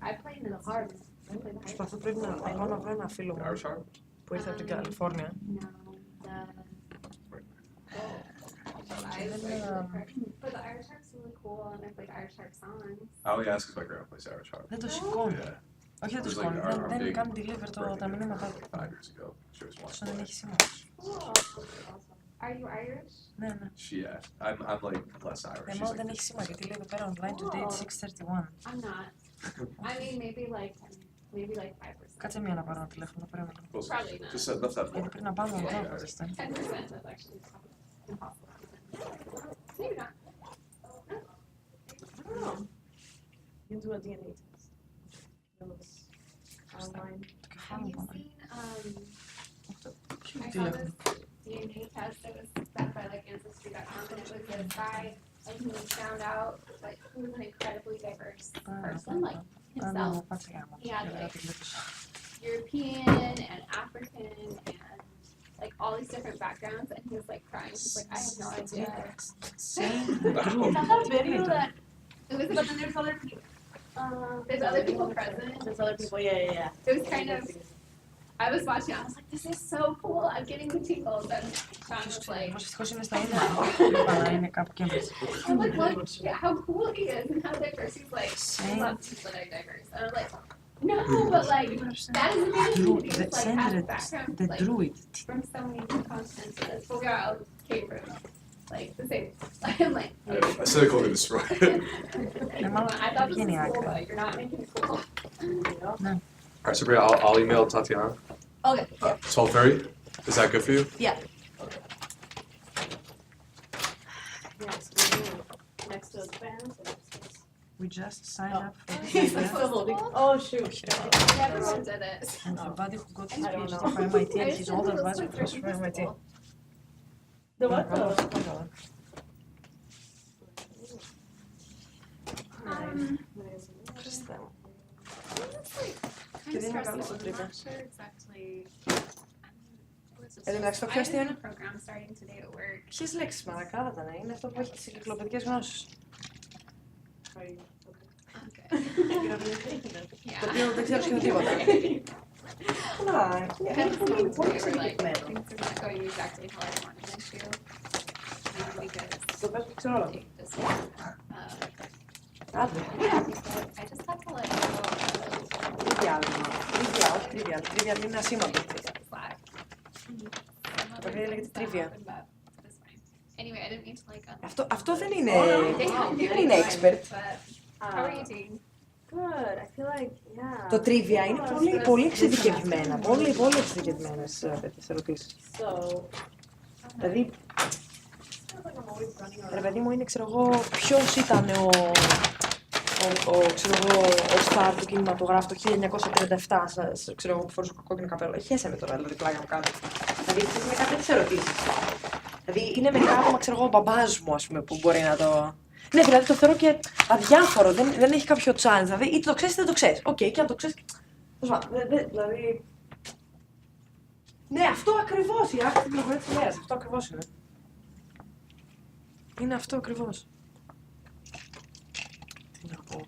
I play in the harp. I play the harp. Προσπαθώ πρέπει να πάω να βρω ένα φίλο μου Irish harp? που ήρθε από την Καλιφόρνια. No, but the Irish harp's really cool and I play Irish harp songs. I only ask because my grandma plays Irish harp. Δεν το σηκώνει. Yeah. Όχι δεν το It was σηκώνει, our δεν big κάνει deliver τα μηνύματά του. 5 years ago. She was Όσο one. δεν έχει σήμα. Cool. Are you Irish? Ναι, ναι. I'm like less Irish. She's Εμένα like δεν έχει σήμα γιατί λέει εδώ πέρα online today at 6:31. I'm not. I mean, maybe like 5%. Κάτσε μία να πάρω ένα τηλέφωνο, περίμενα. Probably not. Just left that Γιατί πριν να πάμε εδώ αποδεστέ. 10% is actually impossible. Maybe not. I don't know. You can do a DNA test. Those online. Have you seen, I saw τηλέφωνο. this DNA test that was done by like Ancestry.com and it was this guy and he found out like he was an incredibly diverse person, like himself. He had like European and African and like all these different backgrounds and he was like crying. He's like, I have no idea. Is that that video that it was but then there's other people. There's other people present. There's other people, yeah. It was kind of I was watching, I was like, this is so cool. I'm getting the tingles. And Sean was like, Βασικός είναι στα ίδια, αλλά είναι κάπου και εμείς. I'm like, look how cool he is and how diverse. He's like, I love people that are diverse. And I'm like, no, but like, that is amazing. He just like has background The like druid. from so many different continents. But we are all came from like the same. I'm like, I said I called it destroy. I thought this was cool, but you're not making it cool. All right, Sabrina, I'll email Tatiana. Okay. 12:30. Is that good for you? Yeah. Yeah, so we're doing next to the band. We just signed up for He's this still holding. Oh shoot. Everyone did it. and the buddy who got his I don't PhD know. from MIT and his older buddy was from MIT. The what? Χριστέ μου. Kind of stressful. I'm not sure exactly. Was Εν τω μεταξύ το πιο αστείο είναι. Program starting today at work. Ποιες λέξεις μαλακά θα ήταν, είναι αυτό που έχει τις εγκυκλοπαιδικές γνώσεις. Το οποίο δεν ξέρω σχεδόν τίποτα. Να, είναι πολύ συγκεκριμένο. Things are not going exactly how I wanted them to. Because Το πες που ξέρω όλα. Άντε. I just have to let go. Trivial. Trivial, όχι trivial. Trivial είναι ασήμαντο. Το παιδί λέγεται trivia. Anyway, I didn't mean to like. Αυτό δεν είναι. Δεν είναι expert. How are you doing? Good. I feel like, yeah. Το trivia είναι πολύ, πολύ εξειδικευμένα. Πολύ, πολύ εξειδικευμένες τέτοιες ερωτήσεις. So, Δηλαδή, ρε παιδί μου, είναι, ξέρω εγώ, ποιος ήταν ξέρω εγώ, ο στάρ του κινηματογράφου το 1937, ξέρω εγώ, που φορούσε κόκκινο καπέλο. Χέσε με τώρα, δηλαδή, πλάκα μου κάνω. Δηλαδή, είναι κάτι τέτοιες ερωτήσεις. Δηλαδή, είναι μερικά άτομα, ξέρω εγώ, ο μπαμπάς μου, ας πούμε, που μπορεί να το... Ναι, δηλαδή το θεωρώ και αδιάφορο, δεν έχει κάποιο chance. Δηλαδή, είτε το ξέρεις είτε δεν το ξέρεις. Οκ, και αν το ξέρεις. Δηλαδή. Ναι, αυτό ακριβώς. Η άκρη στην πληροφορία της ημέρας. Αυτό ακριβώς είναι. Είναι αυτό ακριβώς. Τι να πω.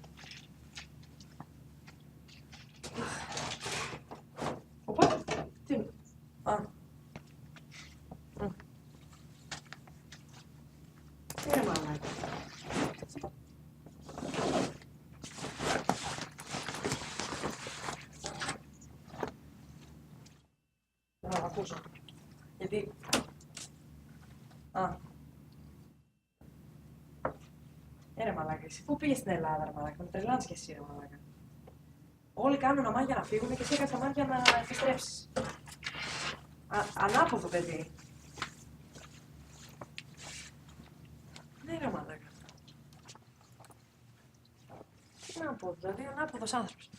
Οπα, τι είναι. Α. Τι είναι μάλλον. Να ακούσω. Γιατί... Α. Ρε μαλάκα, εσύ πού πήγες στην Ελλάδα, ρε μαλάκα, με τρελάνεις κι εσύ, ρε μαλάκα. Όλοι κάνουν αμά για να φύγουν και εσύ έκανες αμά για να επιστρέψεις. Ανάποδο, παιδί. Ναι, ρε μαλάκα. Τι να πω, δηλαδή ανάποδος άνθρωπος.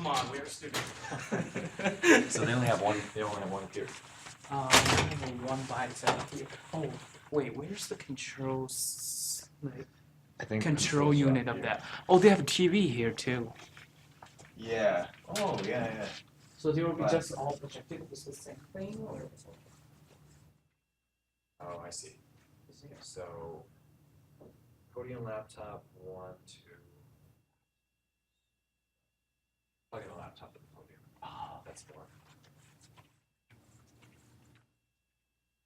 Come on, we are students. So they only have one. They only have one here. We have a one by itself here. Oh, wait, where's the controls? Like, I think control controls are unit up of here. that. Oh, they have a TV here too. Yeah. Oh yeah. So they will be But- just all projected with the same thing, or? Oh, I see. So, podium laptop 1, 2. Plug in a laptop to the podium. Oh, that's more.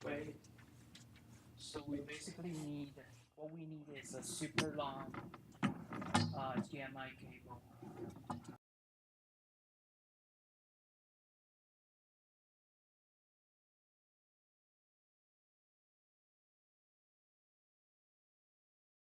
Wait. So we basically need, what we need is a super long GMI cable.